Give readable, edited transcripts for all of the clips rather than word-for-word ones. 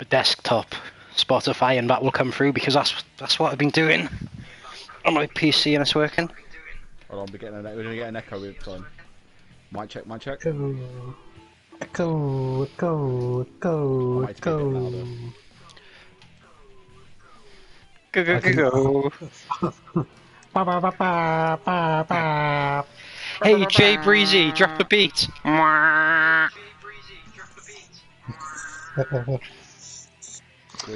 desktop Spotify, and that will come through because that's what I've been doing on my PC, and it's working. Hold on, we're gonna get an echo with time. Mic check, mic check. Echo. Go. Hey, Jay Breezy, drop a beat. We're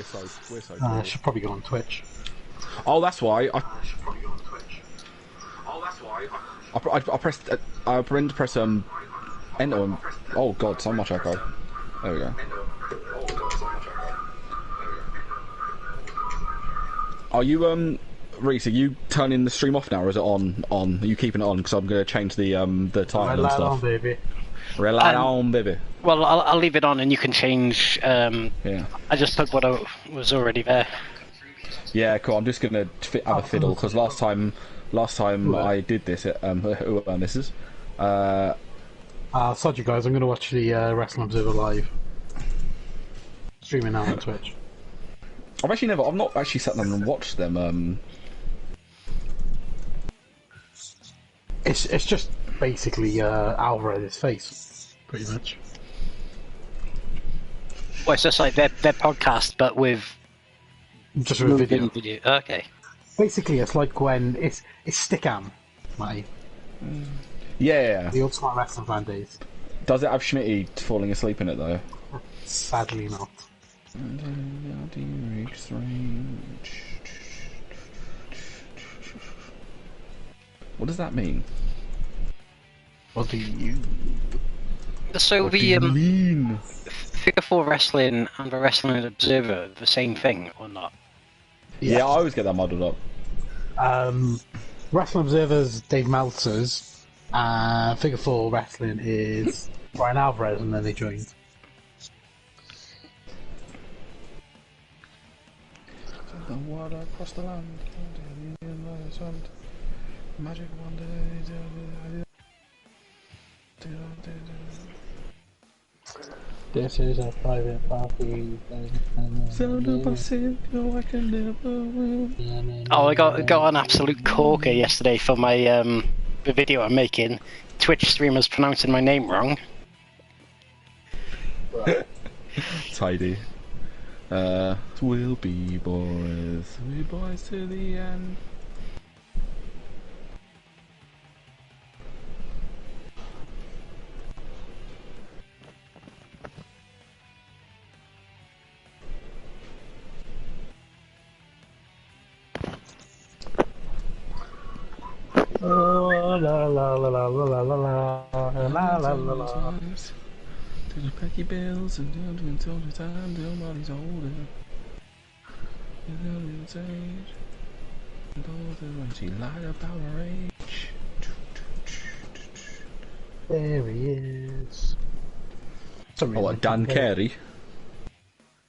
so I should probably go on Twitch. Oh, that's why I pressed. I went to press enter. Oh god, so much echo. There we go. Are you Rhys? Are you turning the stream off now, or is it on? Are you keeping it on? Because I'm going to change the title and stuff. On, baby. Rely on, baby. Well, I'll leave it on, and you can change. Yeah. I just took what was already there. Yeah, cool. I'm just going to have a fiddle because last time I did this, this is. Sod you guys, I'm going to watch the Wrestling Observer live. Streaming now on Twitch. I've not actually sat down and watched them. It's just basically Alvarez's face, pretty much. Well, it's just like their podcast, but with just with video. Okay. Basically, it's like when it's Stickam, Matty. Yeah. The old Smart Wrestling fan days. Does it have Schmitty falling asleep in it though? Sadly not. What does that mean? What do you? So mean? Figure 4 Wrestling and the Wrestling Observer the same thing or not? Yeah, I always get that muddled up. Wrestling Observer's Dave Meltzer's, Figure 4 Wrestling is Brian Alvarez, and then they joined. The water across the land, magic wonder. This is a private party. Oh, I got an absolute corker yesterday for my the video I'm making. Twitch streamers pronouncing my name wrong. Tidy. We'll be boys to the end. Oh, la la la la la la la la la la la. To the Pecky Bills and until the time till money's older. And all the ones he lied about our age. There he is. Oh, what, Dan Carey?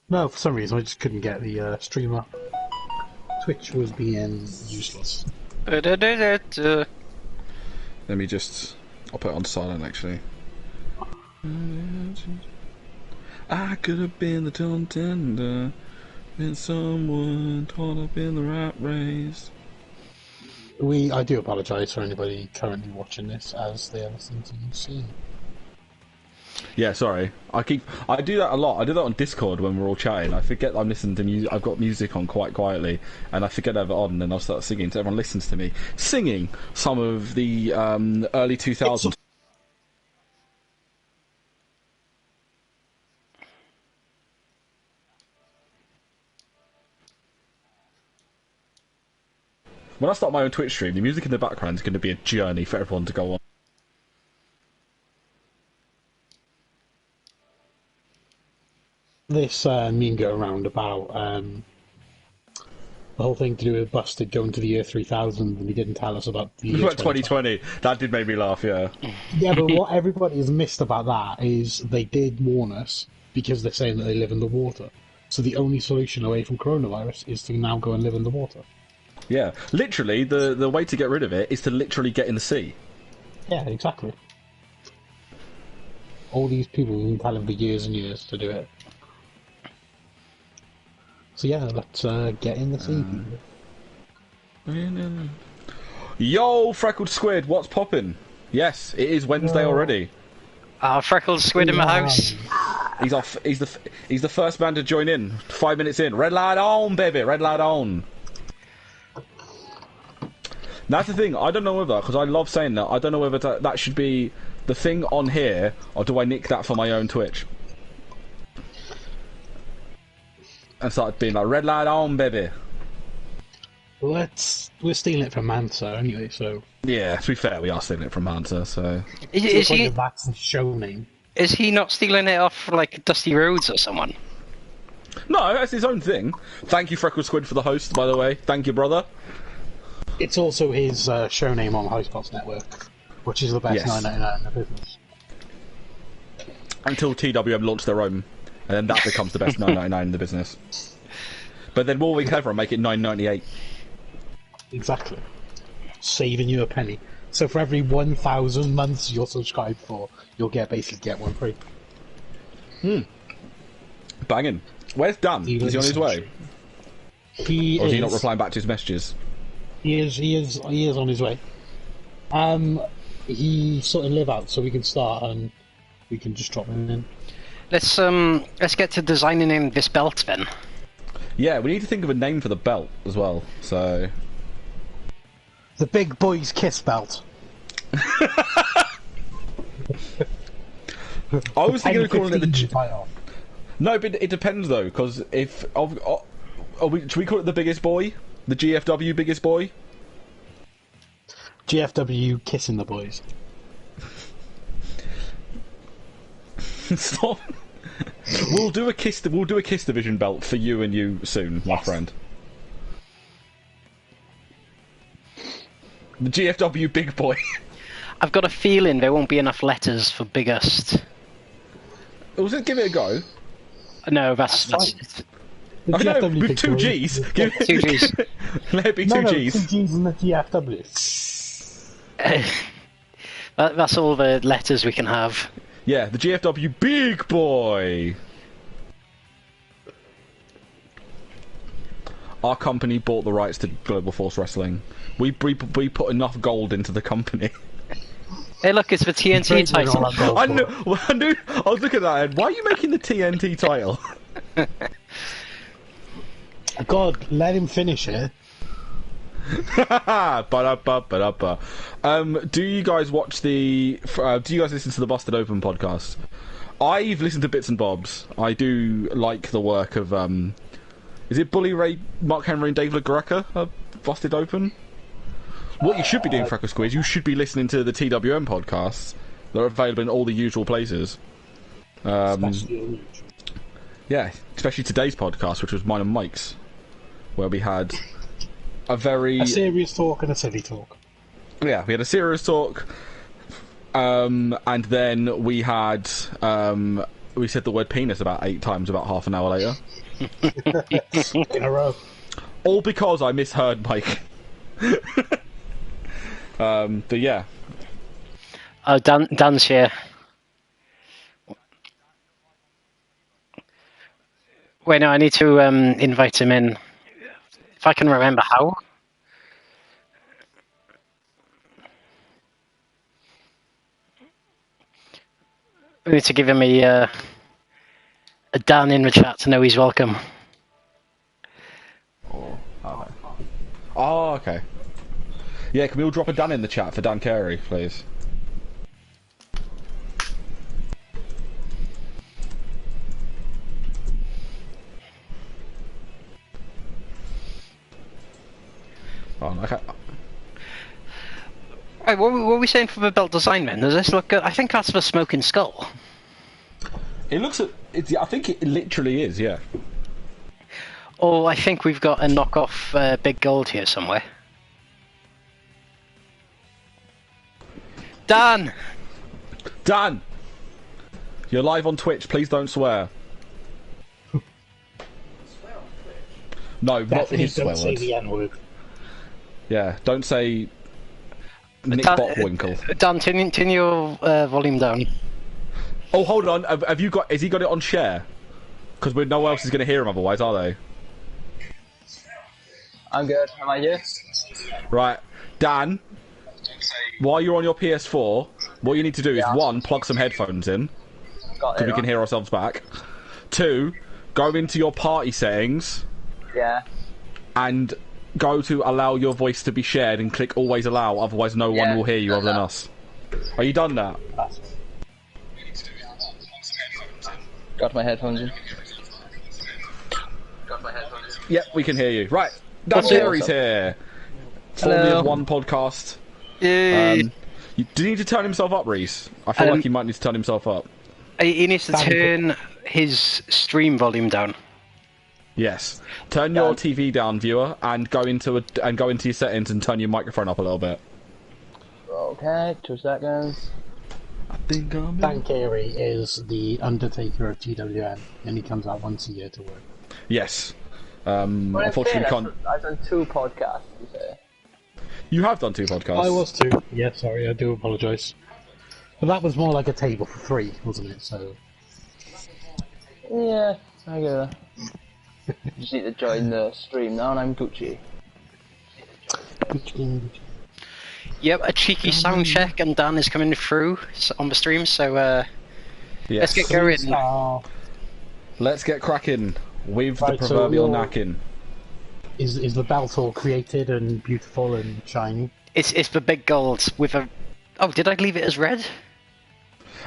No, for some reason I just couldn't get the stream up. Twitch was being useless. Let me just... I'll put it on silent actually. I could have been the contender, been someone caught up in the rat race. I do apologise for anybody currently watching this as they are listening to you see. Yeah, sorry. I do that a lot. I do that on Discord when we're all chatting. I forget I'm listening to music. I've got music on quite quietly, and I forget to have it on, and then I'll start singing. So everyone listens to me singing some of the early 2000s. When I start my own Twitch stream, the music in the background is going to be a journey for everyone to go on. This meme go around about the whole thing to do with Busted going to the year 3000, and he didn't tell us about the year 2020. That did make me laugh, yeah. Yeah, but what everybody has missed about that is they did warn us because they're saying that they live in the water. So the only solution away from coronavirus is to now go and live in the water. Yeah, literally, the way to get rid of it is to literally get in the sea. Yeah, exactly. All these people who've been telling for years and years to do it. So yeah, let's get in this evening. Yo, Freckled Squid, what's poppin'? Yes, it is Wednesday already. Freckled Squid in my house. He's off. He's the first man to join in. 5 minutes in. Red light on, baby. Red light on. That's the thing. I don't know whether, because I love saying that. I don't know whether that should be the thing on here, or do I nick that for my own Twitch? And start being like, red light on, baby. We're stealing it from Mansa anyway, so... Yeah, to be fair, we are stealing it from Mansa, so... Is he... That's the show name. Is he not stealing it off, like, Dusty Rhodes or someone? No, that's his own thing. Thank you, Freckled Squid, for the host, by the way. Thank you, brother. It's also his show name on Highspots Network, which is the best 9.99 in the business. Until TWM launch their own, and then that becomes the best 9.99 in the business. But then we'll be clever and make it 9.98. Exactly. Saving you a penny. So for every 1,000 months you're subscribed for, you'll basically get one free. Banging. Where's Dan? Is he on his way? Or is he not replying back to his messages? He is on his way. He sort of live out, so we can start and we can just drop him in. Let's get to designing in this belt then. Yeah, we need to think of a name for the belt as well. So the Bigg Boi's Kiss Belt. I was thinking of calling it the title. No, but it depends though, because if should we call it the biggest boy, the GFW biggest boy? GFW kissing the boys. Stop. We'll do a kiss division belt for you and you soon, my friend. The GFW Bigg Boi. I've got a feeling there won't be enough letters for biggest. Was it? Give it a go. No, that's I know, with two G's. Give it 2 G's. Let it be two G's. 2 G's in the GFW. That's all the letters we can have. Yeah, the GFW Bigg Boi. Our company bought the rights to Global Force Wrestling. We put enough gold into the company. Hey, look, it's the TNT title. I knew. I was looking at that. Why are you making the TNT title? God, let him finish it. Do you guys watch the? Do you guys listen to the Busted Open podcast? I've listened to bits and bobs. I do like the work of. Is it Bully Ray, Mark Henry, and Dave LaGreca? Busted Open. What you should be doing, Freckle Squid, you should be listening to the TWM podcasts. They're available in all the usual places. Yeah, especially today's podcast, which was mine and Mike's, where we had a serious talk and a silly talk. Yeah, we had a serious talk, and then we had we said the word penis about 8 times about half an hour later. In a row. All because I misheard Mike. But yeah. Oh, Dan's here. Wait, no, I need to invite him in. If I can remember how. We need to give him a Dan in the chat to know he's welcome. Oh, okay. Yeah, can we all drop a Dan in the chat for Dan Carey, please? Oh, okay. Right, what were we saying for the belt design then? Does this look good? I think that's the smoking skull. It looks at. I think it literally is, yeah. Oh, I think we've got a knockoff Big Gold here somewhere. Dan! Dan! You're live on Twitch, please don't swear. No, not his swear don't say words. the N-word. Yeah, don't say Nick Botwinkle. Dan, turn your volume down. Oh, hold on. Have you got? Has he got it on share? Because no one else is going to hear him otherwise, are they? I'm good. How are you? Right, Dan. While you're on your PS4, what you need to do is 1, plug some headphones in, Got because it. we can hear ourselves back. 2, go into your party settings. Yeah. And go to allow your voice to be shared and click always allow, otherwise no one will hear you other than us. Are you done that? Got my headphones in. Yep, we can hear you. Right, Dan What's it? Jerry's here. Formerly Hello. of One Podcast. Yay. Do you need to turn himself up, Rhys? I feel like he might need to turn himself up. He needs to turn his stream volume down. Yes. Turn your TV down, viewer, and go into your settings and turn your microphone up a little bit. Okay, 2 seconds. I think I'm Dan Carey is the Undertaker of TWM, and he comes out once a year to work. Yes. Well, Unfortunately, we can't. I've done 2 podcasts, you say. You have done 2 podcasts. I was too. Yeah, sorry, I do apologise. But that was more like a table for 3, wasn't it? So. Yeah, I get that. Just need to join the stream now, and I'm Gucci. Yep, a cheeky sound check, and Dan is coming through on the stream, so let's get going. Let's get cracking with Right, the so proverbial you're- knacking. Is the belt all created and beautiful and shiny? It's the big gold with a... Oh, did I leave it as red?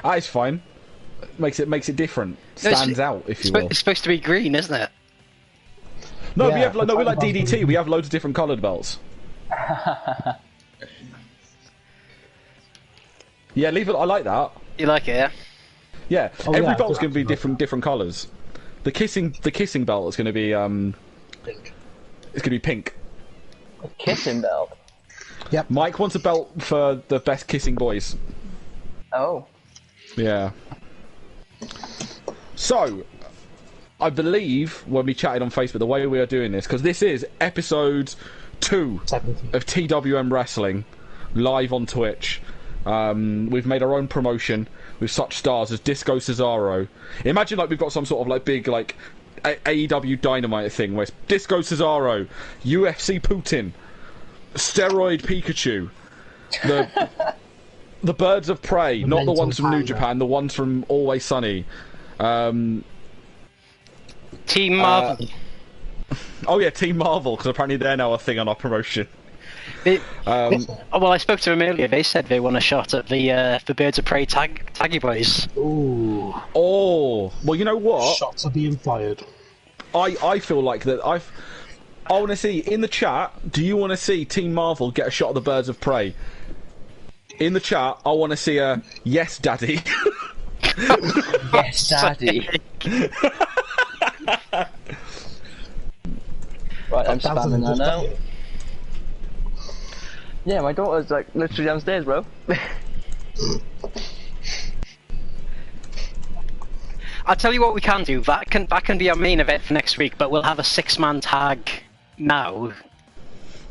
Ah, it's fine. Makes it different. No, it's- Stands out, if you will. It's supposed to be green, isn't it? No, Yeah, we're like DDT. We have loads of different coloured belts. Yeah, leave it. I like that. You like it, yeah? Yeah, Oh, every yeah, belt's going to be definitely. different colours. The kissing belt is going to be Pink. it's going to be pink. A kissing belt. Mike wants a belt for the best kissing boys. Oh. Yeah. So, I believe when we chatted on Facebook, the way we are doing this, because this is episode 2 17. of TWM Wrestling, live on Twitch. We've made our own promotion with such stars as Disco Cesaro. Imagine like we've got some sort of like big like AEW Dynamite thing where it's Disco Cesaro, UFC Putin, Steroid Pikachu, the Birds of Prey, not the Mental ones from New Panda. Japan, the ones from Always Sunny. Team Marvel. Oh yeah, Team Marvel, because apparently they're now a thing on our promotion. Oh, well, I spoke to them earlier. They said they want a shot at the Birds of Prey Taggy Boys. Ooh, Oh, well, you know what? shots are being fired. I feel like that I want to see in the chat. Do you want to see Team Marvel get a shot at the Birds of Prey? In the chat, I want to see a yes, Daddy. Yes, Daddy. Right, I'm spamming that now. Yeah, my daughter's like literally downstairs, bro. I'll tell you what we can do. That can be our main event for next week, but we'll have a 6-man tag now,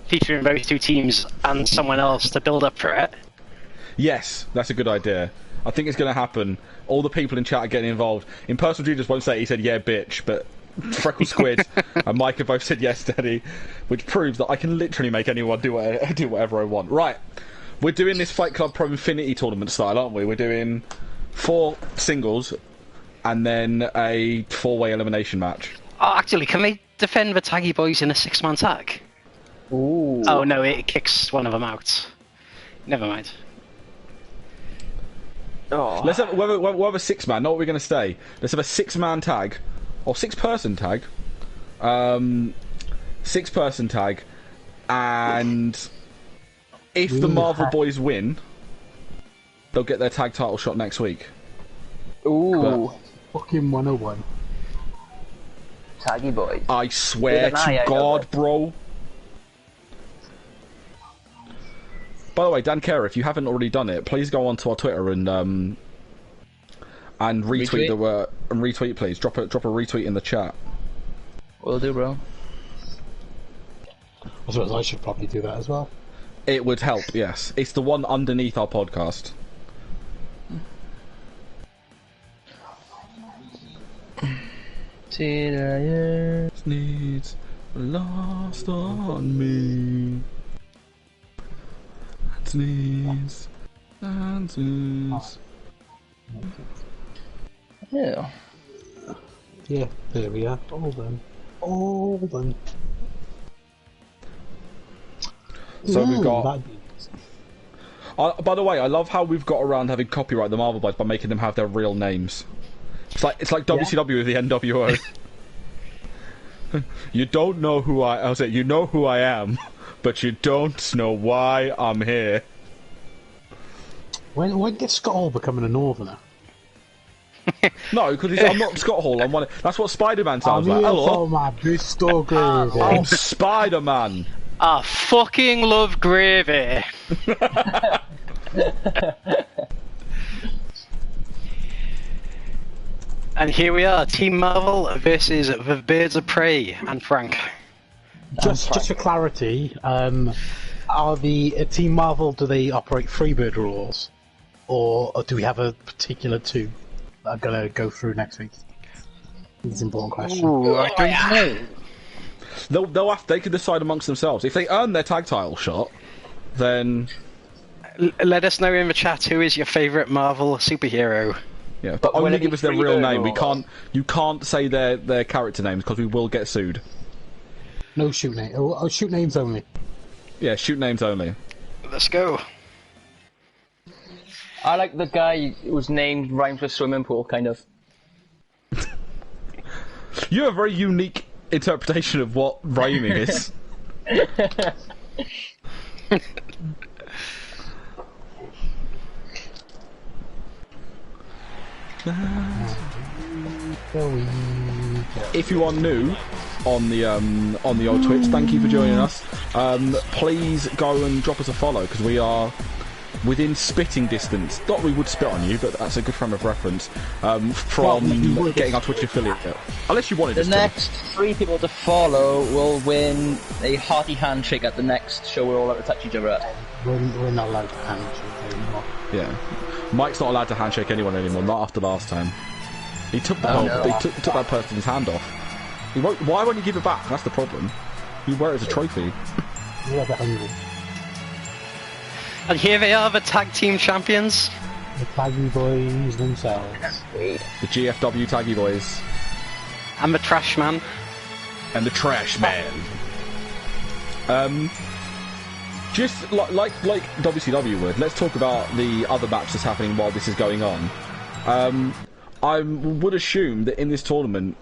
featuring those 2 teams and someone else to build up for it. Yes, that's a good idea. I think it's going to happen. All the people in chat are getting involved. Impersonal Jesus won't say he said yeah, bitch, but Freckle Squid and Mike have both said yes, Daddy, which proves that I can literally make anyone do whatever I want. Right, we're doing this Fight Club Pro Infinity tournament style, aren't we? We're doing 4 singles and then a 4-way elimination match. Oh, actually, can they defend the Taggy Boys in a 6-man tag? Ooh. Oh no, it kicks one of them out. Never mind. Oh. We'll have a 6-man. Not what we're going to stay. Let's have a 6-man tag, or 6-person tag. 6-person tag, and if the Marvel Boys win, they'll get their tag title shot next week. Ooh. Fucking 101. Taggy boys. I swear Keep an eye to out, God, okay? bro. By the way, Dan Kerr, if you haven't already done it, please go onto our Twitter and retweet and retweet, please. Drop a retweet in the chat. Will do, bro. I suppose I should probably do that as well. It would help, yes. It's the one underneath our podcast. TWM. Needs lost on me. Hands, knees, hands, knees. Yeah. Yeah, there we are. All done. All done. So we've got. that'd be- By the way, I love how we've got around having copyright the Marvel Boys by making them have their real names. It's like WCW with the NWO. You don't know who I was. You know who I am, but you don't know why I'm here. When gets Scott Hall becoming a Northerner? No, because I'm not Scott Hall. I'm one. That's what Spider-Man sounds like. here Hello, for my bistro gravy. I'm Spider-Man. I fucking love gravy. And here we are, Team Marvel versus the Birds of Prey and Frank. Just for clarity, are the Team Marvel, do they operate Freebird rules? Or do we have a particular two that are going to go through next week? It's an important question. Ooh, I don't know. They can decide amongst themselves. If they earn their tag title shot, then Let us know in the chat who is your favourite Marvel superhero. yeah. But will only it give be us their Freebird real name. or We what? can't. You can't say their character names because we will get sued. No shoot name. Oh, shoot names only. Yeah, shoot names only. Let's go. I like the guy whose name rhymes with swimming pool, kind of. You have a very unique interpretation of what rhyming is. If you are new on the old Twitch, thank you for joining us. Please go and drop us a follow because we are within spitting distance. Not we would spit on you, but that's a good frame of reference from getting our Twitch affiliate. Unless you wanted The us next 3 people to follow will win a hearty handshake at the next show we're all allowed to touch each other at. We're not allowed to handshake anymore. to. Yeah, Mike's not allowed to handshake anyone anymore. Not after last time. He took the no. he took that person's hand off. He won't, why won't you give it back? That's the problem. You wear it as a trophy. We're a bit hungry. And here they are, the tag team champions. The Taggy Boys themselves. Wait. The GFW Taggy Boys And the Trash Man. and the Trash Man. Just like WCW would, let's talk about the other match that's happening while this is going on. I would assume that in this tournament,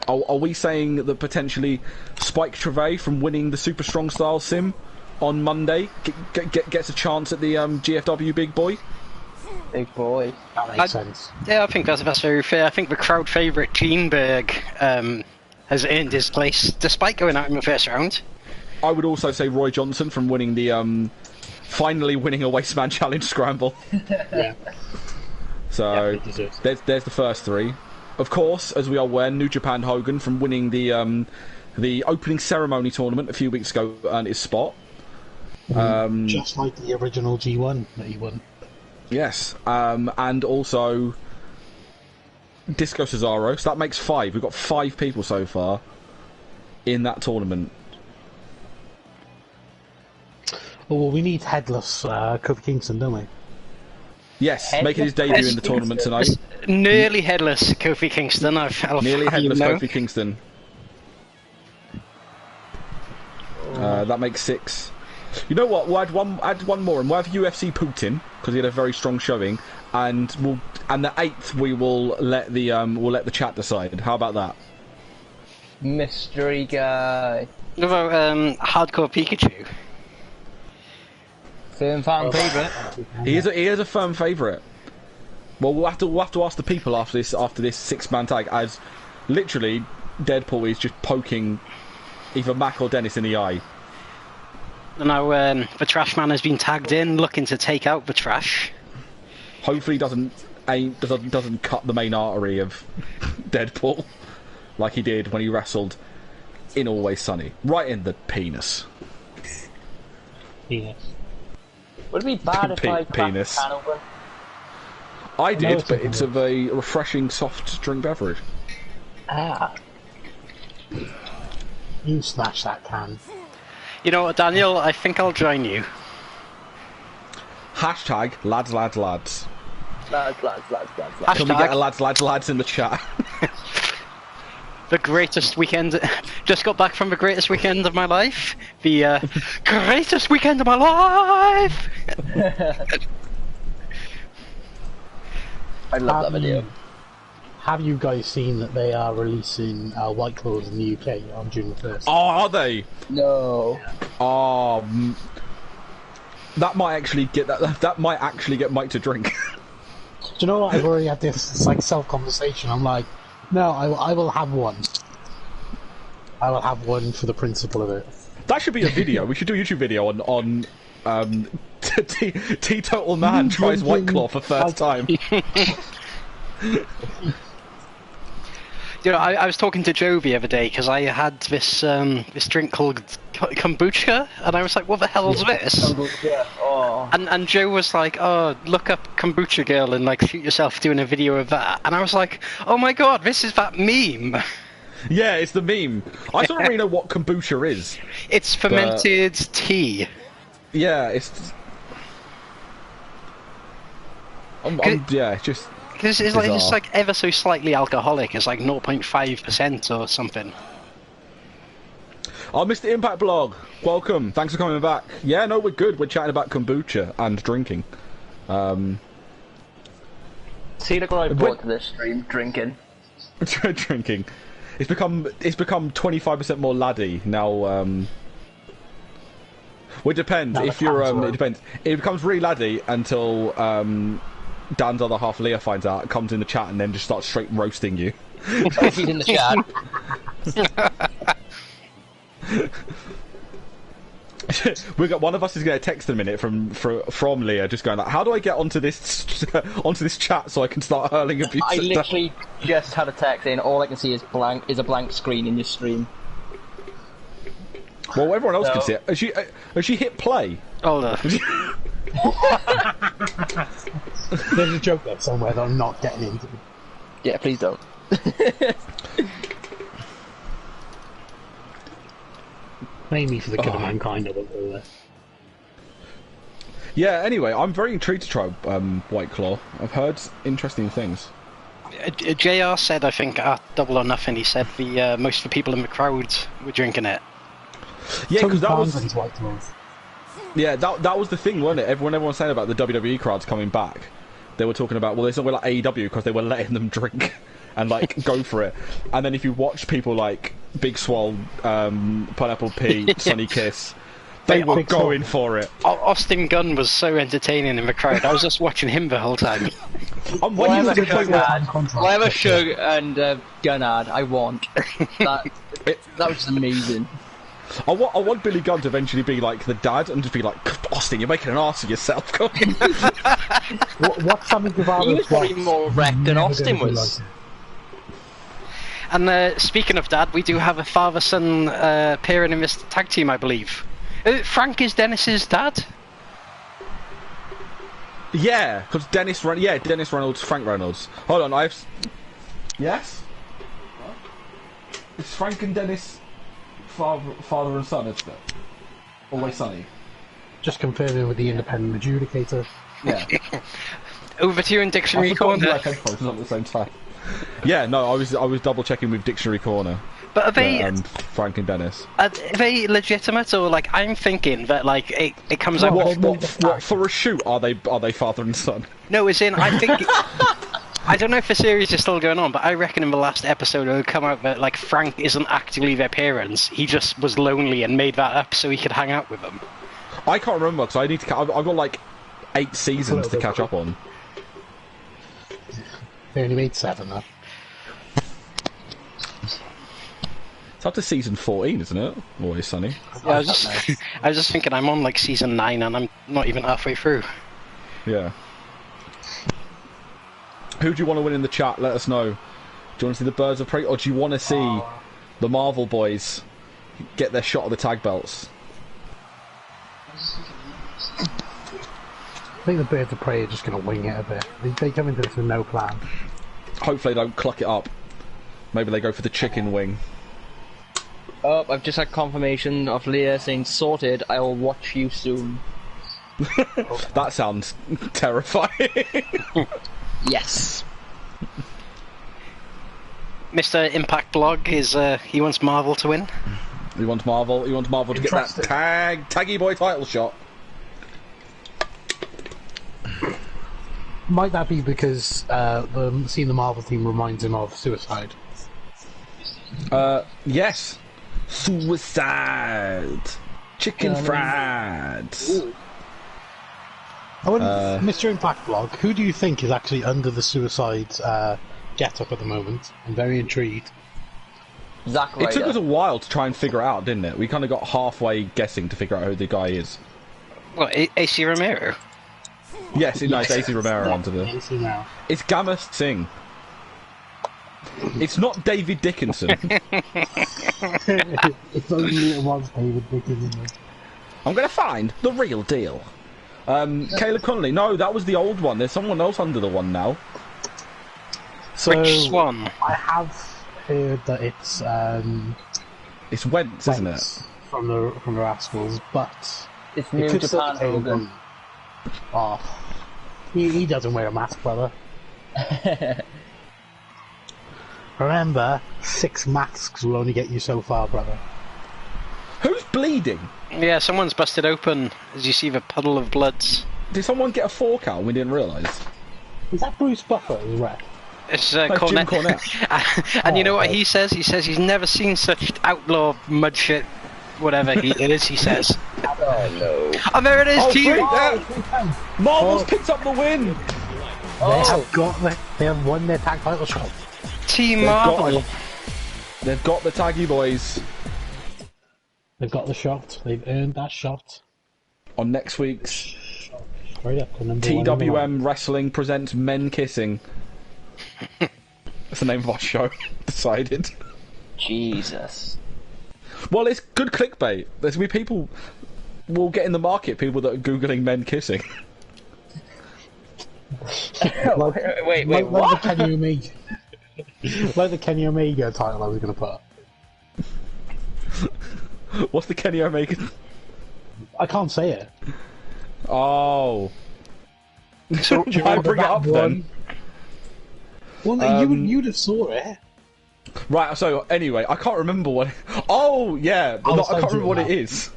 are we saying that potentially Spike Trevay from winning the Super Strong Style Sim on Monday gets a chance at the GFW Big Boy? Big boy. That makes sense. Yeah, I think that's very fair. I think the crowd favourite Greenberg has earned his place, despite going out in the first round. I would also say Roy Johnson from winning the finally winning a Wasteman Challenge Scramble. Yeah. So he deserves there's the first 3. Of course, as we are aware, New Japan Hogan from winning the opening ceremony tournament a few weeks ago earned his spot. Just like the original G1 that he won. Yes, and also Disco Cesaro. So that makes 5. We've got 5 people so far in that tournament. Oh, well, we need headless Kofi Kingston, don't we? Yes, Headless making his debut in the Kofi tournament tonight. Nearly headless Kofi Kingston. Nearly headless know. Kofi Kingston. That makes 6. You know what? We'll add one more, and we'll have UFC Putin because he had a very strong showing, and the 8th we will let the chat decide. How about that? Mystery guy. What about Hardcore Pikachu? Firm fan favourite. He is a firm favourite. Well, we'll have to ask the people after this 6-man tag, as literally Deadpool is just poking either Mac or Dennis in the eye. Now the Trash Man has been tagged in, looking to take out the trash. Hopefully, doesn't cut the main artery of Deadpool like he did when he wrestled in Always Sunny, right in the penis. Yes. Would it be bad if I cracked Penis. the can open? I did, it's but okay. it's of a refreshing soft drink beverage. Ah. You smash that can. You know what, Daniel? I think I'll join you. Hashtag lads. Lads. Can we get a lads in the chat? The greatest weekend. Just got back from the greatest weekend of my life. The greatest weekend of my life. I love that video. Have you guys seen that they are releasing White Claws in the UK on June 1st? Oh, are they? No. Oh, that might actually get that might actually get Mike to drink. Do you know what? I've already had this like self-conversation. I'm like, no, I will have one. I will have one for the principle of it. That should be a video. We should do a YouTube video on Teetotal Man tries White Claw for first time. You know, I was talking to Joe the other day because I had this this drink called kombucha, and I was like, "What the hell's this?" Yeah. Oh. And Joe was like, "Oh, look up kombucha girl and like shoot yourself doing a video of that." And I was like, "Oh my god, this is that meme." Yeah, it's the meme. I don't really know what kombucha is. It's fermented tea. Yeah, it's. Yeah, it's just. Because it's like ever so slightly alcoholic. It's like 0.5% or something. Oh, Mr. Impact Blog, welcome. Thanks for coming back. Yeah, no, we're good. We're chatting about kombucha and drinking. See, look what I brought to this stream: drinking. Drinking. It's become 25% more laddie now. Well, it depends. No, If you're, it depends. It becomes really laddie until Dan's other half, Leah, finds out, comes in the chat, and then just starts straight roasting you. He's in the chat. We got one of us is going to text in a minute from Leah, just going like, "How do I get onto this chat so I can start hurling abuse?" I literally just had a text in. All I can see is a blank screen in your stream. Well, everyone else can see it. Has she hit play? Oh no. There's a joke there somewhere that I'm not getting into. Yeah, please don't. Mainly for the good of mankind, I won't go there. Yeah, anyway, I'm very intrigued to try White Claw. I've heard interesting things. JR said, I think, at Double or Nothing, he said most of the people in the crowd were drinking it. Yeah, because that was... White Claws. Yeah, that was the thing, wasn't it? Everyone was saying about the WWE crowds coming back. They were talking about, well, it's not like AEW because they were letting them drink and like go for it. And then if you watch people like Big Swole, Pineapple Pete, Sonny Kiss, they were going for it. Austin Gunn was so entertaining in the crowd. I was just watching him the whole time. Whatever Shug and Gunn had, I want. That was just amazing. I want Billy Gunn to eventually be like the dad and just be like, Austin, you're making an arse of yourself. What's Sammy Guevara's He was probably more wrecked than Austin was. And speaking of dad, we do have a father-son pairing in this tag team, I believe. Frank is Dennis's dad? Yeah, because Dennis Reynolds, Frank Reynolds. Hold on, Yes? It's Frank and Dennis father and son, isn't it? Always Sunny. Just confirming with the independent adjudicator. Yeah. Over to you in Dictionary Corner. At the same time. Yeah, no, I was double checking with Dictionary Corner. But are they and Frank and Dennis? Are they legitimate, or like I'm thinking that like it comes out? What for a shoot? Are they father and son? No, as in I think. I don't know if the series is still going on, but I reckon in the last episode it'll come out that like Frank isn't actually their parents. He just was lonely and made that up so he could hang out with them. I can't remember because I need to. I've got like 8 seasons to catch up on. They only made 7 though. It's up to season 14, isn't it? Always Sunny. Yeah, I was just thinking I'm on like season 9 and I'm not even halfway through. Yeah. Who do you want to win in the chat? Let us know. Do you want to see the Birds of Prey, or do you want to see the Marvel boys get their shot at the tag belts? I think the Birds of Prey are just going to wing it a bit. They come into this with no plan. Hopefully they don't cluck it up. Maybe they go for the chicken wing. Oh, I've just had confirmation of Leah saying sorted. I will watch you soon. That sounds terrifying. Yes. Mr. Impact Blog is he wants Marvel to win. He wants Marvel to get that taggy boy title shot. Might that be because seeing the Marvel team reminds him of Suicide? Yes. Suicide. Chicken fried. Mr. Impact Blog, who do you think is actually under the Suicide get-up at the moment? I'm very intrigued. Zack Ryder. It took us a while to try and figure out, didn't it? We kind of got halfway guessing to figure out who the guy is. What, AC Romero? Yes, it's AC Romero onto the... It's Gamma Singh. It's not David Dickinson. It's only it was David Dickinson. I'm going to find the real deal. Caleb Connolly. No, that was the old one. There's someone else under the one now. So, Rich Swan. I have heard that it's Wentz, isn't it? From the Rascals, but It's New Japan Hogan. Oh, he doesn't wear a mask, brother. Remember, 6 masks will only get you so far, brother. Who's bleeding? Yeah, someone's busted open. As you see the puddle of bloods. Did someone get a fork out and we didn't realise? Is that Bruce Buffer who's red? It's Jim Cornette. And you know what he says? He says he's never seen such outlaw mud shit. Whatever it is, he says. Oh no. And there it is, team! Marvel's picked up the win! They have won their tag title shot. Team Marvel. They've got the taggy boys. They've got the shot. They've earned that shot. On next week's Right up to number 1 TWM Wrestling presents Men Kissing. That's the name of our show. Decided. Jesus. Well, it's good clickbait. There's gonna be people. We'll get in the market people that are googling men kissing. Wait, like what? the Kenny Omega. Like the Kenny Omega title I was going to put. What's the Kenny Omega? I can't say it. Oh. So Why bring it up then? Well, no, you'd have saw it. Right, so anyway, I can't remember what... Oh, yeah, I can't remember what it is.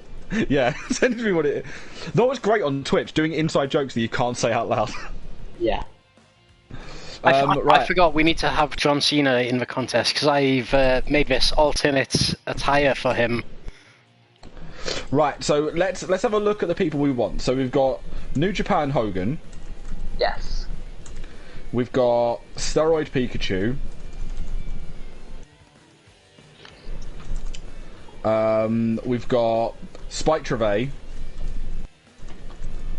Yeah, send me what it is. That was great on Twitch, doing inside jokes that you can't say out loud. Yeah. I forgot we need to have John Cena in the contest, because I've made this alternate attire for him. Right, so let's have a look at the people we want. So we've got New Japan Hogan. Yes. We've got Steroid Pikachu. We've got Spike Trevay,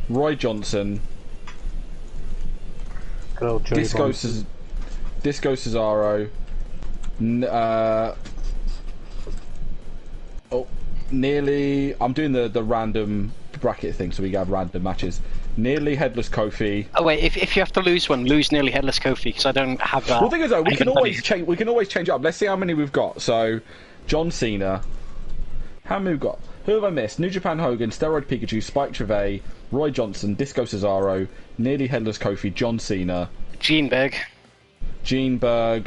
Roy Johnson, Disco Cesaro, nearly... I'm doing the random bracket thing, so we have random matches. Nearly Headless Kofi. Oh wait, if you have to lose one, lose Nearly Headless Kofi, because I don't have that. Well, the thing is though, we can always change. We can always change up. Let's see how many we've got. So, John Cena. How many we've got? Who have I missed? New Japan Hogan, Steroid Pikachu, Spike Trevay, Roy Johnson, Disco Cesaro, Nearly Headless Kofi, John Cena, Gene Berg. Gene Berg.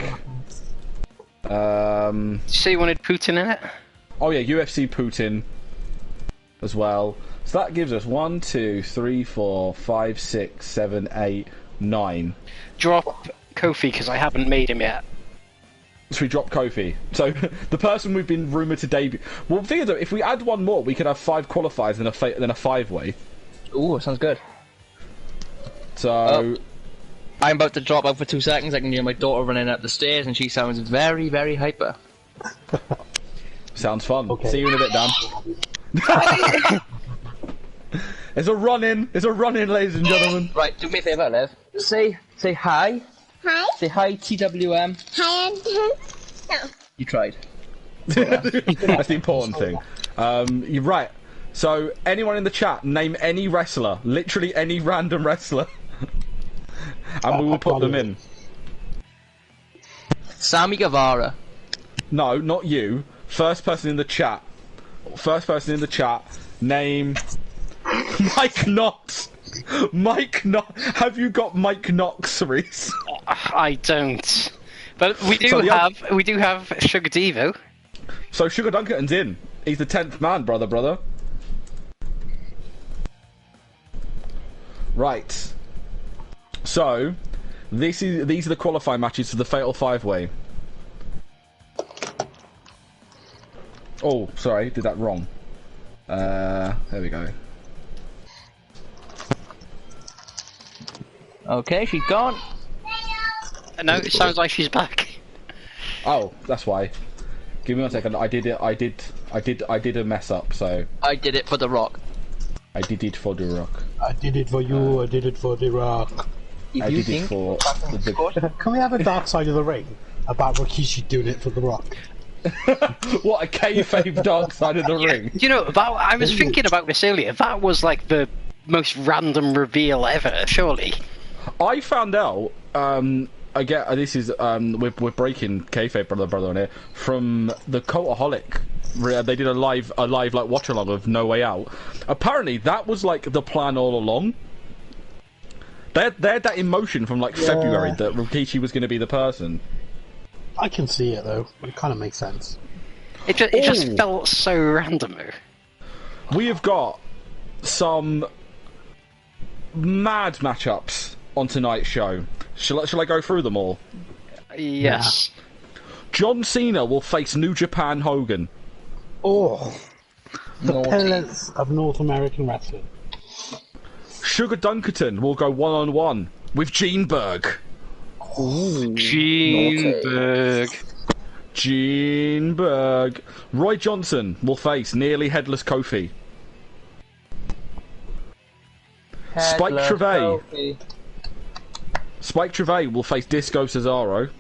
Did you say you wanted Putin in it? Oh yeah, UFC Putin as well. So that gives us 1, 2, 3, 4, 5, 6, 7, 8, 9. Drop Kofi, because I haven't made him yet. So we drop Kofi. So the person we've been rumoured to debut... Well, the thing is though, if we add one more, we could have 5 qualifiers and then a 5-way. Ooh, sounds good. So... I'm about to drop out for 2 seconds. I can hear my daughter running up the stairs and she sounds very, very hyper. Sounds fun. Okay. See you in a bit, Dan. There's a run-in, ladies and gentlemen. Right, do me a favour, Liv. Say hi. Hi. Say hi, TWM. Hi, Anton. No. You tried. That's the important thing. You're right. So, anyone in the chat, name any wrestler. Literally any random wrestler. And we will put them in. Sammy Guevara. No, not you. First person in the chat. Name Mike Knox. Mike Knox. Have you got Mike Knox, Rhys? I don't. But we do have Sugar Devo. So Sugar Dunkerton's in. He's the 10th man, brother. Right. So these are the qualifying matches for the Fatal 5-Way. Oh, sorry, did that wrong. There we go. Okay, she's gone. No, it sounds like she's back. Oh, that's why. Give me 1 second. I did a mess up. So I did it for the Rock. I did it for the Rock. I did it for you. I did it for the Rock. I did it for the. Can we have a Dark Side of the Ring about Rikishi doing it for the Rock? What a kayfabe Dark Side of the Ring. You know, I was thinking about this earlier. That was like the most random reveal ever. Surely. I found out. Again, this is we're breaking kayfabe, brother on here from the Cultaholic. They did a live like watch along of No Way Out. Apparently, that was like the plan all along. They had that emotion from like February that Rikishi was going to be the person. I can see it though. It kind of makes sense. It just felt so random. We have got some mad matchups on tonight's show. Shall I go through them all? Yes. John Cena will face New Japan Hogan. Oh, the pillars of North American wrestling. Sugar Dunkerton will go one-on-one with Gene Berg. Gene Berg. Roy Johnson will face Nearly Headless Kofi. Spike Trevay will face Disco Cesaro.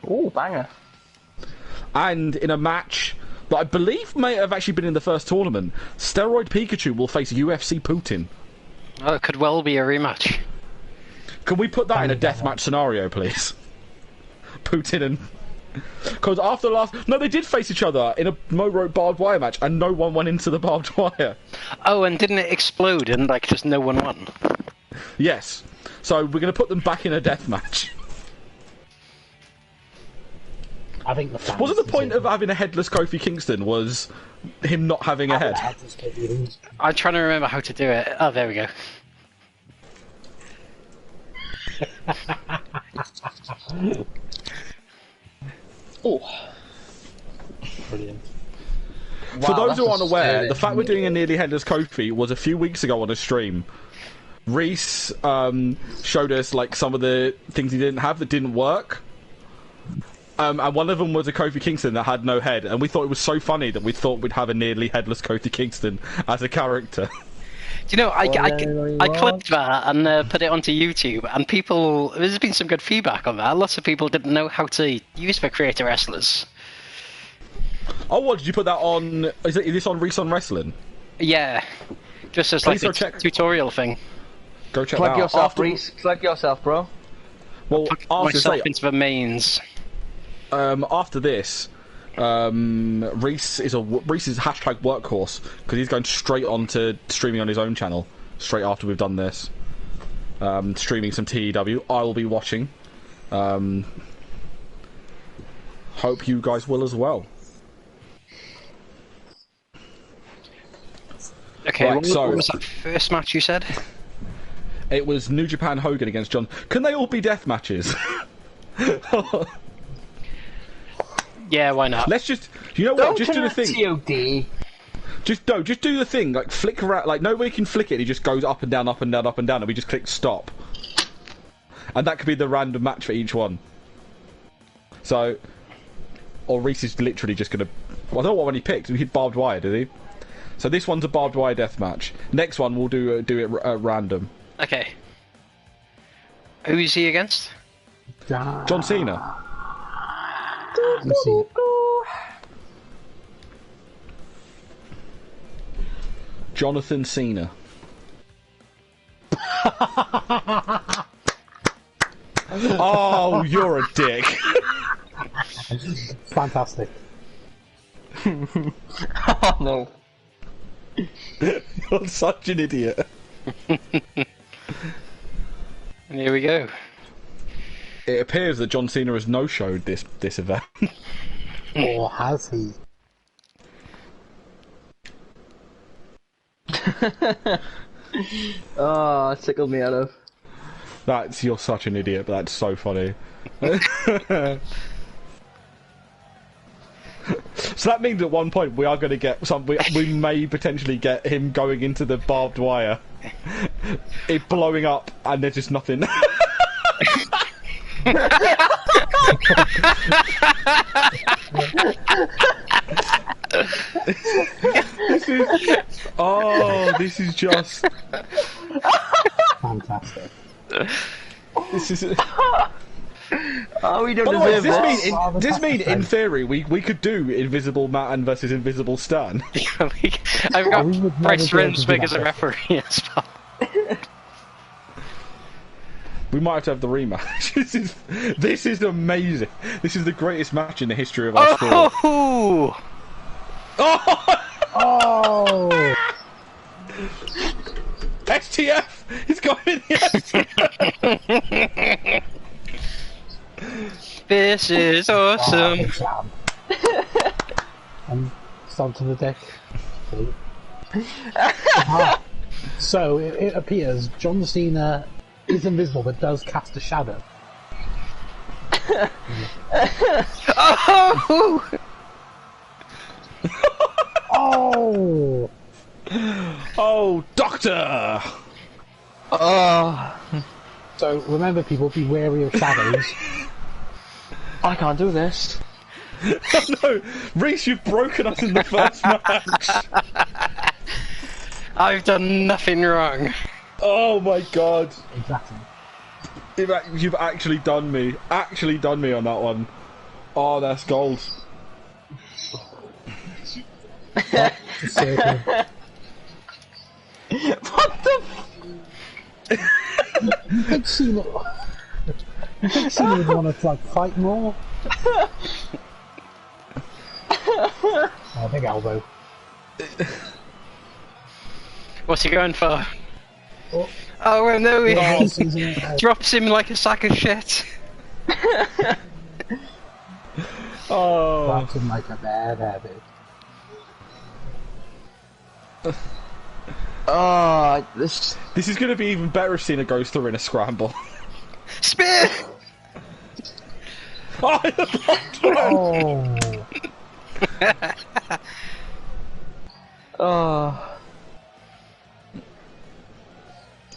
Ooh, banger. And in a match that I believe may have actually been in the first tournament, Steroid Pikachu will face UFC Putin. Oh, it could well be a rematch. Can we put that in a deathmatch scenario, please? Putin and... Because after the last... No, they did face each other in a Mo-Rope barbed wire match, and no one went into the barbed wire. Oh, and didn't it explode and, like, just no one won? Yes. So we're going to put them back in a deathmatch. I think the fans Wasn't the point of having a headless Kofi Kingston was him not having a head? I'm trying to remember how to do it. Oh, there we go. Oh. Brilliant. For Wow, those who aren't aware, scary. the fact we're doing a nearly headless Kofi was a few weeks ago on a stream. Rhys showed us like some of the things he didn't have that didn't work. And one of them was a Kofi Kingston that had no head, and we thought it was so funny that we thought we'd have a nearly headless Kofi Kingston as a character. Do you know, I clipped that and put it onto YouTube, and there's been some good feedback on that. Lots of people didn't know how to use the creator wrestlers. Oh, what, did you put that on? Is this on Rhys on Wrestling? Yeah, just as like a tutorial thing. Go check Plug that out. yourself, Rhys. Plug yourself, bro. Well, Myself into the mains. After this, Rhys is hashtag workhorse because he's going straight on to streaming on his own channel straight after we've done this. Streaming some TEW. I will be watching. Hope you guys will as well. Okay, Right, what was that first match you said? It was New Japan Hogan against John. Can they all be death matches? Yeah, why not? Let's just, you know what? Just do the thing. TOD. Just do the thing. Like flick around. Like nobody can flick it. He just goes up and down, up and down, up and down, and we just click stop. And that could be the random match for each one. So, or Rhys is literally just gonna. Well, I don't know what one he picked. He hit barbed wire, did he? So this one's a barbed wire death match. Next one we'll do it random. Okay. Who is he against? John Cena. Jonathan Cena. Oh, you're a dick. Fantastic. Oh no. You're such an idiot. And here we go. It appears that John Cena has no-showed this event. Or has he? Oh, it tickled me out of. You're such an idiot, but that's so funny. So that means at one point we are going to get we may potentially get him going into the barbed wire, it blowing up, and there's just nothing. This is just Fantastic. this is. Oh, we don't By the way, deserve does this. this mean in theory we could do Invisible Matt versus Invisible Stan? I've got we would Bryce never be able to do Remsburg as a that. referee as well. We might have to have the rematch. This is amazing. This is the greatest match in the history of our sport. Oh! Oh! STF! He's got in the STF! This is awesome. Big jam. And stomp to the deck. So it appears John Cena is invisible but does cast a shadow. Oh! Oh! Oh, Doctor! Oh, So remember, people, be wary of shadows. I can't do this. Oh no! Rhys, you've broken us in the first match! I've done nothing wrong. Oh my god! Exactly. You've actually done me. Actually done me on that one. Oh, that's gold. Just circle. What the? You think Cena would want to fight more? Oh, big elbow. What's he going for? Oh. Oh well, no, he Oh, Cena. drops him like a sack of shit. Oh. That's like a bad habit. Oh, this. This is going to be even better if Cena goes through in a scramble. Spear! Oh, Oh! Oh.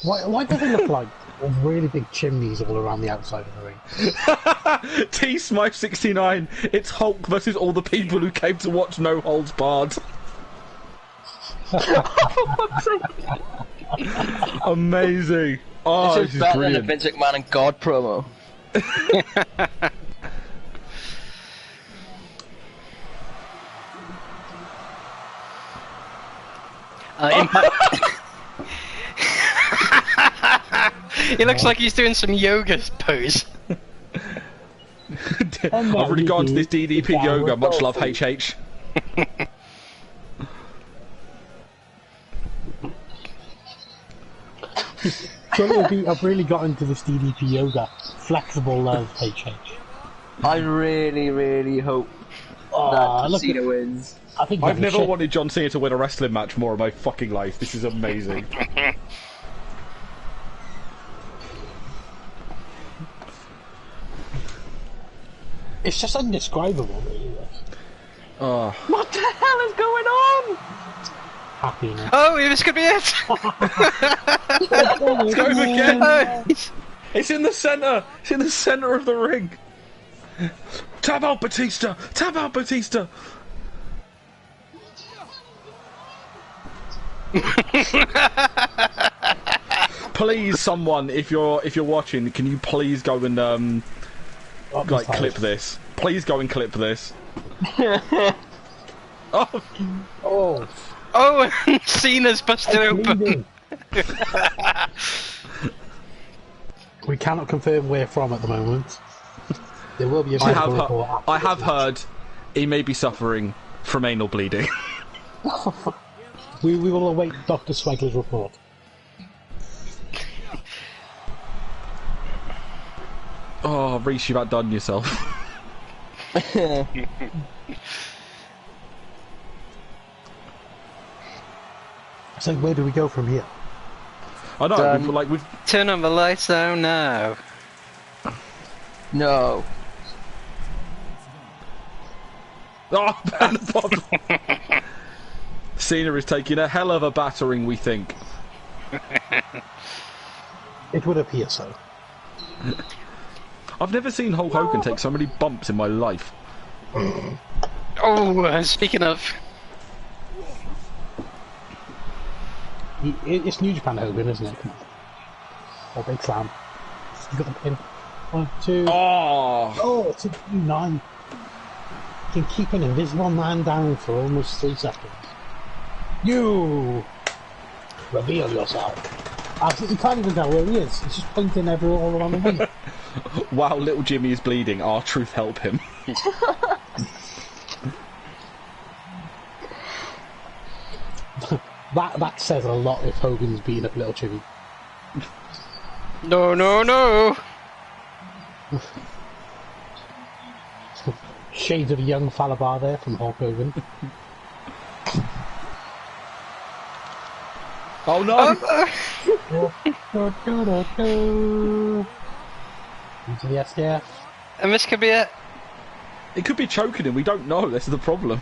Why do they look like really big chimneys all around the outside of the ring? T-Smythe69, it's Hulk versus all the people who came to watch No Holds Barred. Amazing. Oh, This this is is better than the brilliant. Vince McMahon and God promo. Impact. He looks like he's doing some yoga pose. I've already gone to this DDP yoga, much love HH. I've really got into this DDP yoga. Flexible love, HH. I really, really hope that look Cena at- wins. I think I've never wanted John Cena to win a wrestling match more in my fucking life. This is amazing. It's just indescribable, really. Oh. What the hell is going on? Happiness. Oh, this could be it! Let's go again! Oh, It's in the centre! It's in the centre of the ring! Tap out Batista! Tap out Batista! Please, someone, if you're watching, can you please go and clip this? Please go and clip this. Oh, Oh, oh, and Cena's busted open. bleeding. We cannot confirm where from at the moment. There will be a medical report. I have heard he may be suffering from anal bleeding. We will await Dr. Swegler's report. Oh, Rhys, you've outdone yourself. So where do we go from here? I know, we've Turn on the lights down now. No. Oh, man, the bottom. Cena is taking a hell of a battering, we think. It would appear so. I've never seen Hulk Hogan take so many bumps in my life. Oh, speaking of... It's New Japan Hogan, isn't it? Come on. Oh, big slam. You got the pin. 1, 2. Oh, It's a 9. You can keep an invisible man down for almost 3 seconds. You reveal yourself. You can't even tell where he is. He's just pointing all around the ring. wow, little Jimmy is bleeding. R-Truth, help him. That says a lot if Hogan's beating up little Jimmy. No, no, no! Shades of a young Falabar there from Hulk Hogan. Oh no! Into the SDF. And this could be it. It could be choking him, we don't know, this is the problem.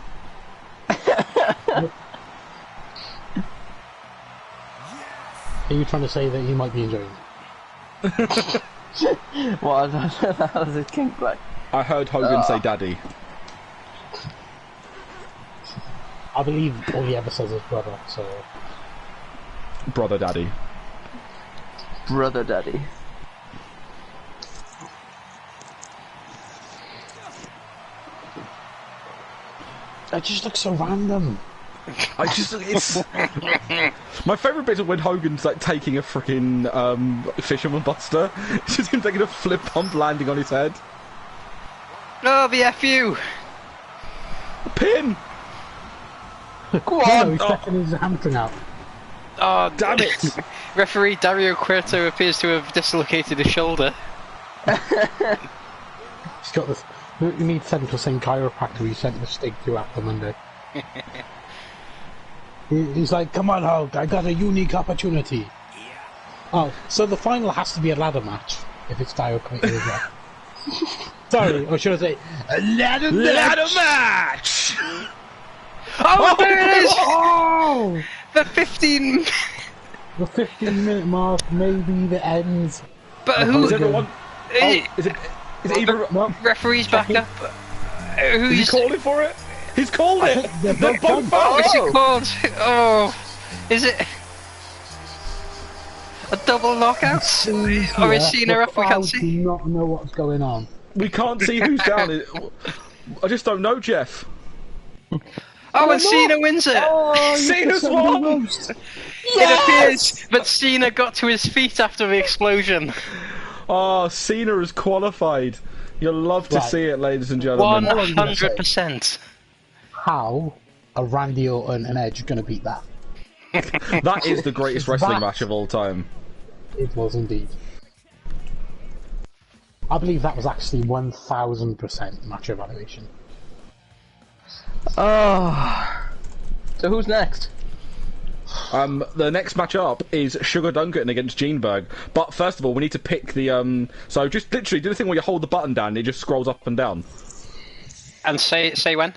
Are you trying to say that he might be enjoying it? What? That was a kink like. I heard Hogan say daddy. I believe all he ever says is brother, so... Brother daddy. Brother daddy. That just looks so random. It's my favourite bit is when Hogan's like taking a freaking fisherman buster. It's just him taking a flip pump landing on his head. Oh, the FU! Pin! Go on! He's checking his hamstring out. Oh, Damn it! Referee Dario Cueto appears to have dislocated his shoulder. He's got this... You need to send him to the same chiropractor he sent the steak to after Monday. He's like, come on Hulk, I got a unique opportunity. Oh, so the final has to be a ladder match, if it's Dario Cueto as well. Sorry, or should I say, a ladder match! Oh, there it is! Oh! The 15... The 15-minute mark, maybe the end. But who... Is everyone... is it either... No, Referee's back up. Is he Who's... calling for it? He's called it! They're both done. Oh, is it called? Oh... Is it... A double knockout? Or is Cena up? We can't see. I do not know what's going on. We can't see who's down. I just don't know, Jeff. Oh, and Cena wins it! Oh, Cena's won! It appears that Cena got to his feet after the explosion. Oh, Cena has qualified. You'll love to see it, ladies and gentlemen. 100%. How are Randy Orton and Edge going to beat that? That is the greatest wrestling match of all time. It was indeed. I believe that was actually 1000% match evaluation. Oh. So who's next? The next match up is Sugar Duncan against Geneberg. But first of all, we need to pick the So just literally do the thing where you hold the button down and it just scrolls up and down. And say when?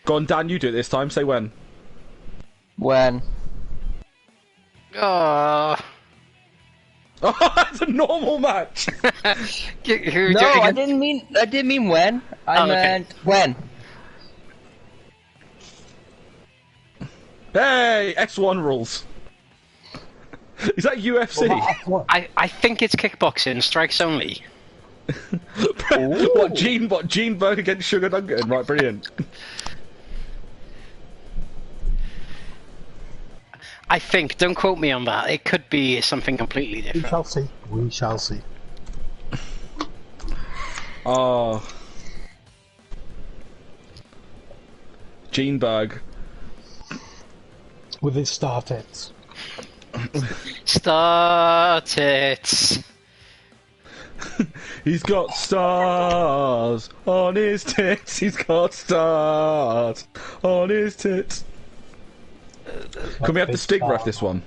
Go on, Dan, you do it this time. Say when. When? Oh. Oh, that's a normal match. No, I didn't mean when. I meant when. Hey, X1 rules. Is that UFC? I think it's kickboxing, strikes only. What, Geneberg against Sugar Duncan? Right, brilliant. I think, don't quote me on that, it could be something completely different. We shall see. We shall see. Oh. Gene Berg. With his star tits. Start it. He's got stars on his tits. He's got stars on his tits. Can we have the Stig ref this one?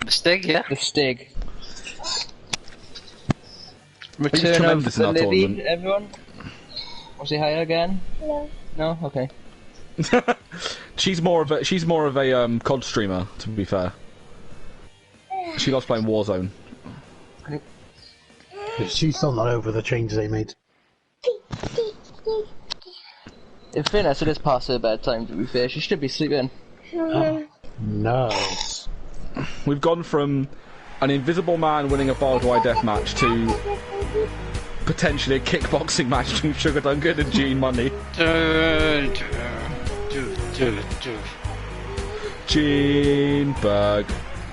The Stig, yeah. The Stig. He's Return of tremendous in that Libby, tournament. everyone. Was he higher again? No. No? Okay. She's more of a COD streamer, to be fair. She loves playing Warzone. She's still not over the changes they made. In fairness, it is past her bedtime, to be fair. She should be sleeping. No. We've gone from an invisible man winning a barbed wire death match to potentially a kickboxing match between Sugar Duncan and Gene Money. Gene Berg.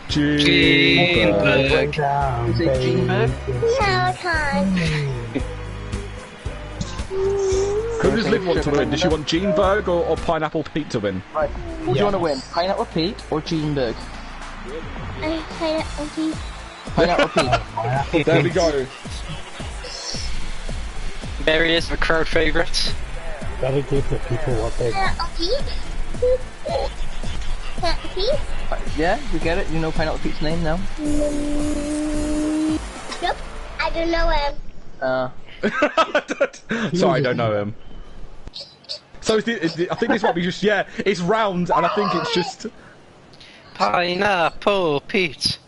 Gene Berg. Down, Is it Gene Berg? No time. Who does Liv want to win? Does she want Gene Berg or Pineapple Pete to win? Right. Who do you want to win? Pineapple Pete or Gene Berg? I played it on TV. Pineapple Pete. There we go. There he is, the crowd favourite. Gotta give the people what they want. Pineapple Pete? Yeah, you get it? You know Pineapple Pete's name now? Nope. I don't know him. Sorry, I don't know him. So I think this might be just, yeah, it's round, and I think it's just... Pineapple Pete.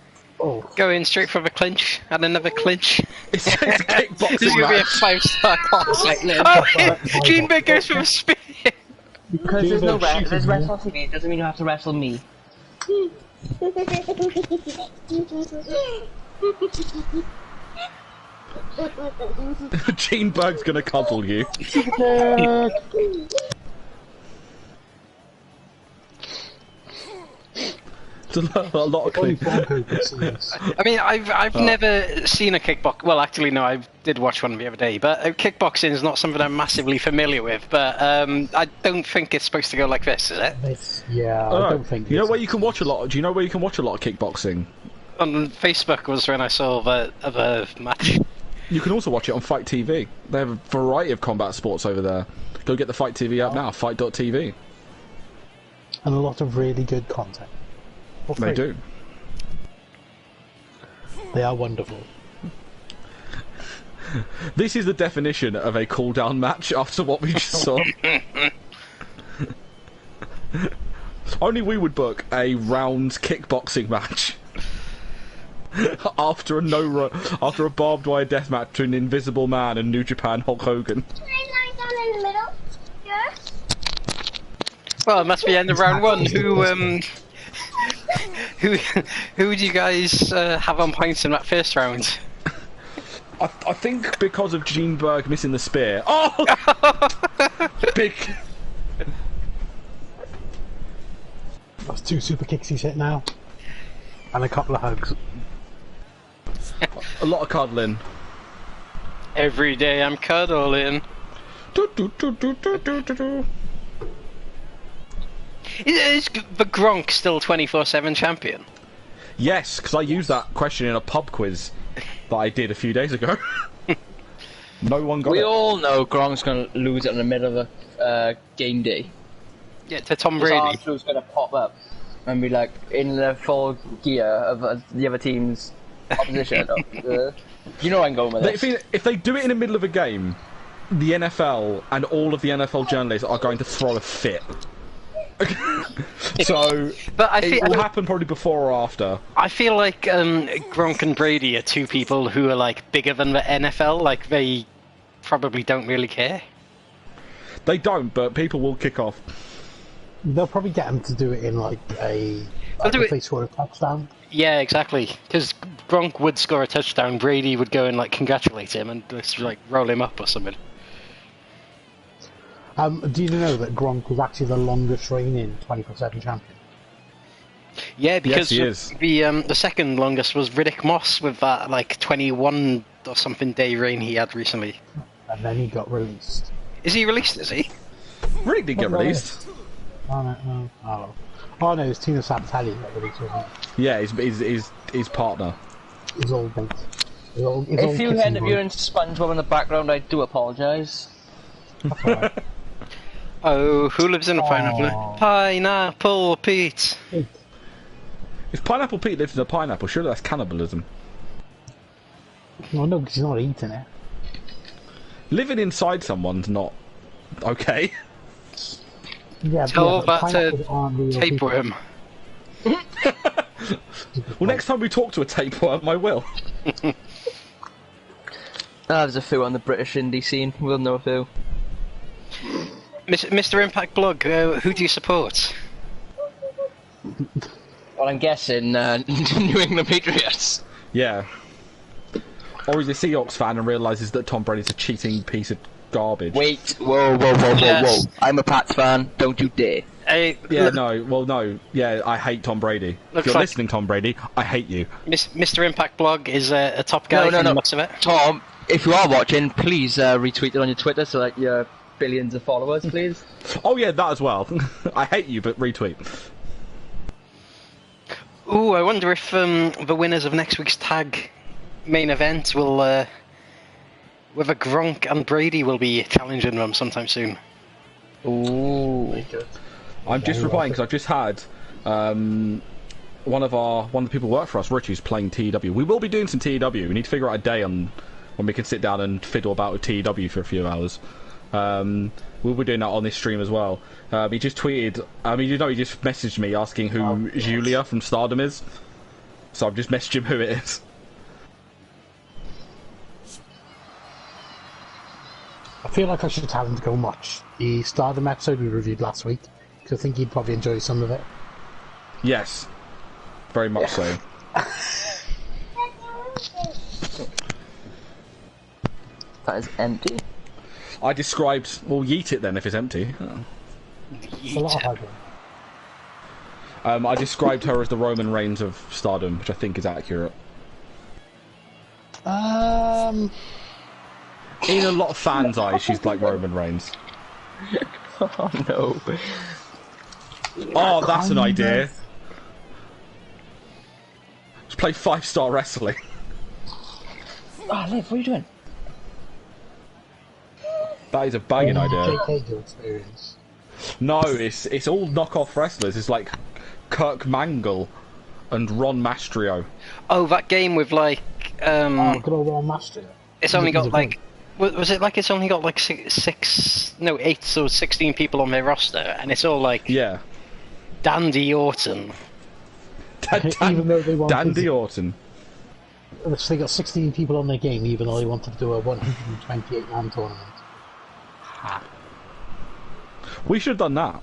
Oh. Going straight for the clinch and another clinch. It's a This kickboxing is going to be a match. 5-star class. Oh, Gene Big goes for a spin. Because there's no there's wrestle on TV, it doesn't mean you have to wrestle me. Gene Berg's gonna cuddle you. It's a lot of Only clips. Bronco could see this. I mean, I've never seen a kickbox. Well, actually, no, I did watch one the other day. But kickboxing is not something I'm massively familiar with. But I don't think it's supposed to go like this, is it? Yeah, I don't think. You know it's- where you can watch a lot? Do you know where you can watch a lot of kickboxing? On Facebook was when I saw the other match. You can also watch it on Fight TV. They have a variety of combat sports over there. Go get the Fight TV app now, fight.tv. And a lot of really good content. For They free. do. They are wonderful. This is the definition of a cool-down match after what we just saw. Only we would book a round kickboxing match. After a barbed wire death match between Invisible Man and New Japan Hulk Hogan. Can I lie down in the middle? Yeah? Well, it must be end of round one. Who do you guys have on points in that first round? I think because of Gene Berg missing the spear. Oh! Big. That's 2 super kicks he's hit now. And a couple of hugs. A lot of cuddling. Every day I'm cuddling. Is the Gronk still 24/7 champion? Yes, because I used that question in a pub quiz that I did a few days ago. No one got We it. all know Gronk's going to lose it in the middle of a game day. Yeah, to Tom His Brady. Arsenal's going to pop up and be like in the full gear of the other team's opposition. You know where I'm going with this. If they do it in the middle of a game, the NFL and all of the NFL journalists are going to throw a fit. So But I it feel will happen probably before or after. I feel like Gronk and Brady are two people who are like bigger than the NFL. Like they probably don't really care. They don't, but people will kick off. They'll probably get him to do it in like a. They'll do if it- they score a touchdown. Yeah, exactly. Because Gronk would score a touchdown, Brady would go and like congratulate him and just like roll him up or something. Do you know that Gronk was actually the longest reigning 24/7 champion? Yeah, because Yes, the second longest was Riddick Moss with that like 21 or something day reign he had recently. And then he got released. Is he released? Is he? Rick did get Right. released. Oh no, oh no, it's Tina Sabatelli. Yeah, his partner. His old mate. If you end up hearing SpongeBob in the background, I do apologise. Right. Oh, who lives in a pineapple? Pineapple Pete. If Pineapple Pete lives in a pineapple, surely that's cannibalism. Well, no, because he's not eating it. Living inside someone's not okay. Yeah, Tell but that to Tapeworm. Well, next time we talk to a tapeworm, I will. There's a few on the British indie scene. We'll know a few. Mr. Impact Blog, who do you support? Well, I'm guessing New England Patriots. Yeah. Or he's a Seahawks fan and realises that Tom Brady's a cheating piece of garbage. Wait, whoa. I'm a Pats fan, don't you dare. Yeah, I hate Tom Brady. If you're listening, Tom Brady, I hate you. Mr. Impact Blog is a top guy from the looks of it. Tom, if you are watching, please retweet it on your Twitter so that your billions of followers, please. Oh yeah, that as well. I hate you, but retweet. Ooh, I wonder if the winners of next week's tag main event will, whether Gronk and Brady will be challenging them sometime soon. Ooh. I'm just replying because I've just had one of the people who work for us, Rich, who's playing TEW. We will be doing some TEW. We need to figure out a day on when we can sit down and fiddle about with TEW for a few hours. We'll be doing that on this stream as well. He just tweeted, he just messaged me asking who Julia from Stardom is. So I've just messaged him who it is. I feel like I should tell him to go and watch the Stardom episode we reviewed last week, because I think he'd probably enjoy some of it. Yes. Very much so. That is empty. I described... Well, yeet it then if it's empty. It's a lot of arguing. I described her as the Roman Reigns of Stardom, which I think is accurate. In a lot of fans' eyes, she's like Roman Reigns. Oh no. Oh, that's an idea. Let's play 5-star wrestling. Oh, Liv, what are you doing? That is a banging idea. Experience. No, it's all knockoff wrestlers. It's like Kirk Mangle and Ron Mastrio. Oh, that game with like good old Ron Mastrio. It's only got like... Was it like it's only got like 8 or 16 people on their roster, and it's all like... Yeah. Dandy Orton. Even though they wanted Dandy Orton. Which they got 16 people on their game, even though they wanted to do a 128-man tournament. We should have done that.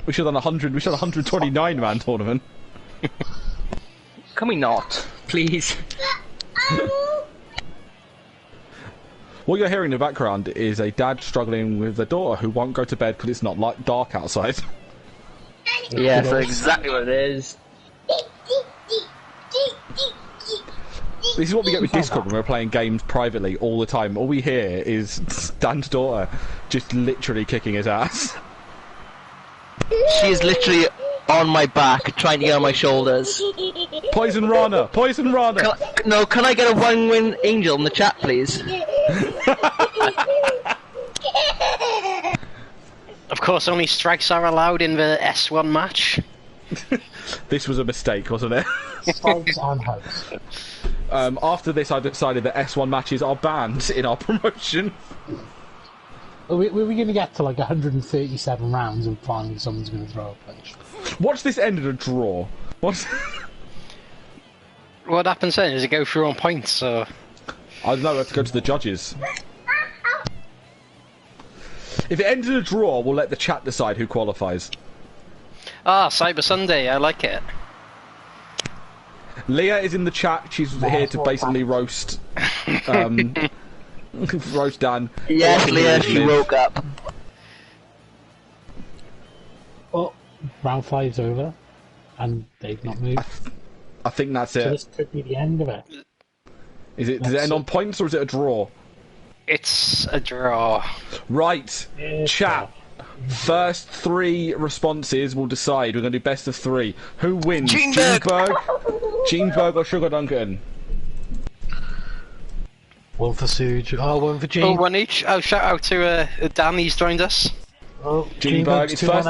We should have done 100. We should have 129-man tournament. Can we not, please? What you're hearing in the background is a dad struggling with a daughter who won't go to bed because it's not like dark outside. Yeah, that's exactly what it is. This is what we get with Discord when we're playing games privately all the time. All we hear is Dan's daughter just literally kicking his ass. She is literally on my back, trying to get on my shoulders. Poison Rana! Poison Rana! Can I get a one-win angel in the chat, please? Of course, only strikes are allowed in the S1 match. This was a mistake, wasn't it? Strikes and hugs. After this, I decided that S1 matches are banned in our promotion. We're going to get to like 137 rounds and finally someone's going to throw a punch. Watch this end in a draw. What happens then? Does it go through on points, or...? I don't know, we have to go to the judges. If it ends in a draw, we'll let the chat decide who qualifies. Ah, Cyber Sunday, I like it. Leah is in the chat. She's here to basically roast... roast Dan. Yes, Leah, she woke up. Oh, round 5's over, and they've not moved. I think that's So it. this could be the end of it. Does it end on points or is it a draw? It's a draw. Right. It's Chat. First 3 responses will decide. We're going to do best of 3. Who wins? Gene Berg. Gene Berg or Sugar Duncan? One for Suge. Oh, one for Gene. Oh, one each. Oh, shout out to Dan. He's joined us. Oh, Gene Berg. It's first.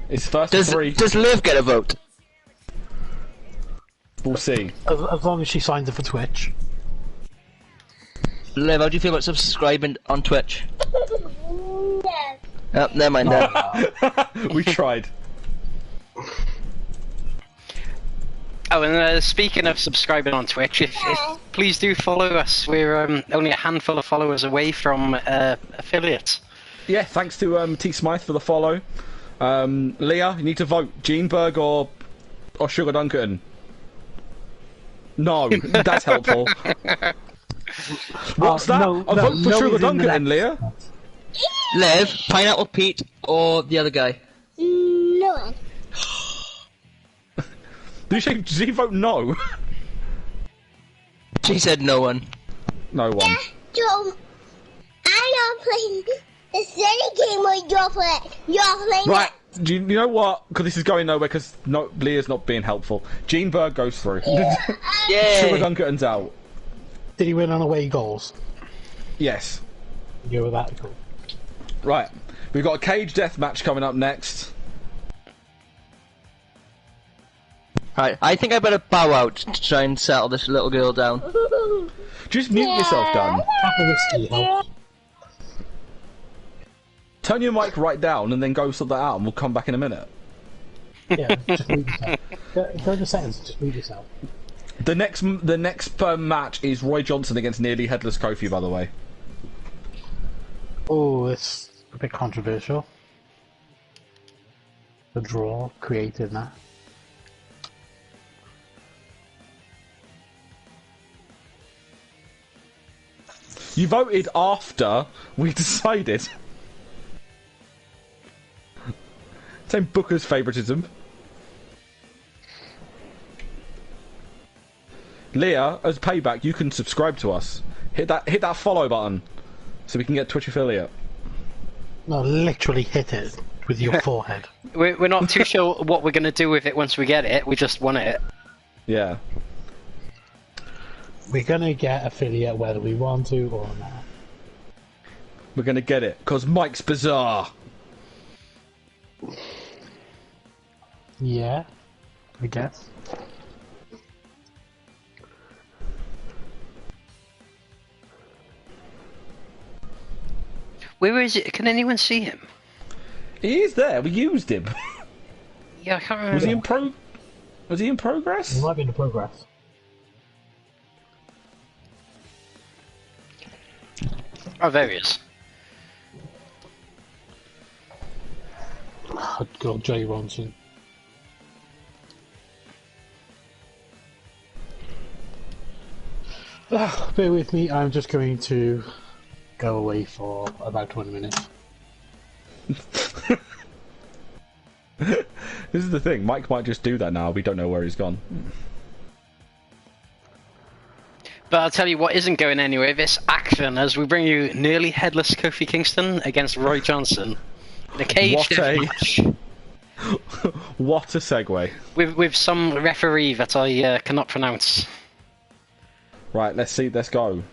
It's first of 3. Does Liv get a vote? We'll see. As long as she signs up for Twitch. Liv, how do you feel about subscribing on Twitch? No. Oh, never mind then. We tried. Oh, and speaking of subscribing on Twitch, if please do follow us. We're only a handful of followers away from affiliates. Yeah, thanks to T Smythe for the follow. Leah, you need to vote. Gene Berg or Sugar Duncan? No, that's helpful. What's that? No, I vote for Sugar Duncan then, next. Leah. Liv, Pineapple Pete, or the other guy? No. Did he vote no? She said no one. No one. I'm not playing the same game where you're playing. Right, do you know what? Because this is going nowhere because Leah's not being helpful. Gene Berg goes through. Yeah. Sugar Duncan's out. Did he win on away goals? Yes. Go with that. Cool. Right, we've got a cage death match coming up next. Right, I think I better bow out to try and settle this little girl down. Just mute yourself, Dan. Half of whiskey helps. Turn your mic right down and then go sort that out and we'll come back in a minute. Yeah, just mute yourself. Go to settings, just mute yourself. The next match is Roy Johnson against Nearly Headless Kofi, by the way. Oh, it's a bit controversial. The draw created that. You voted after we decided. Same Booker's favouritism. Leah, as payback, you can subscribe to us. Hit that follow button so we can get Twitch affiliate. No, literally hit it with your forehead. We're not too sure what we're going to do with it once we get it. We just want it. Yeah. We're gonna get affiliate whether we want to or not. We're gonna get it, because Mike's bizarre. Yeah, I guess. Where is it? Can anyone see him? He is there. We used him. Yeah, I can't remember. Was he in progress? He might be in progress. Oh, there he is. Good old Jay Ronson. Bear with me, I'm just going to go away for about 20 minutes. This is the thing. Mike might just do that now. We don't know where he's gone. But I'll tell you what isn't going anywhere, this action, as we bring you Nearly Headless Kofi Kingston against Roy Johnson in a cage death match. What a segue. With some referee that I cannot pronounce. Right, let's see, let's go.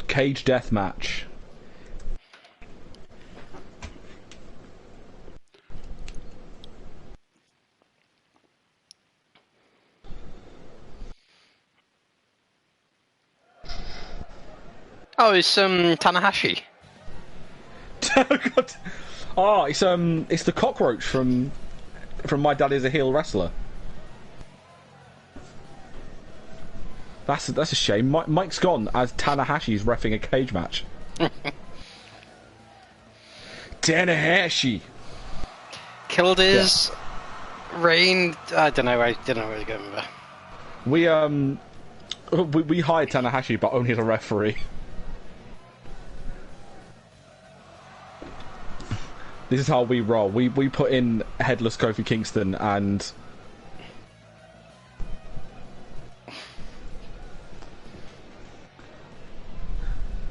Cage death match. Oh, it's Tanahashi. God. Oh, it's the cockroach from My Dad Is a Heel Wrestler. That's a shame. Mike's gone as Tanahashi's reffing a cage match. Tanahashi Killed his reign. I don't know. I don't know where to go with that. We hired Tanahashi, but only as a referee. This is how we roll. We put in Headless Kofi Kingston and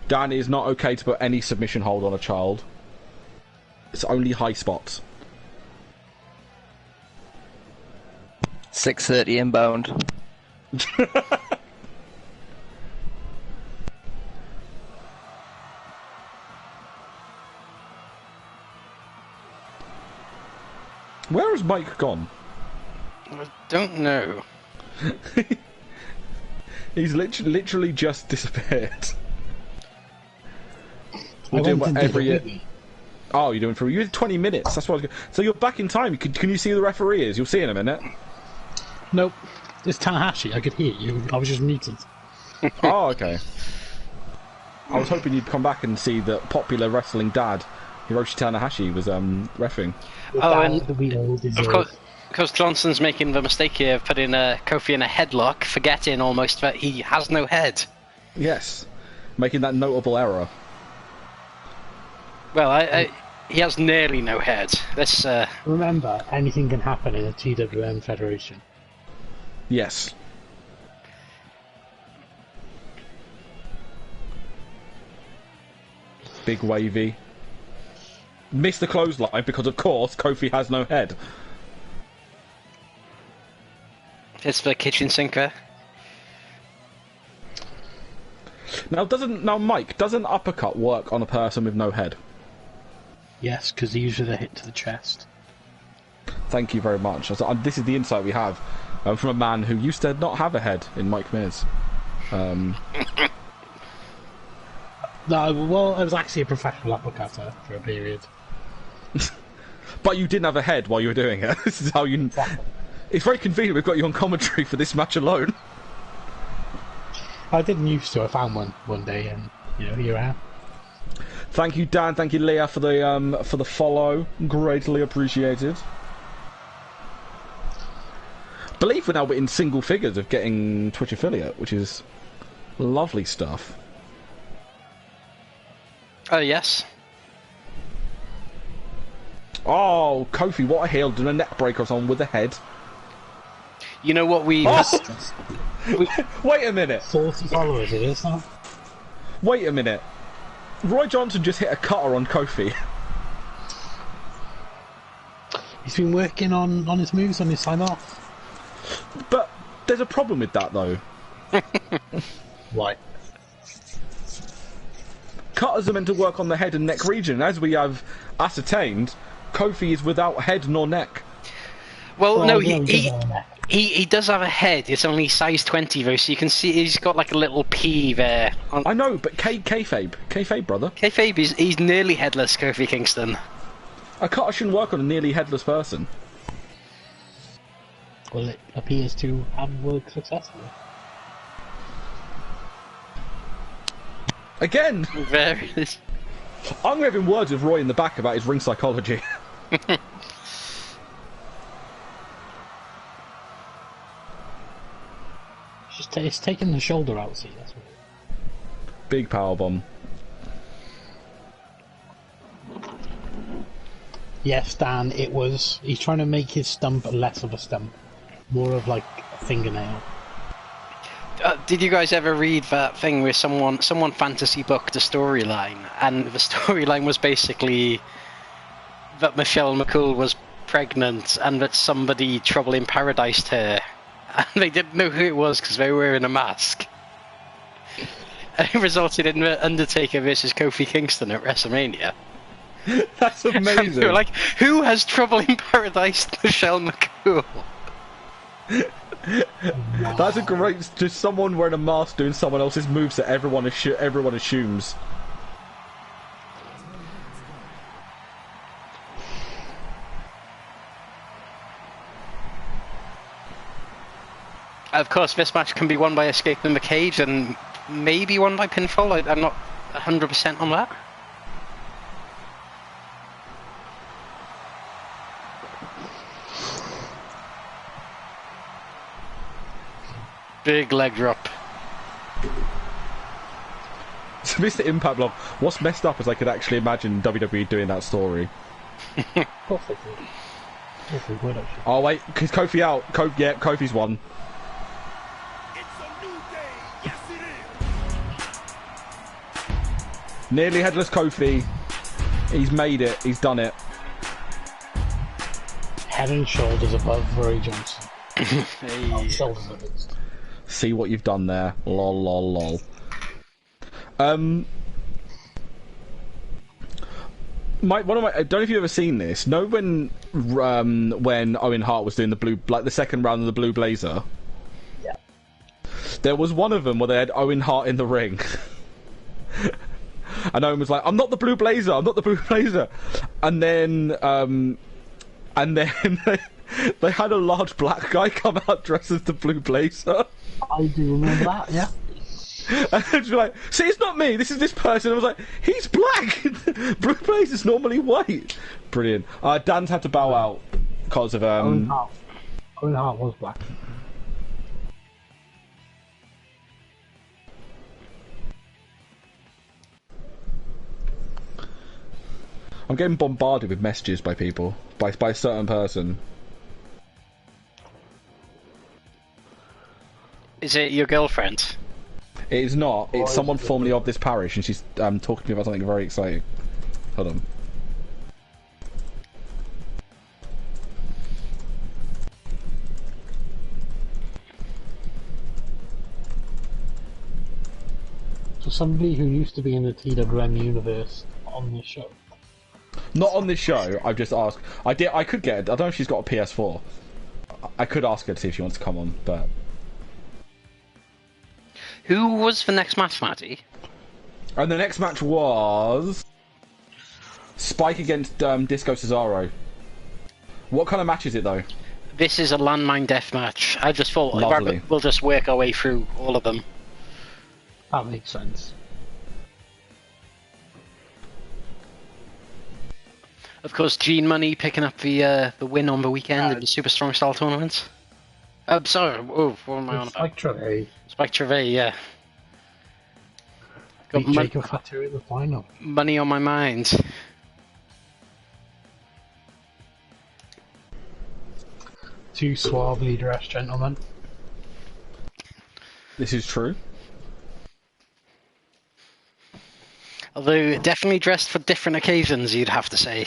Dan, it is not okay to put any submission hold on a child. It's only high spots. 6:30 inbound. Where has Mike gone? I don't know. He's literally just disappeared. I We're doing went what into the every. movie. Oh, you're doing for you had 20 minutes. That's what I was. So you're back in time. Can you see who the referee is? You'll see in a minute. Nope. It's Tanahashi. I could hear you. I was just muted. Oh, okay. I was hoping you'd come back and see that popular wrestling dad, Hiroshi Tanahashi, was reffing. Oh, and Of of course, Johnson's making the mistake here of putting Kofi in a headlock, forgetting almost that he has no head. Yes, making that notable error. Well, he has nearly no head. Let's. Remember, anything can happen in a TWM federation. Yes. Big wavy. Missed the clothesline because, of course, Kofi has no head. It's the kitchen sinker. Now, Mike, doesn't uppercut work on a person with no head? Yes, because he usually a hit to the chest. Thank you very much. This is the insight we have from a man who used to not have a head in Mike Mears. No, well, I was actually a professional uppercutter for a period. But you didn't have a head while you were doing it. This is how you... Exactly. It's very convenient we've got you on commentary for this match alone. I didn't used to. I found one day, and here I am. Thank you, Dan. Thank you, Leah, for the follow. Greatly appreciated. I believe we're now in single figures of getting Twitch affiliate, which is lovely stuff. Oh, yes. Oh, Kofi, what a heel, doing a neck breaker on with the head. You know what we... Wait a minute. 40 followers it is now. Wait a minute. Roy Johnson just hit a cutter on Kofi. He's been working on his moves on his time off. But there's a problem with that, though. Why? Cutters are meant to work on the head and neck region. As we have ascertained, Kofi is without head nor neck. Well, no, he he does have a head. It's only size 20, though, so you can see he's got like a little P there. I know, but kayfabe, brother. Kayfabe, he's nearly headless, Kofi Kingston. A cutter shouldn't work on a nearly headless person. Well, it appears to have worked successfully. Again! Very. I'm having words with Roy in the back about his ring psychology. It's taking the shoulder out, see, that's what. Big powerbomb. Yes, Dan, he's trying to make his stump less of a stump. More of like a fingernail. Did you guys ever read that thing where someone fantasy booked a storyline, and the storyline was basically that Michelle McCool was pregnant and that somebody Trouble in Paradise her, and they didn't know who it was because they were wearing a mask. And it resulted in the Undertaker versus Kofi Kingston at WrestleMania. That's amazing. And they were like, who has Trouble in Paradise Michelle McCool? That's a great... Just someone wearing a mask doing someone else's moves that everyone assumes. Of course, this match can be won by escaping the cage and maybe won by pinfall. I'm not 100% on that. Big leg drop. So Mr. Impact Blog, what's messed up is I could actually imagine WWE doing that story. Of course they could. Yes, they would, actually. Oh wait, is Kofi out? Kofi's won. Nearly headless Kofi. He's made it. He's done it. head and shoulders above Rory Johnson. Hey. Shoulders at least. See what you've done there. Lol, lol, lol. Mike, I don't know if you've ever seen this. Know when Owen Hart was doing the blue, like the second round of the Blue Blazer? Yeah. There was one of them where they had Owen Hart in the ring. And Owen was like, I'm not the Blue Blazer, I'm not the Blue Blazer. And then they had a large black guy come out dressed as the Blue Blazer. I do remember that, yeah. And they'd be like, see, it's not me, this is this person. I was like, he's black! Blue Blazer's normally white. Brilliant. Dan's had to bow out because of... Owen Hart was black. I'm getting bombarded with messages by people, by a certain person. Is it your girlfriend? It is not. It's someone formerly of this parish, and she's talking to me about something very exciting. Hold on. So somebody who used to be in the TWM universe on this show. Not on this show. I've just asked. I could get. I don't know if she's got a PS4. I could ask her to see if she wants to come on, but. Who was the next match, Matty? And the next match was Spike against Disco Cesaro. What kind of match is it, though? This is a landmine death match. I just thought we'll just work our way through all of them. That makes sense. Of course, Gene Money picking up the win on the weekend in the Super Strong Style tournament. I'm sorry. Oh, what am I on about? Spike Trevay. Spike Trevay, yeah. Got Jacob Fatu in the final. Money on my mind. Two suavely dressed gentlemen. This is true. Although, definitely dressed for different occasions, you'd have to say.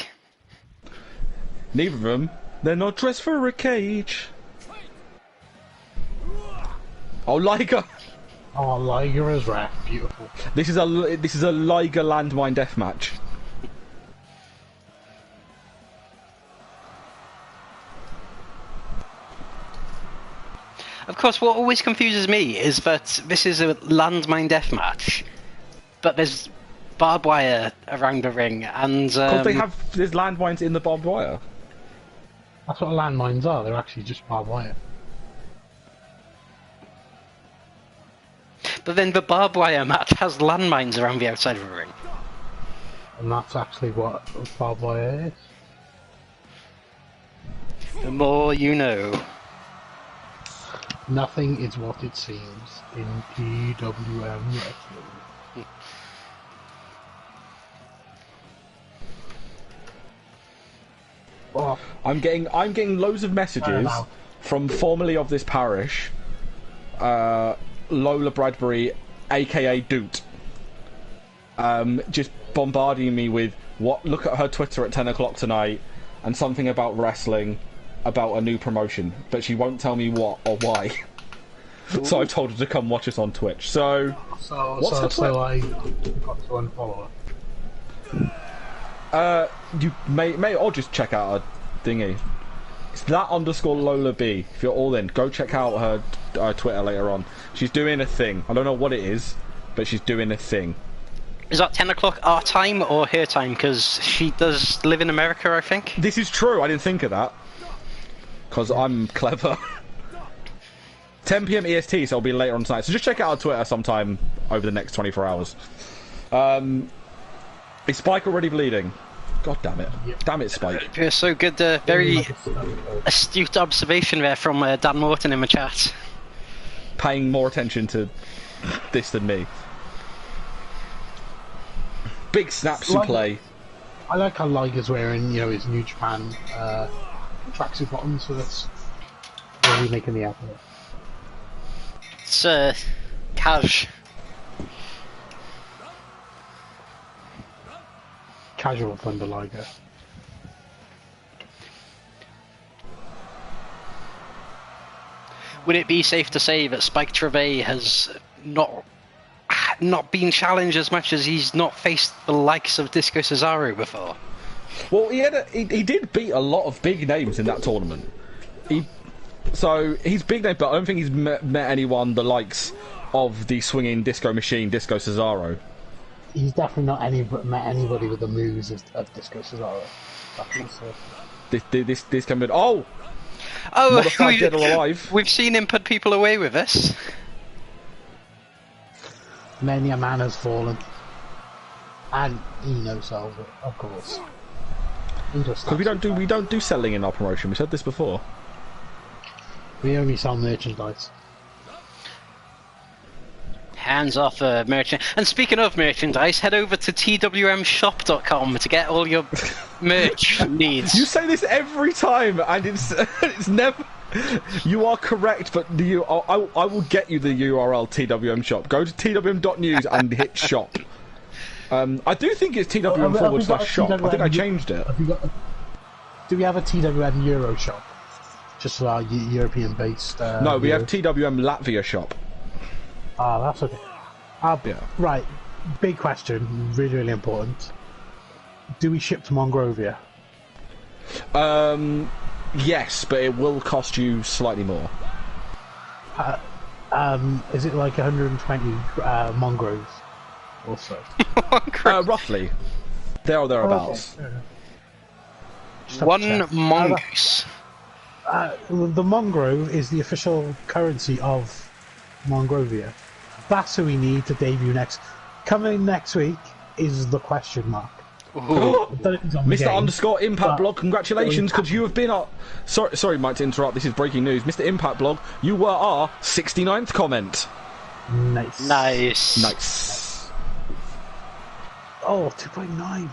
Neither of them. They're not dressed for a cage. Oh, Liger! Oh, Liger is ref. Beautiful. This is a Liger landmine death match. Of course, what always confuses me is that this is a landmine death match, but there's barbed wire around the ring, and Because there's landmines in the barbed wire. That's what landmines are. They're actually just barbed wire. But then the barbed wire match has landmines around the outside of the ring. And that's actually what barbed wire is. The more you know. Nothing is what it seems in TWM wrestling. Oh, I'm getting loads of messages from formerly of this parish, Lola Bradbury, aka Doot, just bombarding me with look at her Twitter at 10 o'clock tonight, and something about wrestling, about a new promotion, but she won't tell me what or why. So I told her to come watch us on Twitch. So what's her Twitter? So I got to unfollow her. You may or just check out her thingy. It's that _ Lola B. If you're all in, go check out her Twitter later on. She's doing a thing. I don't know what it is, but she's doing a thing. Is that 10 o'clock our time or her time? Because she does live in America, I think. This is true. I didn't think of that. Because I'm clever. 10 PM EST, so it'll be later on tonight. So just check out our Twitter sometime over the next 24 hours. Is Spike already bleeding? God damn it. Damn it, Spike. You're so good. Very astute observation there from Dan Morton in the chat. Paying more attention to this than me. Big snaps in play. I like how Liger's wearing, his New Japan tracksuit bottoms for this. Really making the effort. It's cash. Casual Thunder Liger. would it be safe to say that Spike Trevay has not been challenged as much as he's not faced the likes of Disco Cesaro before? Well, he did beat a lot of big names in that tournament. So he's big name, but I don't think he's met anyone the likes of the swinging disco machine, Disco Cesaro. He's definitely not met anybody with the moves of Disco Cesaro. This can be... Oh, Dead or Alive. We've seen him put people away with this. Many a man has fallen. And he knows of it, of course. Because we don't do selling in our promotion. We said this before. We only sell merchandise. Hands off merchandise. And speaking of merchandise, head over to twmshop.com to get all your merch needs. You say this every time, and it's never... You are correct, but I will get you the URL TWM shop. Go to twm.news and hit shop. I do think it's twm/shop. I think I changed it. Do we have a TWM Euro shop? Just for our European-based... no, we have TWM Latvia shop. Ah, that's okay. Yeah. Right, big question, really, really important. Do we ship to Monrovia? Yes, but it will cost you slightly more. Is it like 120 Mongroves or so? Roughly. There or thereabouts. One mongoose. The Mongrove is the official currency of Monrovia. That's who we need to debut next. Coming next week is the question mark. Mr. Underscore Impact Blog, congratulations, because you have been our... Sorry, Mike, to interrupt, this is breaking news. Mr. Impact Blog, you were our 69th comment. Nice. Oh, 2.9.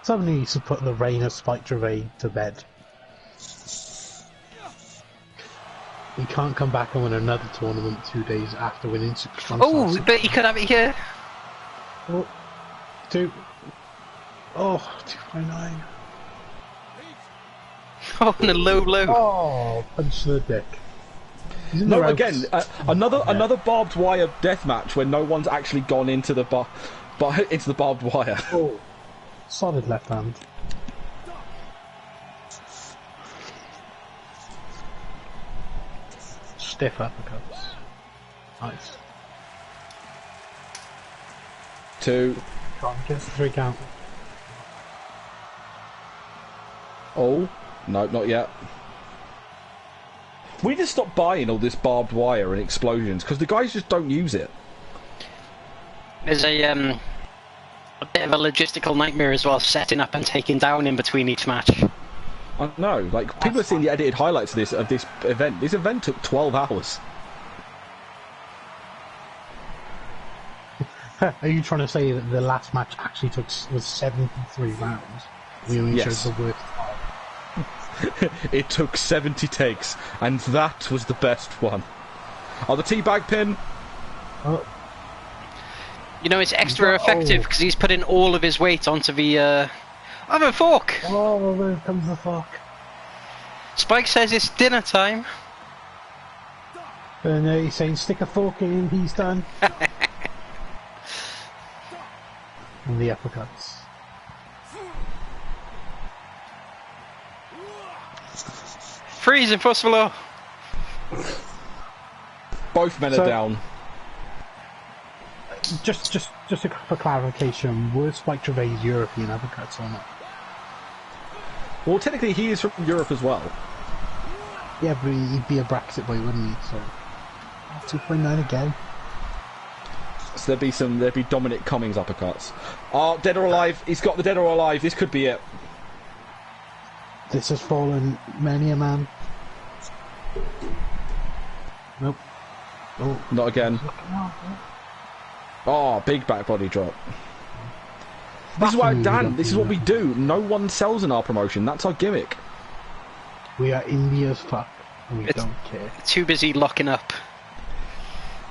Somebody needs to put the reign of Spike Trevay to bed. He can't come back and win another tournament 2 days after winning 6 strong. Oh, but he could have it here. Oh, 2.9. Oh, and a low. Oh, punch to the dick. No, again, another barbed wire death match where no one's actually gone into the into the barbed wire. Oh, solid left hand. Stiff uppercuts. Nice. 2. Come on, gets the 3 count. Oh, no, not yet. We need to stop buying all this barbed wire and explosions because the guys just don't use it. There's a bit of a logistical nightmare as well, setting up and taking down in between each match. I know, like, people have seen the edited highlights of this event. This event took 12 hours. Are you trying to say that the last match actually was 73 rounds? We only showed the worst part. It took 70 takes, and that was the best one. Oh, the teabag pin! Oh. You know, it's extra effective because he's putting all of his weight onto the... I have a fork! Oh, there comes the fork. Spike says it's dinner time. And he's saying, stick a fork in, he's done. And the uppercuts. Freezing first of all. Both men are down. Just for clarification, were Spike Trevay's European uppercuts or not? Well, technically he is from Europe as well. Yeah, but he'd be a Brexit boy, wouldn't he? So 2.9 again. So there'd be Dominic Cummings uppercuts. Oh, Dead or Alive. He's got the Dead or Alive. This could be it. This has fallen many a man. Nope. Oh, not again. Oh, big back body drop. This is why, Dan, this is what we do. No one sells in our promotion. That's our gimmick. We are indie as fuck, and we don't care. Too busy locking up.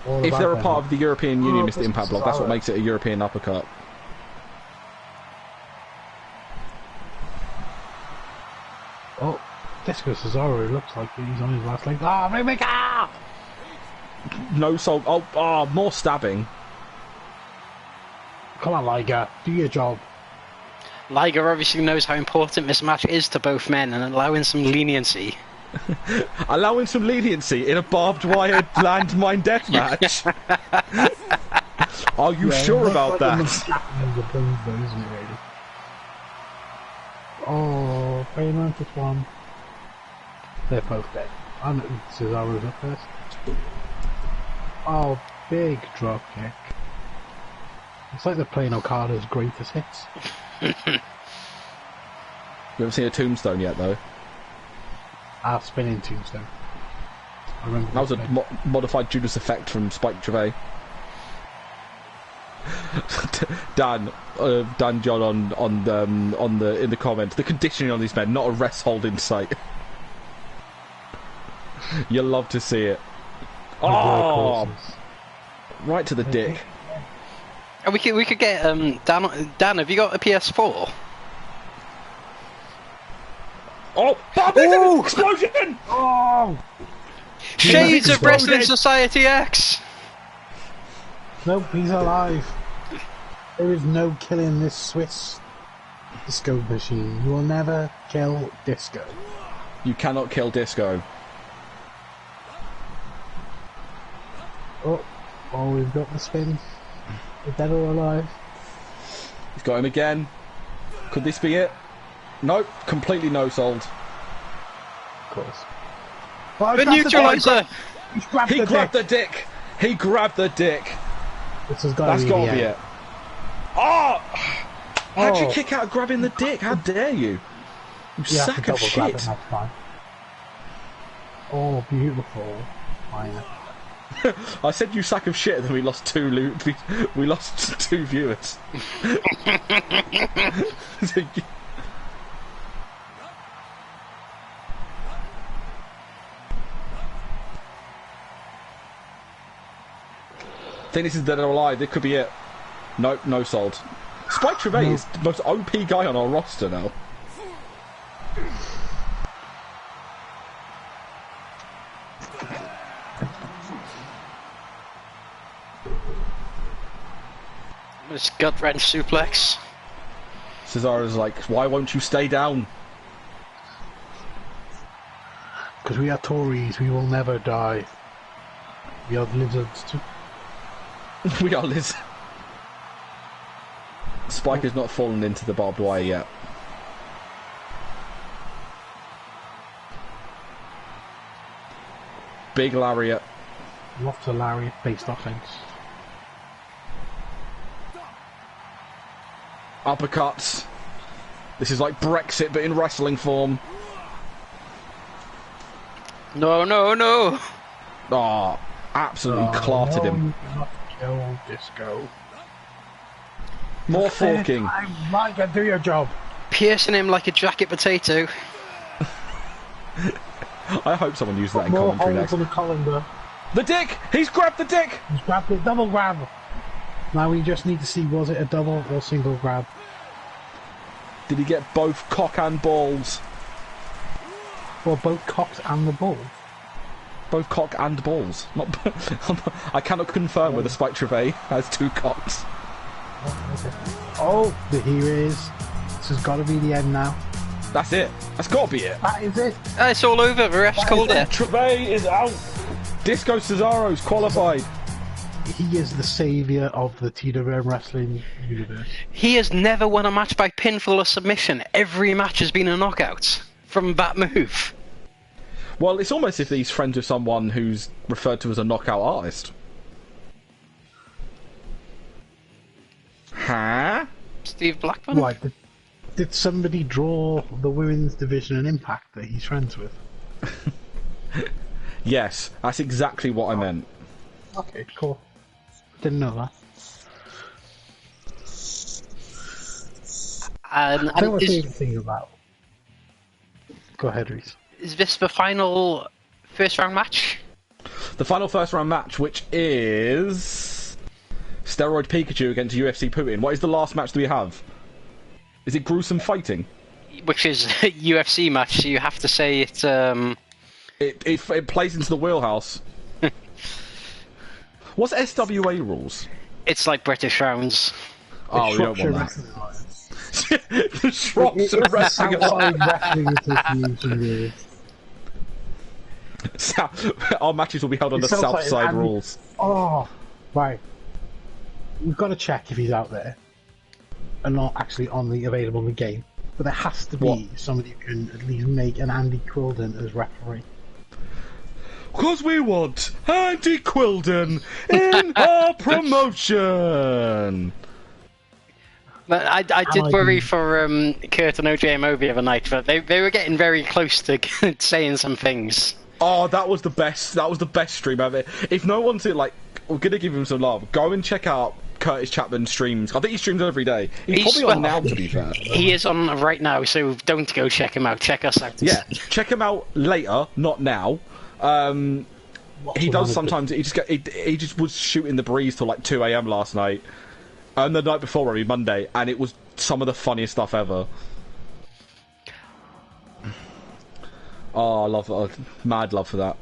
If they're a part of the European Union, Mr. Impact Block, that's what makes it a European uppercut. Oh. Disco Cesaro looks like he's on his last leg. Ah, Rainmaker! No soul. Oh, more stabbing. Come on, Liger, do your job. Liger obviously knows how important this match is to both men and allowing some leniency. Allowing some leniency in a barbed wire landmine death match. Are you sure about that? Oh, Mantis one. They're both dead. And Cesaro's up first. Oh, big drop kick. It's like they're playing Okada's greatest hits. We haven't seen a tombstone yet, though. Spinning tombstone. I remember that was a modified Judas effect from Spike Trevay. Dan John in the comments. The conditioning on these men, not a rest hold in sight. You'll love to see it. Oh, right to the dick. And we could get Dan. Have you got a PS4? Oh, Bob, explosion! Oh, Shades of Wrestling Society X. Nope, he's alive. There is no killing this Swiss disco machine. You will never kill Disco. You cannot kill Disco. Oh, we've got the spin. Is dead or alive? He's got him again. Could this be it? Nope, completely no-sold. Of course. The neutralizer! He grabbed the dick! He grabbed the dick! This has got to be it. Oh! How'd you kick out of grabbing the dick? How dare you? You sack of shit! Oh, beautiful. Fine. I said you sack of shit, and then we lost we lost 2 viewers. I think this is Dead or Alive. This could be it. Nope, no sold. Spike Trevay is the most OP guy on our roster now. This gut wrench suplex. Cesaro's like, why won't you stay down? Because we are Tories, we will never die. We are lizards too. We are lizards. Spike has not fallen into the barbed wire yet. Big lariat. Lots of lariat-based offense. Uppercuts. This is like Brexit, but in wrestling form. No, no, no! Oh, absolutely clarted him. Kill Disco. More forking. Mike, do your job. Piercing him like a jacket potato. I hope someone used that in commentary next. On the colander. The dick! He's grabbed the dick! He's grabbed it, double grab. Now we just need to see, was it a double or single grab? Did he get both cock and balls? Well, both cocks and the ball. Both cock and balls. Not. I cannot confirm whether Spike Trevay has 2 cocks. Oh, here it is. This has got to be the end now. That's it. That's got to be it. That is it. It's all over. The ref's called it. Trevay is out. Disco Cesaro's qualified. He is the saviour of the TWM wrestling universe. He has never won a match by pinfall or submission. Every match has been a knockout from that move. Well, it's almost if he's friends with someone who's referred to as a knockout artist. Huh? Steve Blackman? Right, did somebody draw the women's division and Impact that he's friends with? Yes, that's exactly what I meant. Okay, cool. Didn't know that. I don't know anything about. Go ahead, Rhys. Is this the final first round match? The final first round match, which is Steroid Pikachu against UFC Putin. What is the last match that we have? Is it gruesome fighting? which is a UFC match, so you have to say it. It plays into the wheelhouse. What's SWA rules? It's like British rounds. Oh, we don't want that. The Shropshire Wrestling Wrestling Our matches will be held under Southside rules. Oh, right. We've got to check if he's out there and not actually available in the game. But there has to be somebody who can at least make an Andy Quildan as referee. Because we want Andy Quildan in our promotion. But I did worry for Kurt and OJMO the other night, but they were getting very close to saying some things. Oh, that was the best. That was the best stream ever. If no one's like, we're gonna give him some love. Go and check out Curtis Chapman's streams. I think he streams every day. He's probably on now, to be fair. He is on right now, so don't go check him out. Check us out. Yeah, check him out later, not now. He does sometimes. He just was shooting the breeze till like 2 AM last night, and the night before, maybe Monday, and it was some of the funniest stuff ever. Oh, I love that. Mad love for that.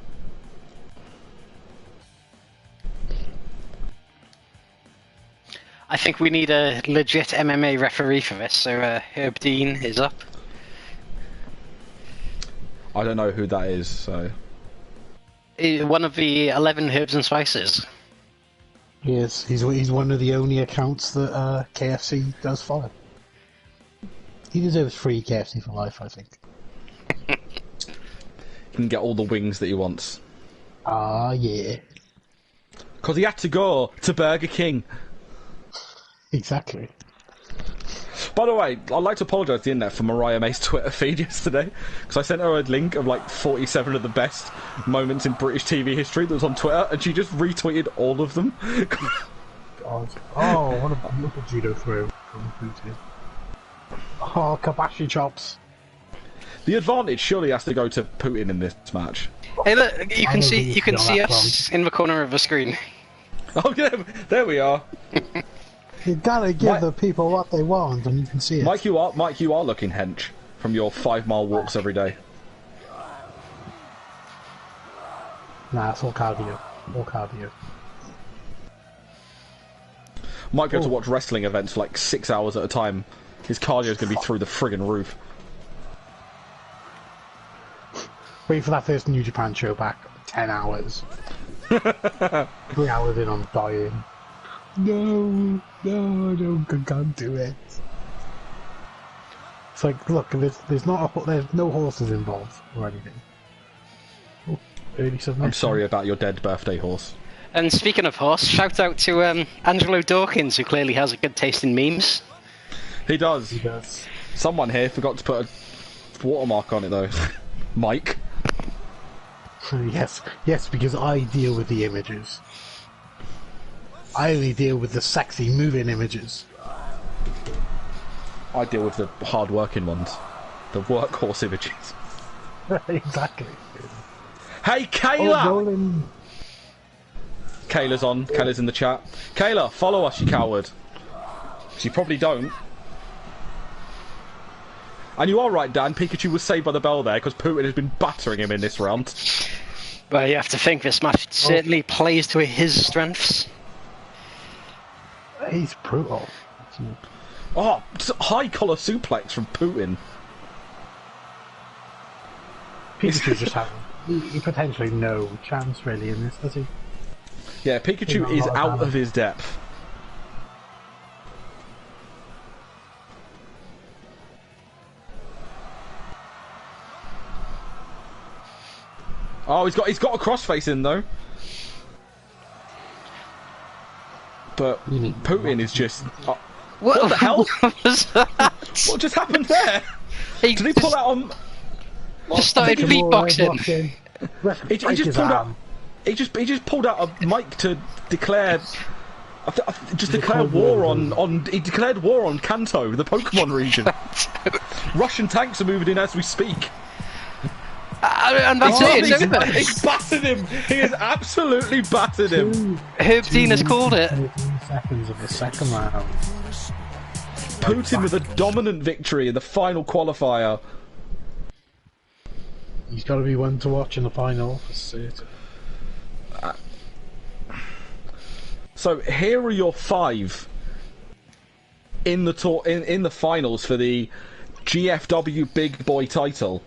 I think we need a legit MMA referee for this, so Herb Dean is up. I don't know who that is, so... One of the 11 herbs and spices. Yes, he's one of the only accounts that KFC does follow. He deserves free KFC for life, I think. He can get all the wings that he wants. Ah, yeah. Because he had to go to Burger King. Exactly. By the way, I'd like to apologise to the internet for Mariah May's Twitter feed yesterday, because I sent her a link of like 47 of the best moments in British TV history that was on Twitter, and she just retweeted all of them. God. Oh, what a look at judo throw from Putin. Oh, Kabashi chops. The advantage surely has to go to Putin in this match. Hey, look! You can see us in the corner of the screen. Oh, yeah, there we are. You gotta give the people what they want, and you can see it. Mike, you are looking hench from your 5-mile walks every day. Nah, it's all cardio. All cardio. Might go to watch wrestling events for like 6 hours at a time. His cardio's gonna be through the friggin' roof. Wait for that first New Japan show back. 10 hours. 3 hours in, I'm dying. No, I can't do it. It's like, look, there's no horses involved or anything. Oh, early submission. I'm sorry about your dead birthday horse. And speaking of horse, shout out to Angelo Dawkins, who clearly has a good taste in memes. He does. He does. Someone here forgot to put a watermark on it though. Mike. Yes, because I deal with the images. I only deal with the sexy moving images. I deal with the hard-working ones. The workhorse images. Exactly. Hey, Kayla! Oh, Kayla's on. Kayla's in the chat. Kayla, follow us, you coward. She probably don't. And you are right, Dan. Pikachu was saved by the bell there, because Putin has been battering him in this round. Well, you have to think this match certainly plays to his strengths. He's brutal. Oh, high collar suplex from Putin. Pikachu just has he potentially no chance really in this, does he? Yeah, Pikachu is out of his depth. Oh, he's got a crossface in though. But Putin is just... what the hell? What was that? What just happened there? Did he pull out on... Just started beatboxing. He just pulled out a mic to declare... declared war on Kanto, the Pokemon region. Russian tanks are moving in as we speak. And that's it, it's over. He's battered him! He has absolutely battered him! Herb Dean has called it. 13 seconds of the second round. Putin with a dominant victory in the final qualifier. He's got to be one to watch in the final for certain. So here are your 5 in the in the finals for the GFW Bigg Boi title.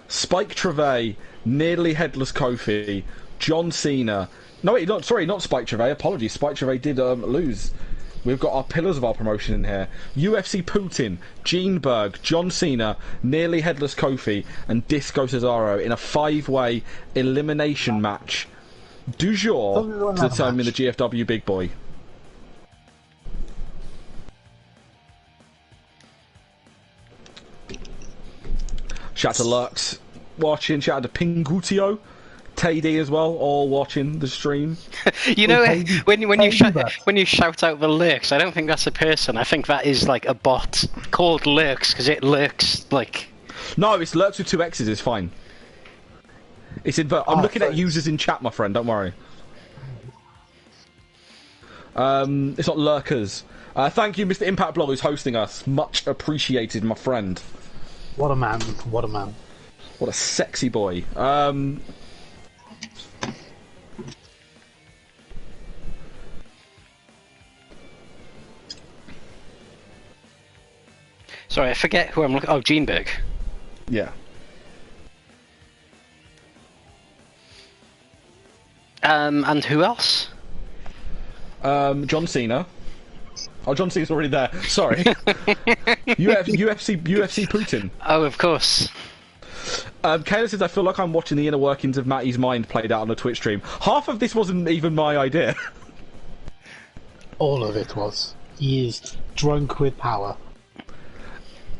Spike Trivet, Nearly Headless Kofi, John Cena. No, wait, not Spike Trivet. Apologies, Spike Trivet did lose. We've got our pillars of our promotion in here. UFC Putin, Gene Berg, John Cena, Nearly Headless Kofi, and Disco Cesaro in a 5-way elimination match. Du jour to determine the GFW Bigg Boi. Shout out to Lurks watching. Shout out to Pingutio, Teddy as well, all watching the stream. You know, when you shout out the Lurks, I don't think that's a person. I think that is like a bot called Lurks because it lurks like. No, it's Lurks with 2 X's. It's fine. It's in. I'm looking at users in chat, my friend. Don't worry. It's not Lurkers. Thank you, Mr. Impact Blog, who's hosting us. Much appreciated, my friend. What a man! What a man! What a sexy boy. Sorry, I forget who I'm looking. Oh, Gene Berg. Yeah. And who else? John Cena. Oh, John Cena's already there. Sorry. UFC Putin. Oh, of course. Kayla says, I feel like I'm watching the inner workings of Matty's mind played out on a Twitch stream. Half of this wasn't even my idea. All of it was. He is drunk with power.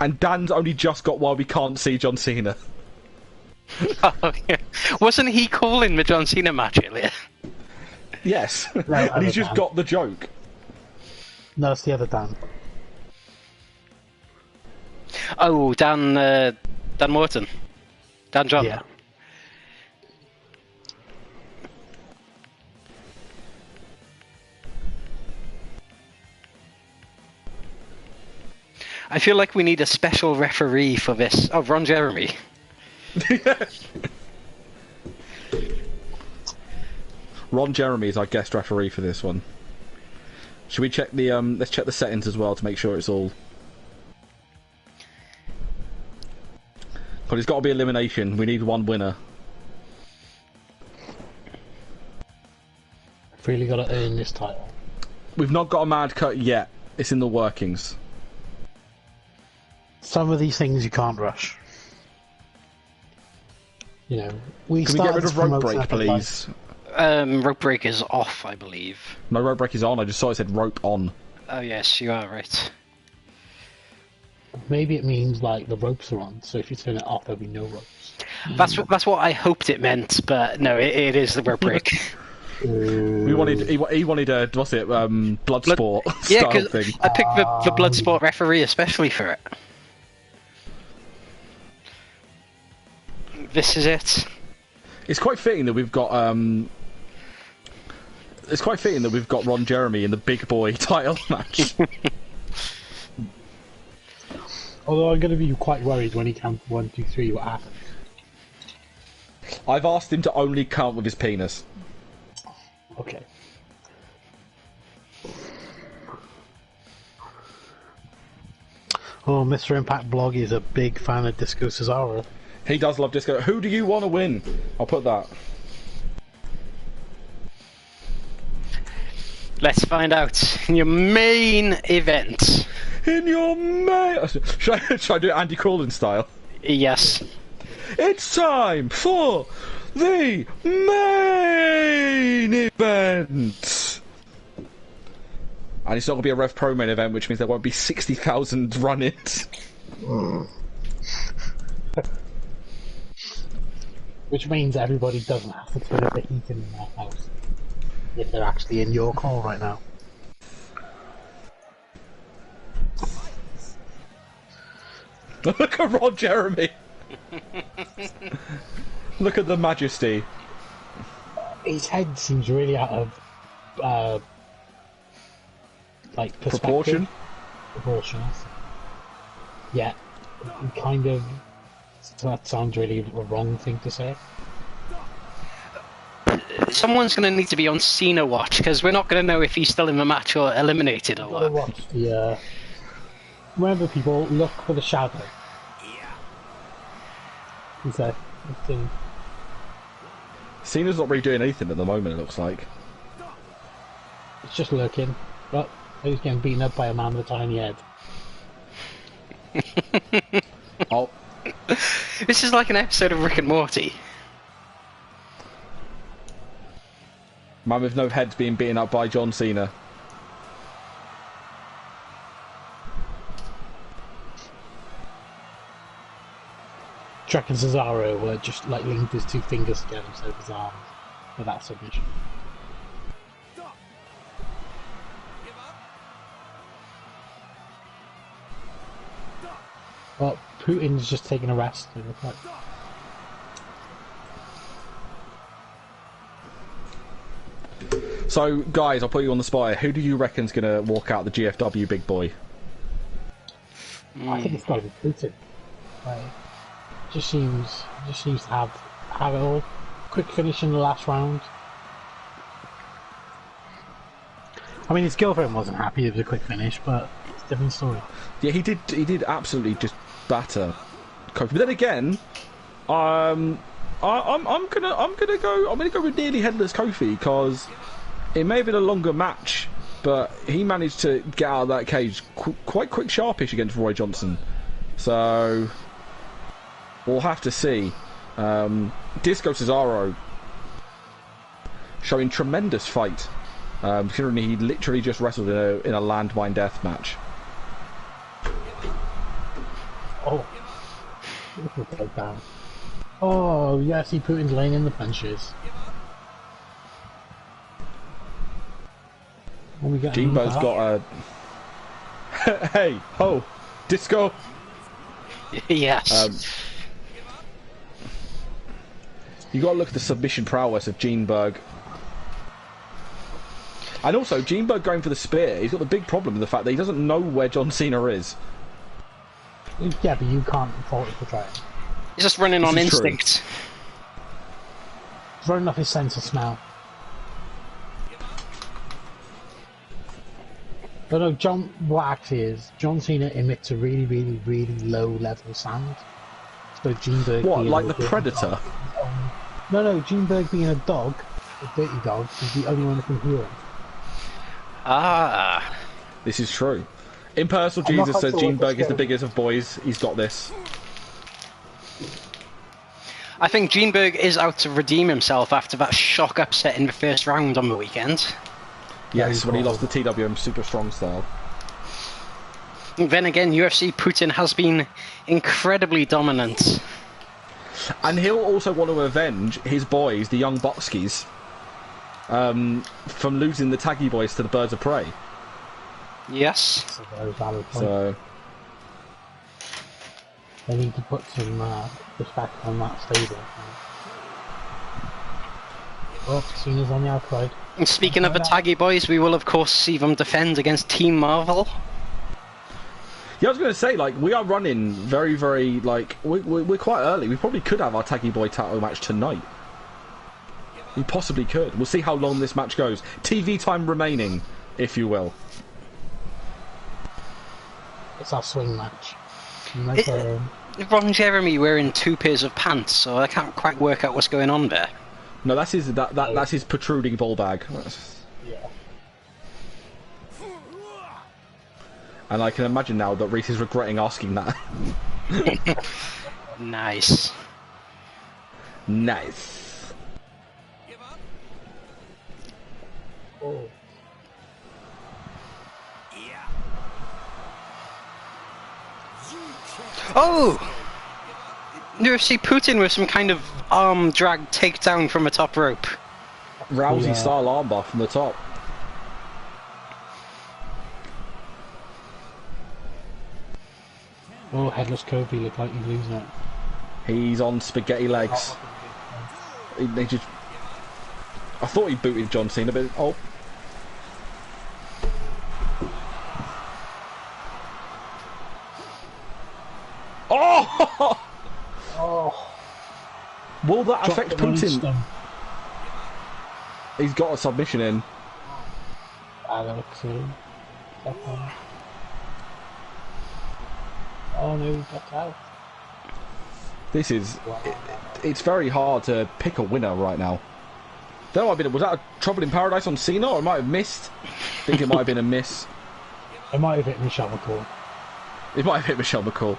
And Dan's only just got why we can't see John Cena. Oh, yeah. Wasn't he calling the John Cena match earlier? Yes. And he's just got the joke. No, it's the other Dan. Oh, Dan Morton. Dan John. Yeah. I feel like we need a special referee for this. Oh, Ron Jeremy. Ron Jeremy is our guest referee for this one. Should we check the let's check the settings as well to make sure it's all. But it's got to be elimination. We need one winner. I've really got to earn this title. We've not got a mad cut yet. It's in the workings. Some of these things you can't rush. You know, Can we get rid of rope break, please? Rope break is off, I believe. No, rope break is on. I just saw it said rope on. Oh yes, you are right. Maybe it means like the ropes are on, so if you turn it off, there'll be no ropes. That's what I hoped it meant, but no, it is the rope break. He wanted a what's it blood sport yeah, style because thing. I picked the blood sport referee especially for it. This is it. It's quite fitting that we've got Ron Jeremy in the Bigg Boi title match. Although I'm going to be quite worried when he counts 1, 2, 3. What happens? I've asked him to only count with his penis. Okay. Oh, Mr. Impact Blog is a big fan of Disco Cesaro. He does love Disco. Who do you want to win? I'll put that. Let's find out in your main event. In your main... Should I do it Andy Crawlin style? Yes. It's time for the main event! And it's not going to be a Rev Pro main event, which means there won't be 60,000 run-ins. Which means everybody doesn't have to turn up the heat in their house if they're actually in your call right now. Look at Ron Jeremy! Look at the majesty. His head seems really out of like perspective. Proportion? Proportion. yet kind of, that sounds really a wrong thing to say. Someone's going to need to be on Cena watch, because we're not going to know if he's still in the match or eliminated or what. Watch the, remember, people, look for the shadow. He said, Cena's not really doing anything at the moment, it looks like. it's just looking, but he's getting beaten up by a man with a tiny head. Oh. This is like an episode of Rick and Morty. Man with no head's being beaten up by John Cena. Do you reckon Cesaro just like linked his two fingers together instead of his arms for that submission? Well, Putin's just taking a rest. It looks like. So, guys, I'll put you on the spot here. Who do you reckon's going to walk out the GFW Big Boy? I think it's got to be Putin. Like, just seems to have it all. Quick finish in the last round. I mean, his girlfriend wasn't happy with the quick finish, but it's a different story. Yeah, he did absolutely just batter Kofi. But then again, I'm gonna go with nearly headless Kofi, because it may have been a longer match, but he managed to get out of that cage quite quick, sharpish against Roy Johnson. So we'll have to see. Disco Cesaro showing tremendous fight, considering he literally just wrestled in a landmine death match. Oh, down. Oh, yes, he Putin's laying in the punches. Jimbo's got a... Hey, ho, Disco! Yes. You got to look at the submission prowess of Gene Berg. And also, Gene Berg going for the spear, he's got the big problem with the fact that he doesn't know where John Cena is. Yeah, but you can't fault it for trying. He's just running on instinct. He's running off his sense of smell. But no, what actually is, John Cena emits a really, really, really low level sound. So Gene Berg... What, like the Predator? No, Gene Berg being a dog, a dirty dog, is the only one that can hear him. Ah. This is true. Impersonal Jesus says Gene Berg is the biggest of boys. He's got this. I think Gene Berg is out to redeem himself after that shock upset in the first round on the weekend. Yes, when he lost the TWM Super Strong style. Then again, UFC Putin has been incredibly dominant. And he'll also want to avenge his boys, the Young Buckskis, from losing the Taggy Boys to the Birds of Prey. Yes. That's a very valid point. So they need to put some respect on that stable. Oh, Cena's on the outside. And speaking of the Taggy Boys, we will of course see them defend against Team Marvel. yeah, I was going to say, like, we are running very, very, like, we're quite early. We probably could have our Taggy Boy title match tonight. We possibly could. We'll see how long this match goes. TV time remaining, if you will. It's our swing match. Ron Jeremy wearing 2 pairs of pants, so I can't quite work out what's going on there. No, that's his protruding ball bag. Yeah. And I can imagine now that Rhys is regretting asking that. Nice. Nice. Oh. Oh! UFC Putin with some kind of arm drag takedown from a top rope. Rousey style armbar from the top. Oh, headless Kofi looked like he's losing it. He's on spaghetti legs. They just... I thought he booted John Cena, but... Oh. Will that affect Drop the Putin? stun. He's got a submission in. Alex, oh no, that's out. This is... It's very hard to pick a winner right now. That might have been, was that a Trouble in Paradise on Cena, or it might have missed? I think it might have been a miss. It might have hit Michelle McCall. It might have hit Michelle McCall.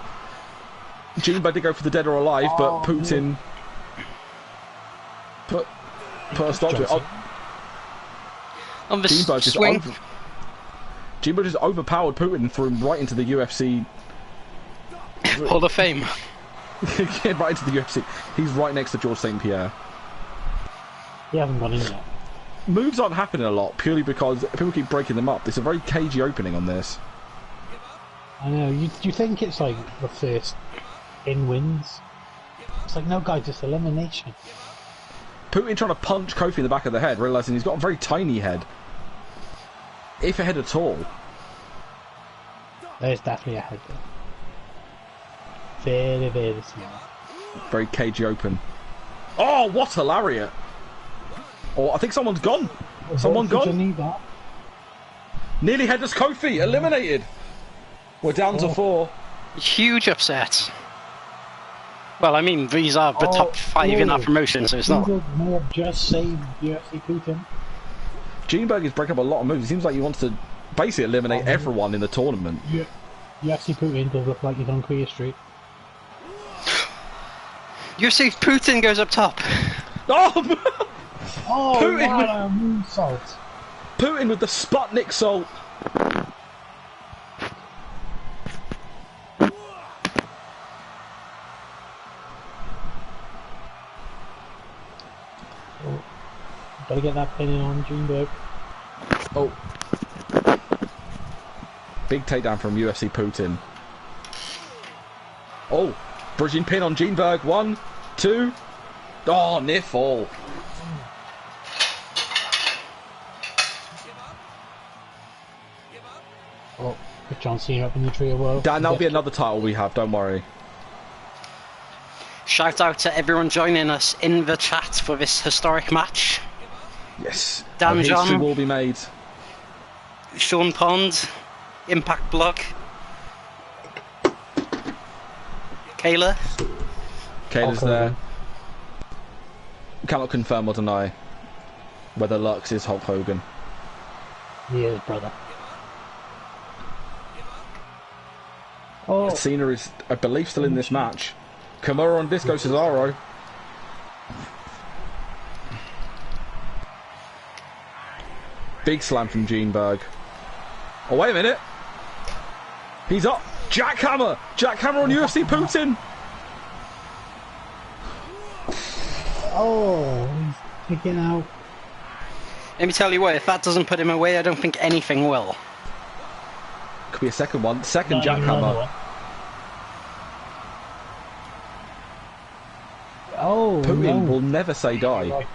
Junebug did go for the dead or alive, but Putin put a stop to it. On the Junebug swing. Junebug just overpowered Putin and threw him right into the UFC. Hall of Fame. Yeah, right into the UFC. He's right next to George St. Pierre. He hasn't gone in yet. Moves aren't happening a lot purely because people keep breaking them up. It's a very cagey opening on this. I know. You think it's like the first in wins? It's like, no, guys, it's elimination. Putin trying to punch Kofi in the back of the head, realising he's got a very tiny head. If a head at all. There's definitely a head there. Very, very small. Very cagey open. Oh, what a lariat! Oh, I think someone's gone. Someone gone. Nearly headless Kofi, eliminated. We're down to 4. Huge upset. Well, I mean, these are the top 5 in our promotion, so it's not. May have just saved UFC Putin. Junebug is breaking up a lot of moves. It seems like he wants to basically eliminate everyone in the tournament. UFC Putin does look like he's on Queer Street. UFC Putin goes up top. Oh! Oh, Putin with moonsault. Putin with the Sputnik salt. Gotta get that pin in on Junebug. Oh. Big takedown from UFC Putin. Oh, bridging pin on Junebug. 1, 2. Oh, near fall. Oh, put John Cena up in the tree of woe. Dan, that'll be another title we have, don't worry. Shout out to everyone joining us in the chat for this historic match. Yes. Dan history John will be made. Sean Pond, Impact Block, Kayla. Kayla's there. Cannot confirm or deny whether Lux is Hulk Hogan. He is, brother. Oh, Cena is, I believe, still in this match. Kimura on Disco Cesaro. Big slam from Junebug. Oh, wait a minute. He's up. Jackhammer. Jackhammer on UFC Putin. oh, he's kicking out. Let me tell you what, if that doesn't put him away, I don't think anything will. Could be a second one. Second Not even another jackhammer. one. Oh, Putin no. will never say die.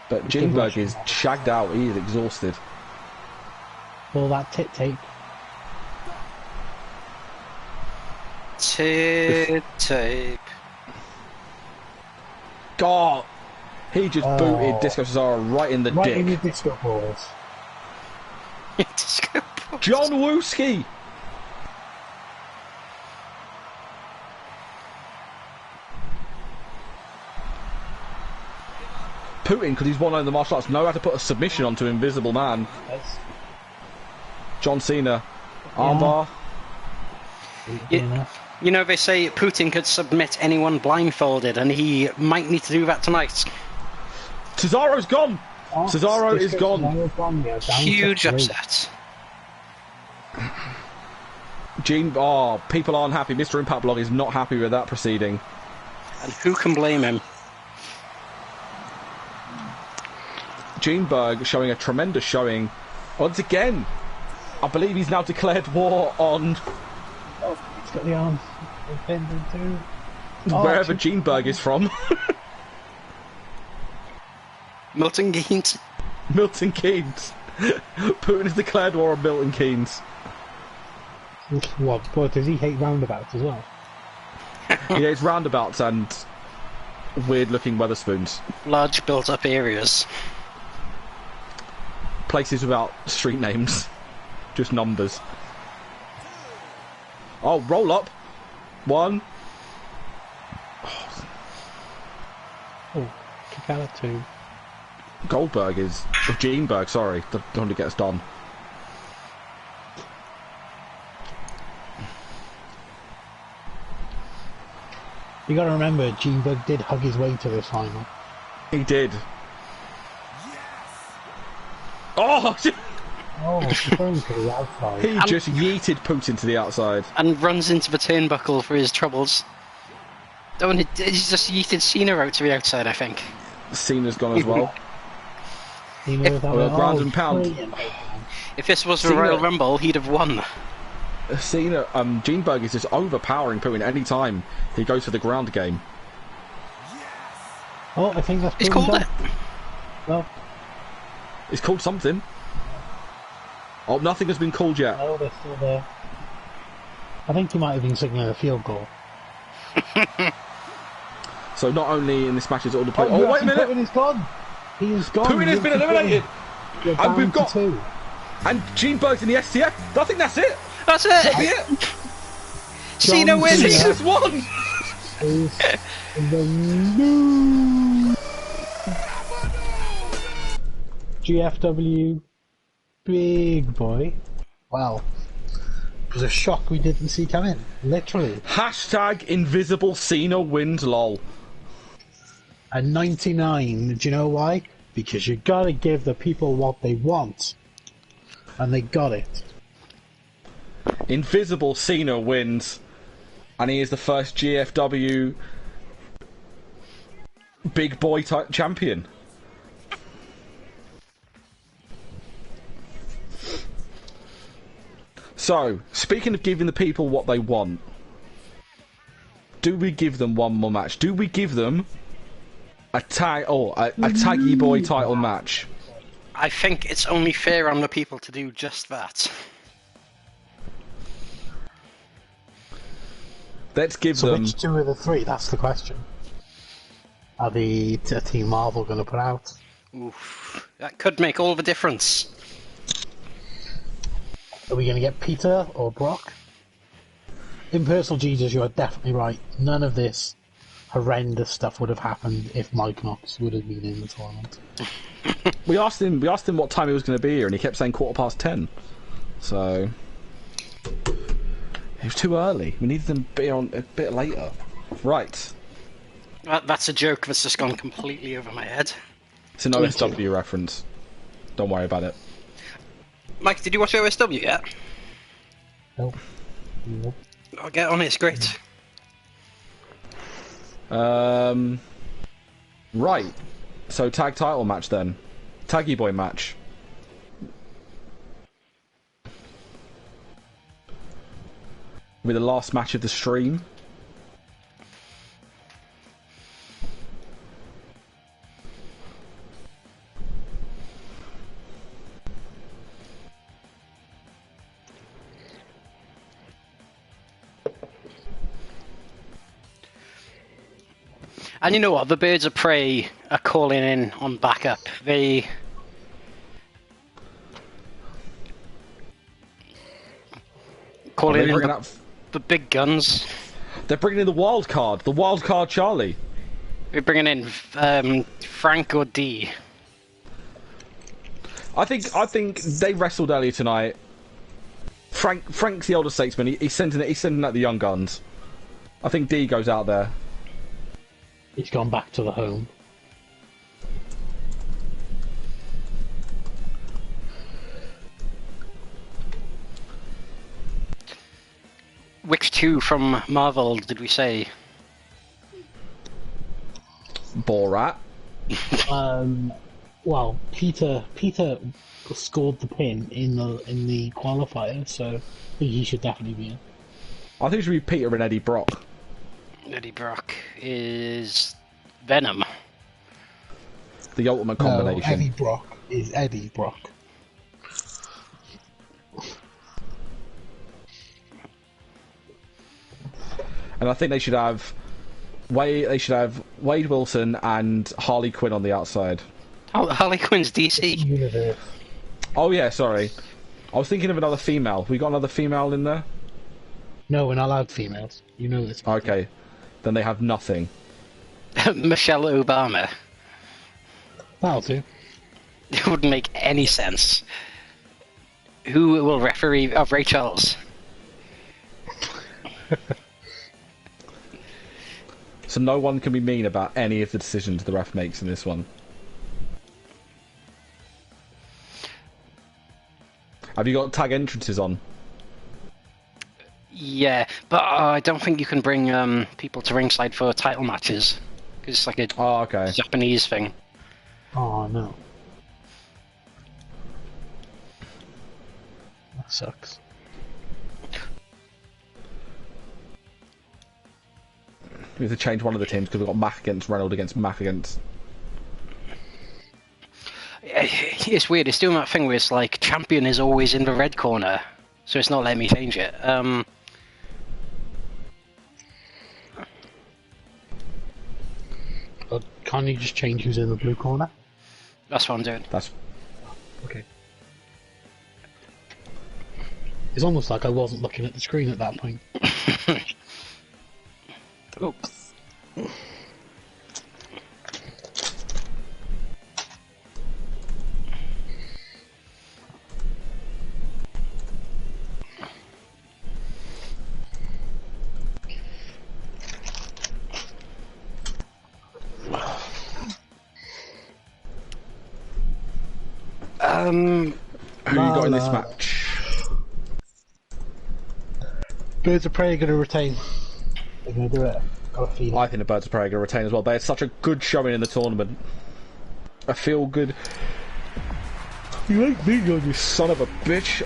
But Junebug is shagged out. He is exhausted. All that tit tape. Tape. God, he just booted Disco Cesaro right in the Right dick. in the disco balls. John Wooski. Putin, because he's won over the martial arts, know how to put a submission onto Invisible Man. That's, John Cena. Armbar. You know, they say Putin could submit anyone blindfolded, and he might need to do that tonight. Cesaro's gone. Oh, Cesaro is gone. Cesaro's gone, yeah, down Huge to 3. upset. People aren't happy. Mr. Impact Blog is not happy with that proceeding. And who can blame him? Junebug showing a tremendous showing. Once again, I believe he's now declared war on Oh, he's got the arm. Pinned into. wherever Junebug is from. Milton Keynes. Milton Keynes. Putin has declared war on Milton Keynes. What? Does he hate roundabouts as well? Yeah, it's roundabouts and weird-looking Weatherspoons. Large built-up areas. Places without street names, just numbers. Oh, roll up. 1. Oh, kick out of 2. Goldberg is... Geenberg, sorry. Don't want to get us done. You gotta remember, Geenberg did hug his way to this final. He did. Oh! Oh, going to the outside. He just yeeted Putin to the outside. And runs into the turnbuckle for his troubles. Oh, and he's just yeeted Cena out to the outside, I think. Cena's gone as well. Ground and pound. If this was the Cena- Royal Rumble, he'd have won. Cena, Geenberg is just overpowering Putin any time he goes for the ground game. Oh, I think that's He's Putin called done. it. Well, It's called something. Oh, nothing has been called yet. no, they're still there. I think he might have been signaling a field goal. So not only in this match is it all the play. Oh, Oh, wait a minute! Putin is gone. He is gone. Putin has been eliminated! You're And we've down got- to 2. And Geenberg's in the STF. I think that's it. That's That'll be it! it. Cena John wins! Cena. Cena's won! Is the new GFW Bigg Boi. Wow. It was a shock we didn't see coming. Literally. Hashtag invisible Cena wins lol. And 99, do you know why? Because you gotta give the people what they want. And they got it. Invisible Cena wins. And he is the first GFW Bigg Boi champion. So, speaking of giving the people what they want, do we give them one more match? Do we give them a Taggy Boy title match? I think it's only fair on the people to do just that. Let's give So them... which 2 of the 3? That's the question. Are the Team Marvel going to put out? Oof. That could make all the difference. Are we going to get Peter or Brock? Impersonal Jesus, you are definitely right. None of this horrendous stuff would have happened if Mike Knox would have been in the tournament. We asked him what time he was going to be here, and he kept saying 10:15. So... it was too early. We needed them to be on a bit later. Right. That's a joke that's just gone completely over my head. It's an OSW reference. Don't worry about it. Mike, did you watch OSW yet? Nope. Nope. I'll get on it, it's great. Right. So tag title match then. Taggy Boy match. With the last match of the stream. And you know what? The Birds of Prey are calling in on backup. They... calling in the big guns. They're bringing in the wild card Charlie. We're bringing in Frank or D. I think they wrestled earlier tonight. Frank's the older statesman. He's sending out the young guns. I think D goes out there. He's gone back to the home. Which 2 from Marvel did we say? Borat. Well, Peter scored the pin in the qualifier, so I think he should definitely be in. I think it should be Peter and Eddie Brock. Eddie Brock is Venom. The ultimate No, combination. Eddie Brock is Eddie Brock. and I think they should have Wade Wilson and Harley Quinn on the outside. Oh, Harley Quinn's DC. Oh yeah, sorry. I was thinking of another female. We got another female in there? No, we're not allowed females. You know this. Okay. Then they have nothing. Michelle Obama. That'll do. It wouldn't make any sense. Who will referee? Oh, Ray Charles. So no one can be mean about any of the decisions the ref makes in this one. Have you got tag entrances on? Yeah, but I don't think you can bring people to ringside for title matches. Because it's like a Japanese thing. Oh, no. That sucks. We have to change one of the teams because we've got Mac against Reynolds against Mac against... It's weird, it's doing that thing where it's like, Champion is always in the red corner, so it's not letting me change it. Can't you just change who's in the blue corner? That's what I'm doing. That's... Okay. It's almost like I wasn't looking at the screen at that point. Oops. Who you got in this match? Birds of Prey are going to retain. They're going to do it. Got a feeling. I think the Birds of Prey are going to retain as well. They had such a good showing in the tournament. I feel good. You like me, you son of a bitch.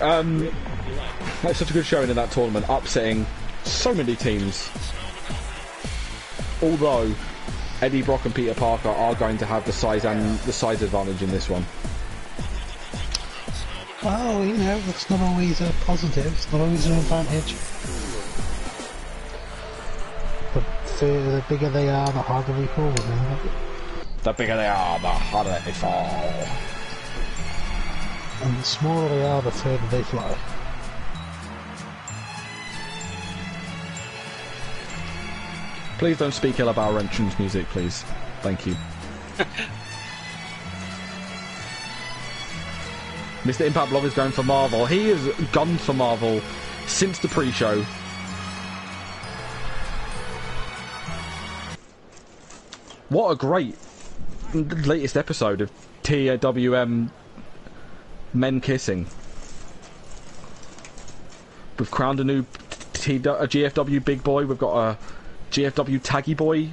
That's such a good showing in that tournament, upsetting so many teams. Although Eddie Brock and Peter Parker are going to have the size advantage in this one. Well, you know, it's not always a positive. It's not always an advantage. The bigger they are, the harder they fall, remember? The bigger they are, the harder they fall. And the smaller they are, the further they fly. Please don't speak ill of our entrance music, please. Thank you. Mr. Impact Blog is going for Marvel. He has gone for Marvel since the pre-show. What a great latest episode of TWM Men Kissing. We've crowned a new GFW Big Boy. We've got a GFW Taggy Boy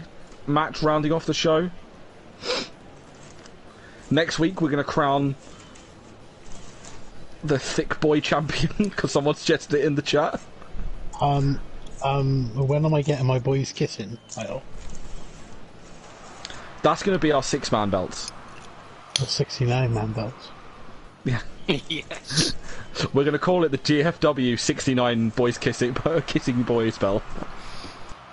match rounding off the show. Next week we're going to crown the Thick Boy Champion because someone suggested it in the chat. When am I getting my boys kissing title? That's going to be our 6-man belts. The 69-man belts. Yeah. Yes. We're going to call it the GFW 69 Boys Kissing Boys belt.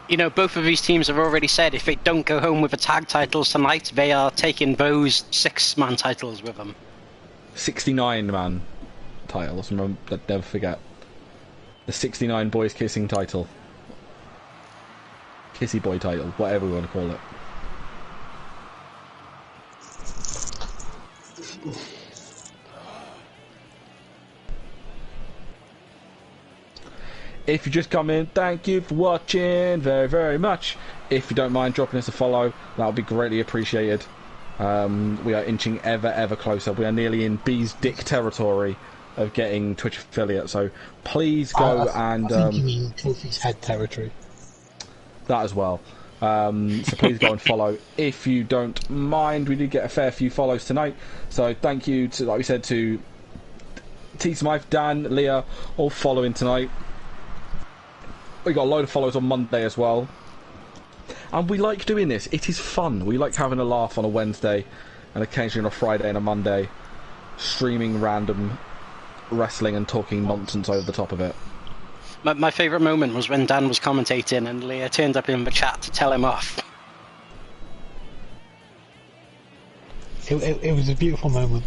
You know, both of these teams have already said if they don't go home with the tag titles tonight, they are taking those 6-man titles with them. 69-man titles, remember, never forget. The 69 Boys Kissing title. Kissy Boy title, whatever we want to call it. If you just come in, thank you for watching very, very much. If you don't mind dropping us a follow, that would be greatly appreciated. We are inching ever closer. We are nearly in B's dick territory of getting Twitch affiliate, so please go I think you mean Trophy's head territory. That as well. So please go and follow if you don't mind. We did get a fair few follows tonight, so thank you to, like we said, to T Smythe, Dan, Leah, all following tonight. We got a load of follows on Monday as well. And we like doing this. It is fun. We like having a laugh on a Wednesday and occasionally on a Friday and a Monday, streaming random wrestling and talking nonsense over the top of it. My favourite moment was when Dan was commentating and Leah turned up in the chat to tell him off. It was a beautiful moment.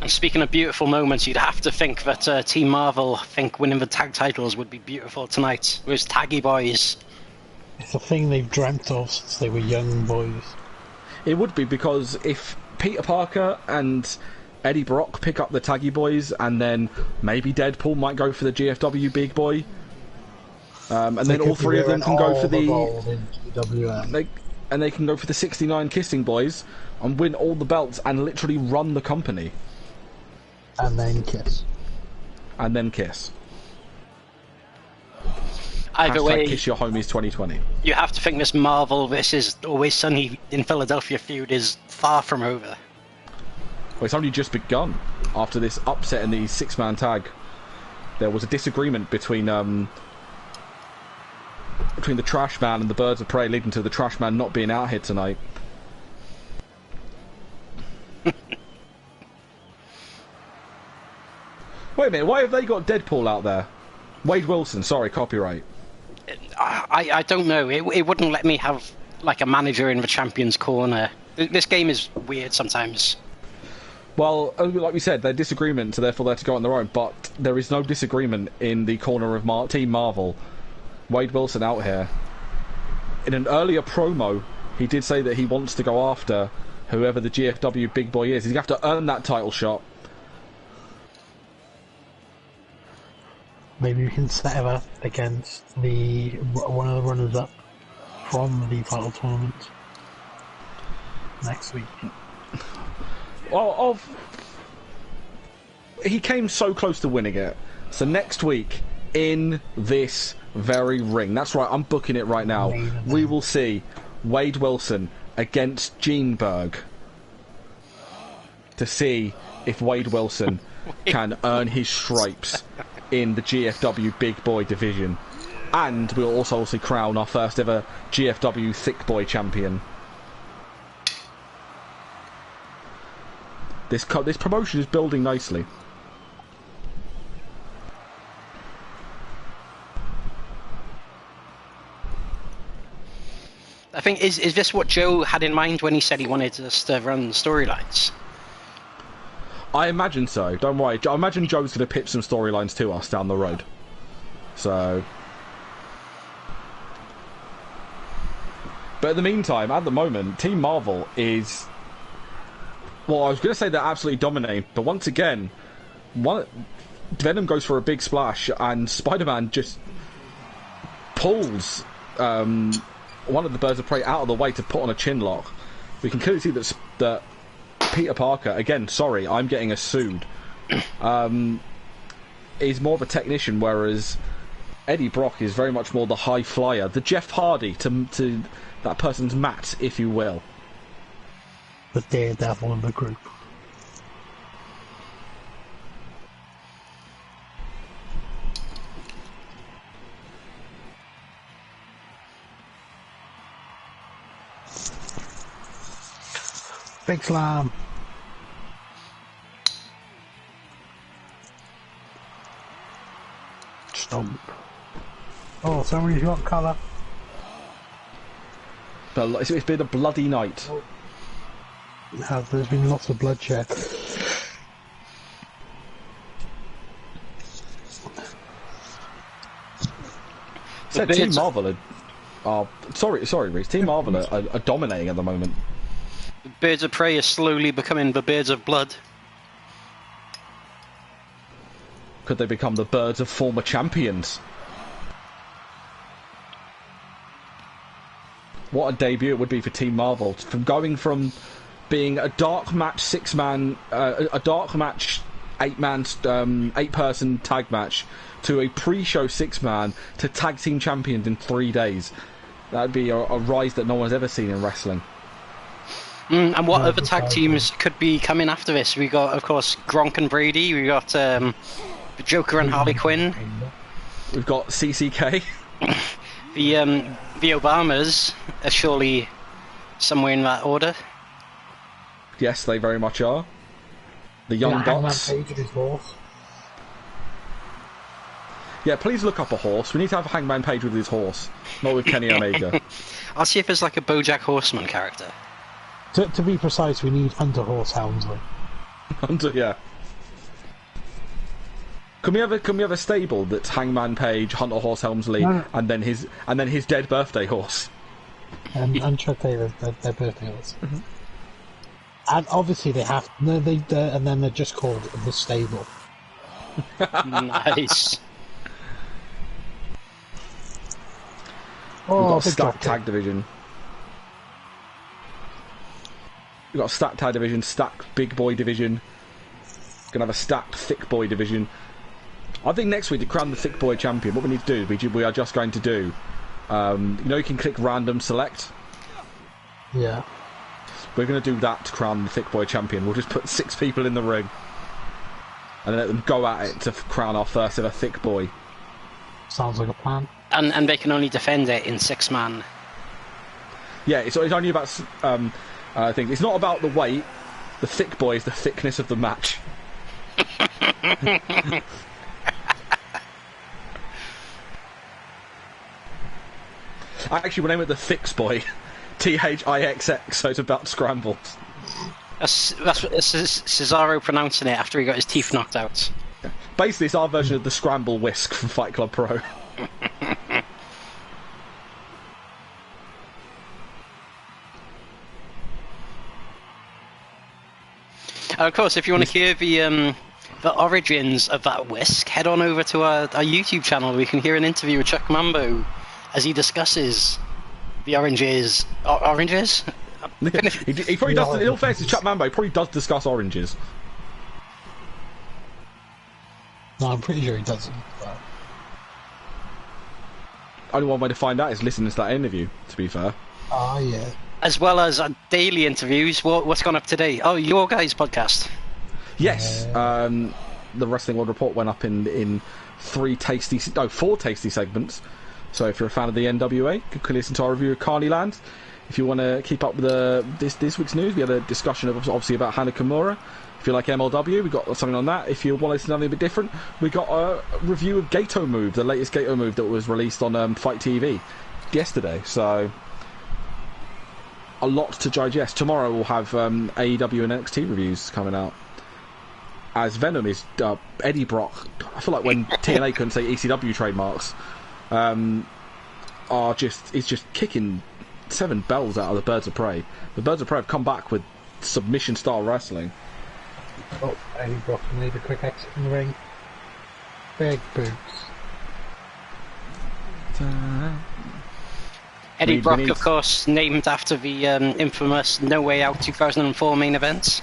And speaking of beautiful moments, you'd have to think that Team Marvel think winning the tag titles would be beautiful tonight. It was Taggy Boys. It's a thing they've dreamt of since they were young boys. It would be, because if Peter Parker and Eddie Brock pick up the Taggy Boys, and then maybe Deadpool might go for the GFW Big Boy, and then all three of them can go for the TWM. They can go for the 69 Kissing Boys and win all the belts and literally run the company. And then kiss. And then kiss. Either way, kiss your homies 2020. You have to think this Marvel versus Always Sunny in Philadelphia feud is far from over. Well, it's only just begun. After this upset in the 6-man tag, there was a disagreement between the Trash Man and the Birds of Prey, leading to the Trash Man not being out here tonight. Wait a minute, why have they got Deadpool out there? Wade Wilson, sorry, copyright. I don't know. It wouldn't let me have like a manager in the Champions Corner. This game is weird sometimes. Well, like we said, they're disagreement, so therefore they're to go on their own. But there is no disagreement in the corner of Team Marvel. Wade Wilson out here. In an earlier promo, he did say that he wants to go after whoever the GFW Big Boy is. He's going to have to earn that title shot. Maybe we can set him up against one of the runners-up from the final tournament next week. Well, he came so close to winning it. So next week, in this very ring, that's right, I'm booking it right now, we will see Wade Wilson against Gene Berg to see if Wade Wilson can earn his stripes in the GFW Big Boy division. And we'll also crown our first ever GFW Thick Boy Champion. This promotion is building nicely. I think, is this what Joe had in mind when he said he wanted us to run storylines? I imagine so. Don't worry. I imagine Joe's going to pitch some storylines to us down the road. So... But in the meantime, at the moment, Team Marvel is... Well, I was going to say they're absolutely dominating, but once again, Venom goes for a big splash, and Spider-Man just pulls one of the Birds of Prey out of the way to put on a chin lock. We can clearly see that Peter Parker, again, sorry, I'm getting us sued, is more of a technician, whereas Eddie Brock is very much more the high flyer, the Jeff Hardy to that person's Matt, if you will. The daredevil in the group. Big slam. Stomp. Oh, somebody's got colour. But it's been a bloody night. There's been lots of bloodshed. So Team Marvel are sorry, Rhys. Team Marvel are dominating at the moment. The Birds of Prey are slowly becoming the Birds of Blood. Could they become the Birds of former champions? What a debut it would be for Team Marvel. From going from being a dark match 6-man, a dark match 8-person tag match, to a pre-show 6-man to tag team champions in 3 days. That'd be a rise that no one's ever seen in wrestling. And what other tag teams could be coming after this? We got, of course, Gronk and Brady. We got the Joker and Harley Quinn. We've got CCK. The Obamas are surely somewhere in that order. Yes, they very much are. The Young Bucks. Hangman Page and his horse. Yeah, please look up a horse. We need to have Hangman Page with his horse, not with Kenny Omega. I'll see if there's like a BoJack Horseman character. To be precise, we need Hunter Horse Helmsley. Hunter, yeah. Can we have a stable that's Hangman Page, Hunter Horse Helmsley, and then his dead birthday horse? And Chuck Taylor's their birthday horse. Mm-hmm. And obviously they have and then they're just called the stable. Nice. We've got a stacked tag division. We've got a stacked tag division, stacked big boy division. Gonna have a stacked thick boy division. I think next week to crown the thick boy champion, what we need to do, we are just going to do. You can click random select. Yeah. We're going to do that to crown the thick boy champion. We'll just put 6 people in the ring and let them go at it to crown our first ever thick boy. Sounds like a plan. And they can only defend it in 6-man. Yeah, it's only about I think it's not about the weight. The thick boy is the thickness of the match. Actually, we'll name it the Thix Boy. THIXX, so it's about scrambles. That's Cesaro pronouncing it after he got his teeth knocked out. Basically, it's our version of the Scramble Whisk from Fight Club Pro. Of course, if you want to hear the origins of that whisk, head on over to our YouTube channel. We can hear an interview with Chuck Mambo as he discusses the oranges. Oranges? he probably does. In all fairness, Chuck Mambo probably does discuss oranges. No, I'm pretty sure he doesn't. But... Only one way to find out is listening to that interview, to be fair. Oh, yeah. As well as daily interviews. What's gone up today? Oh, your guys' podcast. Yes. The Wrestling World Report went up in 4 tasty segments. So if you're a fan of the NWA, you can listen to our review of Carney Land. If you want to keep up with this week's news, we had a discussion obviously about Hana Kimura. If you like MLW, we got something on that. If you want to listen to something a bit different, we got a review of Gato Move, the latest Gato Move that was released on Fight TV yesterday. So a lot to digest. Tomorrow we'll have AEW and NXT reviews coming out. As Venom is Eddie Brock. I feel like when TNA couldn't say ECW trademarks, is just kicking 7 bells out of the Birds of Prey. The Birds of Prey have come back with submission style wrestling. Oh, Eddie Brock made a quick exit in the ring. Big boots. Eddie Brock, of course, named after the infamous No Way Out 2004 main events.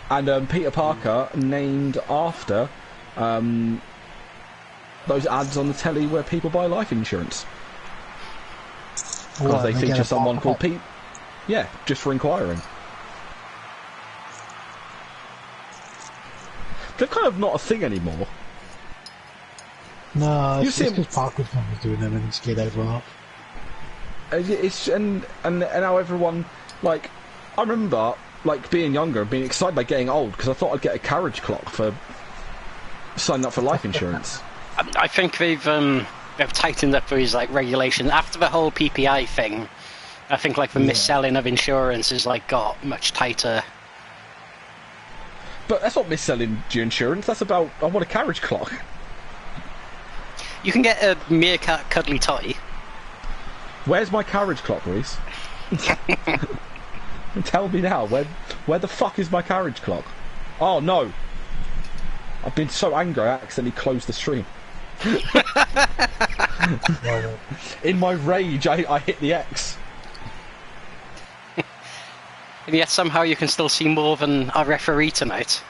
And Peter Parker named after those ads on the telly where people buy life insurance. Because they feature someone called Pete. Yeah, just for inquiring. They're kind of not a thing anymore. No, it's just because Parker's was doing them and scared everyone off. And now everyone, like, I remember like being younger and being excited by getting old because I thought I'd get a carriage clock for signing up for life insurance. I think they've tightened up these like regulations after the whole PPI thing. I think like the mis-selling of insurance is like got much tighter. But that's not mis-selling your insurance. That's about I want a carriage clock. You can get a meerkat cuddly toy. Where's my carriage clock, Rhys? Tell me now, where the fuck is my carriage clock? Oh no! I've been so angry I accidentally closed the stream. In my rage, I hit the X. And yet somehow you can still see more than our referee tonight.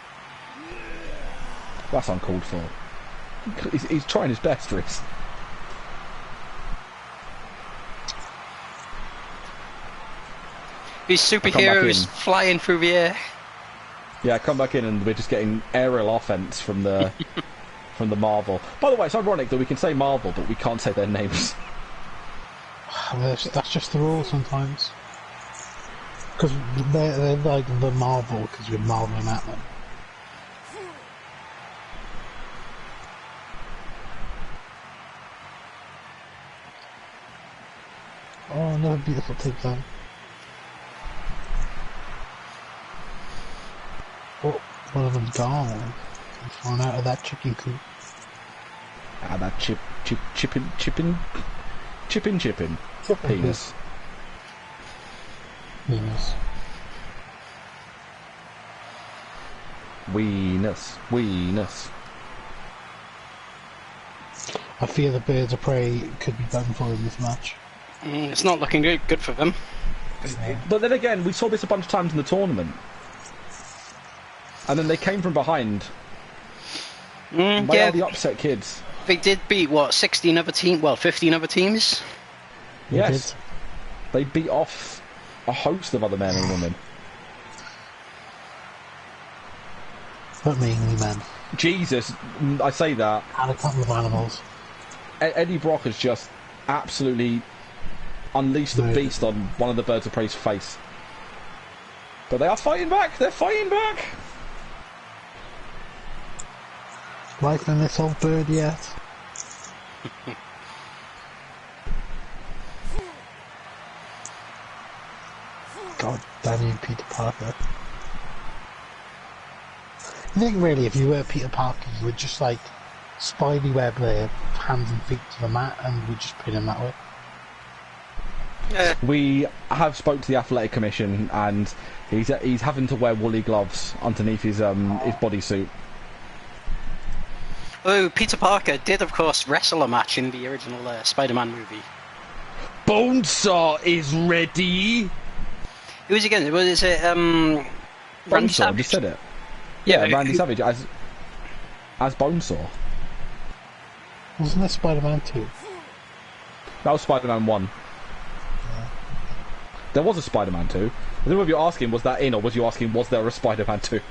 That's uncalled for. He's trying his best, Rhys. These superheroes flying through the air. Yeah, come back in and we're just getting aerial offense from the from the Marvel. By the way, it's ironic that we can say Marvel, but we can't say their names. That's just the rule sometimes. Because they're like the marvel, because you're marveling at them. Oh, another beautiful takedown. Oh, one of them gone. He's thrown out of that chicken coop. That chippin. Penis. Penis. Weenus. I fear the birds of prey could be done for in this match. It's not looking good for them. But then again, we saw this a bunch of times in the tournament. And then they came from behind. By all the upset kids. They did beat, 16 other teams? Well, 15 other teams? Yes. They beat off a host of other men and women. But mainly men. Jesus, I say that. And a couple of animals. Eddie Brock has just absolutely unleashed the beast on one of the birds of prey's face. But they are fighting back! They're fighting back! Life in this old bird yet? God damn you, Peter Parker. I think really if you were Peter Parker you would just like spidey web their hands and feet to the mat and would just pin him that way. We have spoke to the athletic commission and he's having to wear woolly gloves underneath his bodysuit. Oh, Peter Parker did of course wrestle a match in the original Spider-Man movie. Bonesaw is ready! Who was again? Was it Randy Bonesaw, Savage? just said it. Yeah, Randy Savage as Bonesaw. Wasn't there Spider-Man 2? That was Spider-Man 1. Yeah. There was a Spider-Man 2. I don't know if you're asking was that in or was you asking was there a Spider-Man 2?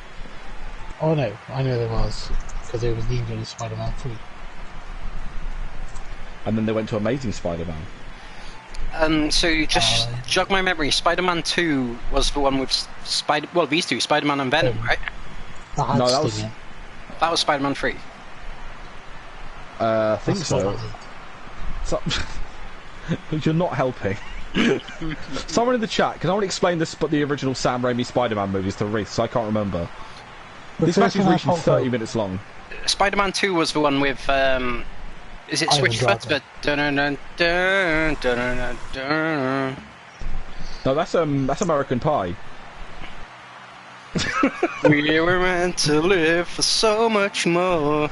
Oh no, I know there was. Because it was named as Spider-Man 3. And then they went to Amazing Spider-Man. So just jog my memory. Spider-Man 2 was the one with these two, Spider-Man and Venom, right? No, that was Spider-Man 3. I think so. You're not helping. Someone in the chat, can I want to explain the original Sam Raimi Spider-Man movies to Rhys? So I can't remember. This match is reaching 30 minutes long. Spider-Man 2 was the one with, is it Switchfoot? No, that's American Pie. We were meant to live for so much more.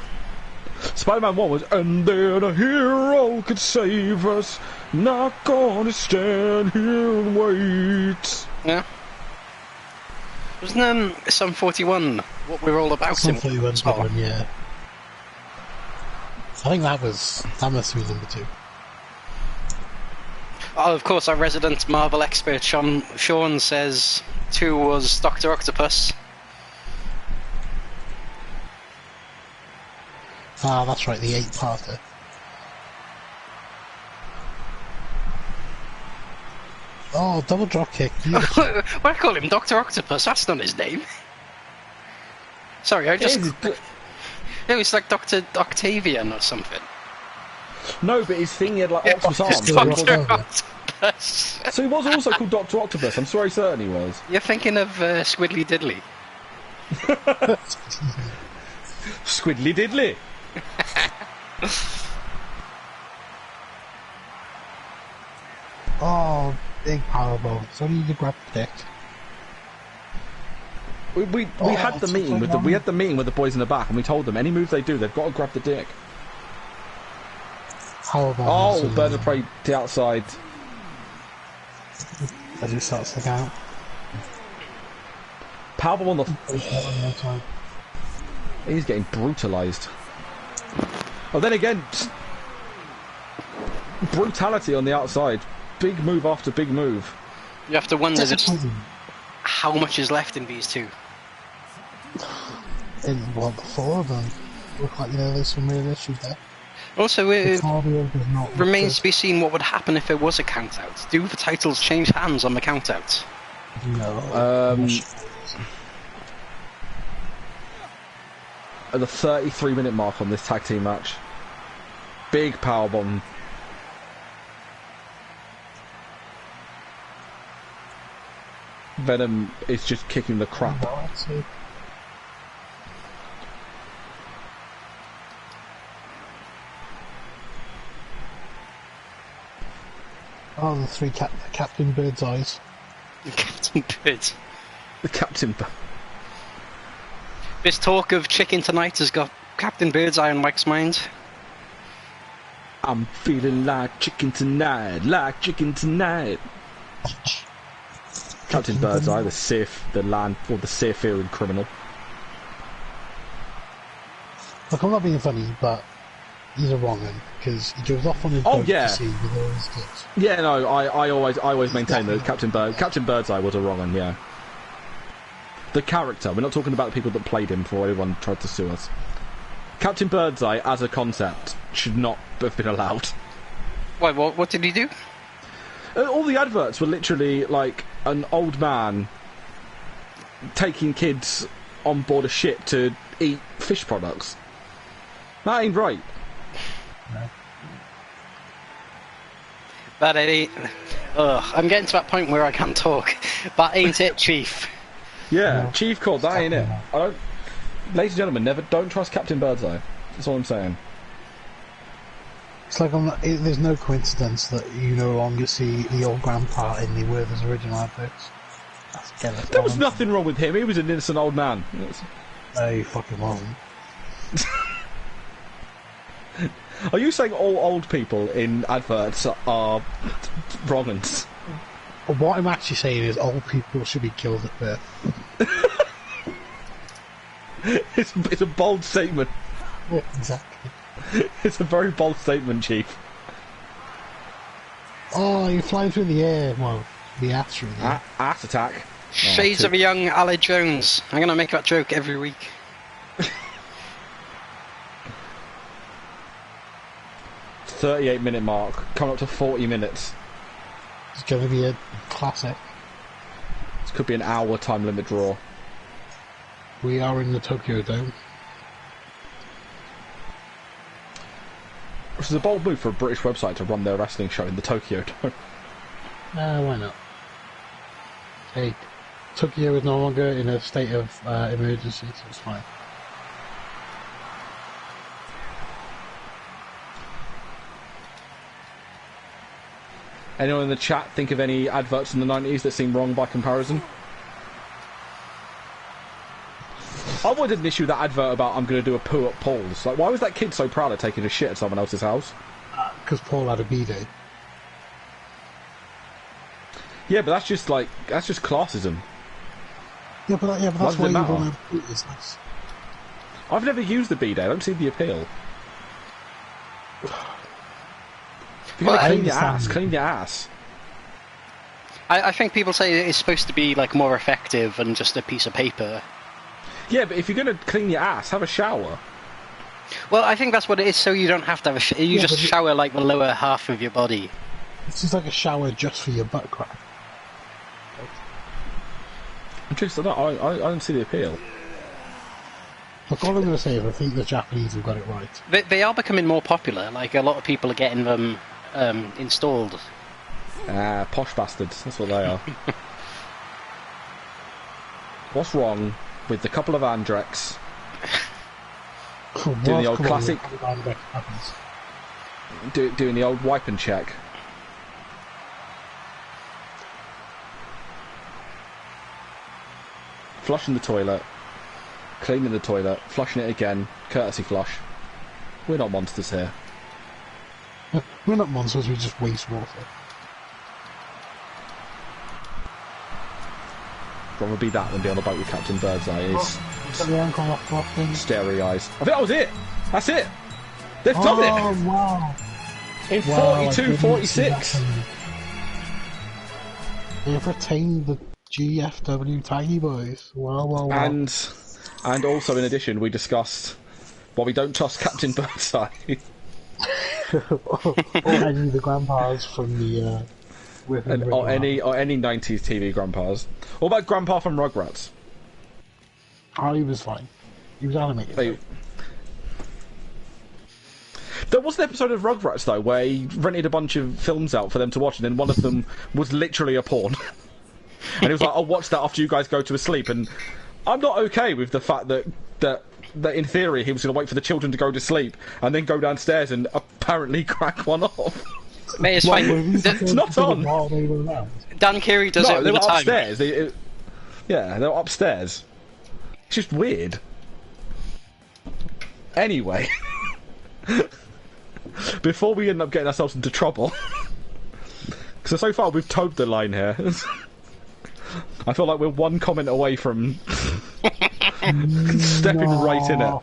Spider-Man 1 was, and then a hero could save us, not gonna stand here and wait. Yeah. Wasn't Sum 41 what we're all about? Sum 41's good one, yeah. I think that must be number 2. Oh, of course, our resident Marvel expert Sean says 2 was Dr. Octopus. Ah, that's right, the 8-parter. Oh, double drop kick. Why I call him Dr. Octopus? That's not his name. Sorry, I just... It was like Dr. Octavian or something. No, but his thing he had like octopus arms. Dr. Octopus. So he was also called Dr. Octopus. I'm very certain he was. You're thinking of Squiddly Diddly. Squiddly Diddly. Oh, big powerbomb. So you need to grab the dick. We had the meeting with the boys in the back, and we told them any move they do, they've got to grab the dick. Oh, bird of prey to the outside. As it starts to count. Powerbomb on the. He's getting brutalised. Oh, then again, brutality on the outside. Big move after big move. You have to wonder just how much is left in these two. In what, 4 of them? Look like, there's some real issues there. Also, it Fabio does not remains to be seen what would happen if there was a count-out. Do the titles change hands on the count-out? No. At the 33-minute mark on this tag team match. Big powerbomb. Venom is just kicking the crap. Oh, the three Captain Bird's eyes. Captain Bird. The Captain. This talk of chicken tonight has got Captain Birdseye on Mike's mind. I'm feeling like chicken tonight, like chicken tonight. Captain Birdseye, the Sith, the land, or the Seafaring criminal. Look, I'm not being funny, but he's a wrong one because he goes off on his boat to sea with all his kids. Yeah, no, I always maintain that Captain Birdseye was a wrong one. Yeah. The character. We're not talking about the people that played him before anyone tried to sue us. Captain Birdseye, as a concept, should not have been allowed. Why? What did he do? All the adverts were literally like an old man taking kids on board a ship to eat fish products. That ain't right. No. That ain't. Ugh, I'm getting to that point where I can't talk. That ain't it, Chief. Yeah, No. Chief called that ain't it. Ladies and gentlemen, don't trust Captain Birdseye. That's all I'm saying. It's like there's no coincidence that you no longer see the old grandpa in the Werther's original adverts. There was nothing wrong with him. He was an innocent old man. No, he fucking wasn't. Are you saying all old people in adverts are wrong uns? But what I'm actually saying is old people should be killed at birth. It's a bold statement. Yeah, exactly. It's a very bold statement, Chief. Oh, you're flying through the air. Well, the ass through the air. Ass attack. Shades of a young Ali Jones. I'm gonna make that joke every week. 38-minute mark, coming up to 40 minutes. It's going to be a classic. This could be an hour time limit draw. We are in the Tokyo Dome. Which is a bold move for a British website to run their wrestling show in the Tokyo Dome. Why not? Hey, Tokyo is no longer in a state of emergency, so it's fine. Anyone in the chat think of any adverts in the 90s that seem wrong by comparison? I wanted an issue with that advert about I'm going to do a poo at Paul's. Like, why was that kid so proud of taking a shit at someone else's house? Because Paul had a B-day. Yeah, but that's just classism. Yeah, but that's does why it you matter? want to put this nice. I've never used the B-day. I don't see the appeal. If you're gonna clean your ass, clean your ass. I think people say it's supposed to be like more effective than just a piece of paper. Yeah, but if you're gonna clean your ass, have a shower. Well, I think that's what it is, so you don't have to have you just shower like the lower half of your body. It's just like a shower just for your butt crack. I don't see the appeal. Look, all I'm going to say is I think the Japanese have got it right. They are becoming more popular. Like, a lot of people are getting them installed. Posh bastards. That's what they are. What's wrong with the couple of Andrex doing the old classic, doing the old wipe and check? Flushing the toilet, cleaning the toilet, flushing it again, courtesy flush. We're not monsters here. We're not monsters, we just waste water. Rather be that than be on a boat with Captain Birdseye is starry eyes. I think that was it! That's it! They've done it! Oh, wow! In 42-46! They've retained the GFW Taggy Boys. Wow. And also in addition we discussed why we don't trust Captain Birdseye. or any of the grandpas from the or any 90s TV grandpas. What about Grandpa from Rugrats? Oh, he was fine. He was animated. There was an episode of Rugrats though where he rented a bunch of films out for them to watch, and then one of them was literally a porn. And he was like, "I'll watch that after you guys go to sleep." And I'm not okay with the fact that in theory he was going to wait for the children to go to sleep and then go downstairs and apparently crack one off. Mate, it's fine. It's not on. Dan Carey does it all they the were time. upstairs. They were upstairs. It's just weird. Anyway, before we end up getting ourselves into trouble, because so far we've towed the line here. I feel like we're one comment away from stepping right in it.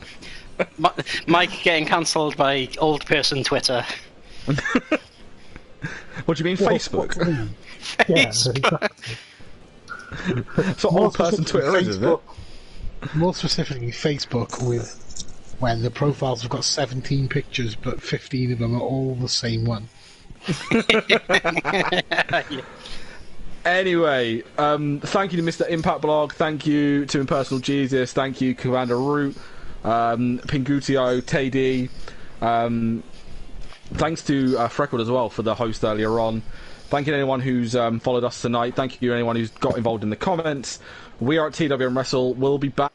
Mike getting cancelled by old person Twitter. What do you mean, Facebook? Yeah, exactly. That's what old person Twitter is, isn't it? More specifically, Facebook, with when the profiles have got 17 pictures, but 15 of them are all the same one. Yeah. Anyway, thank you to Mr. Impact Blog, thank you to Impersonal Jesus, thank you Commander Root, Pingutio, Teddy, thanks to Freckled as well for the host earlier on. Thank you to anyone who's followed us tonight. Thank you to anyone who's got involved in the comments. We are at TWM Wrestle. We'll be back.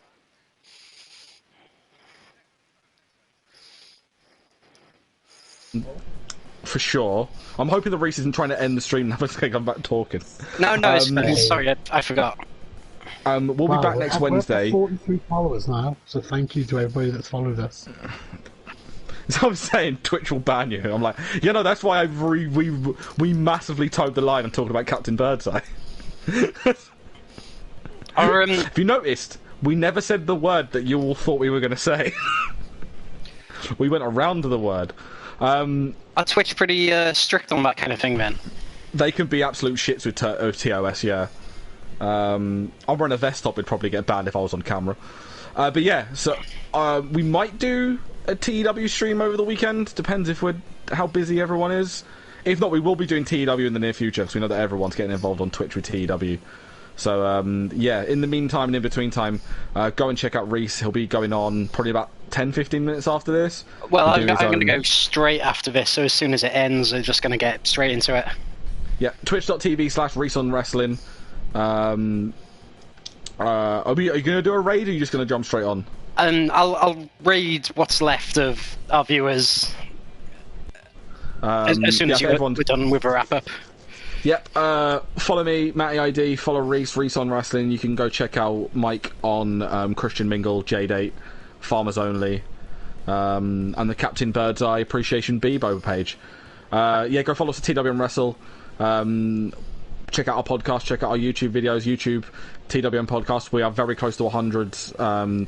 For sure. I'm hoping that Rhys isn't trying to end the stream now. I'm going to come back talking. No, it's fine. Sorry, I forgot. We'll be back next Wednesday. We're 43 followers now, so thank you to everybody that's followed us. So I'm saying Twitch will ban you. I'm like, that's why we massively towed the line and talking about Captain Birdseye. If you noticed, we never said the word that you all thought we were going to say. We went around the word. Are Twitch pretty strict on that kind of thing then? They can be absolute shits with TOS, yeah. I'm wearing a vest top, would probably get banned if I was on camera. But yeah, so we might do a TEW stream over the weekend. Depends how busy everyone is. If not, we will be doing TEW in the near future, because we know that everyone's getting involved on Twitch with TEW. So yeah, in the meantime and in between time, go and check out Rhys. He'll be going on probably about 10-15 minutes after this. Well, I'm going to go straight after this, so as soon as it ends, we're just going to get straight into it. Yeah, twitch.tv/RhysOnWrestling. Are you going to do a raid, or are you just going to jump straight on? I'll raid what's left of our viewers as soon as we're done with a wrap-up. Yep, follow me, Matty ID, follow Rhys on Wrestling. You can go check out Mike on Christian Mingle, J-Date, Farmers Only, and the Captain Birdseye Appreciation Bebo page. Yeah, go follow us at TWM Wrestle. Check out our podcast, check out our YouTube videos, YouTube TWM Podcast. We are very close to 100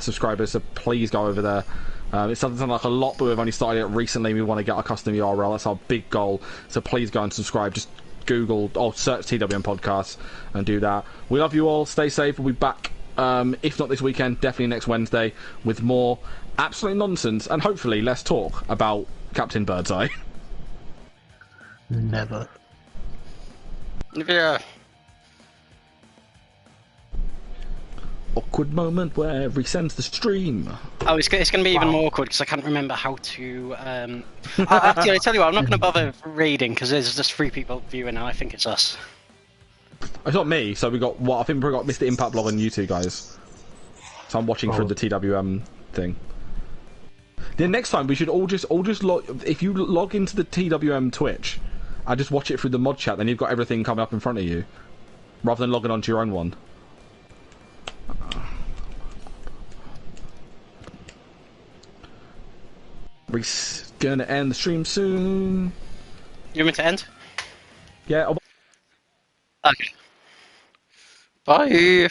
subscribers, so please go over there. It doesn't sound like a lot, but we've only started it recently. We want to get our custom URL. That's our big goal, so please go and subscribe. Just Google or search TWM Podcasts and do that. We love you all. Stay safe. We'll be back, if not this weekend, definitely next Wednesday, with more absolute nonsense and hopefully less talk about Captain Birdseye. Never. Yeah. Awkward moment where he sends the stream. Oh, it's going to be even more awkward because I can't remember how to. Actually, I tell you what, I'm not going to bother raiding because there's just 3 people viewing, and I think it's us. It's not me, so we got I think we got Mr. Impact Blog and you two guys. So I'm watching through the TWM thing. Then next time we should all just log. If you log into the TWM Twitch, I just watch it through the mod chat. Then you've got everything coming up in front of you, rather than logging onto your own one. Rhys gonna end the stream soon. You want me to end? Yeah. Okay. Bye.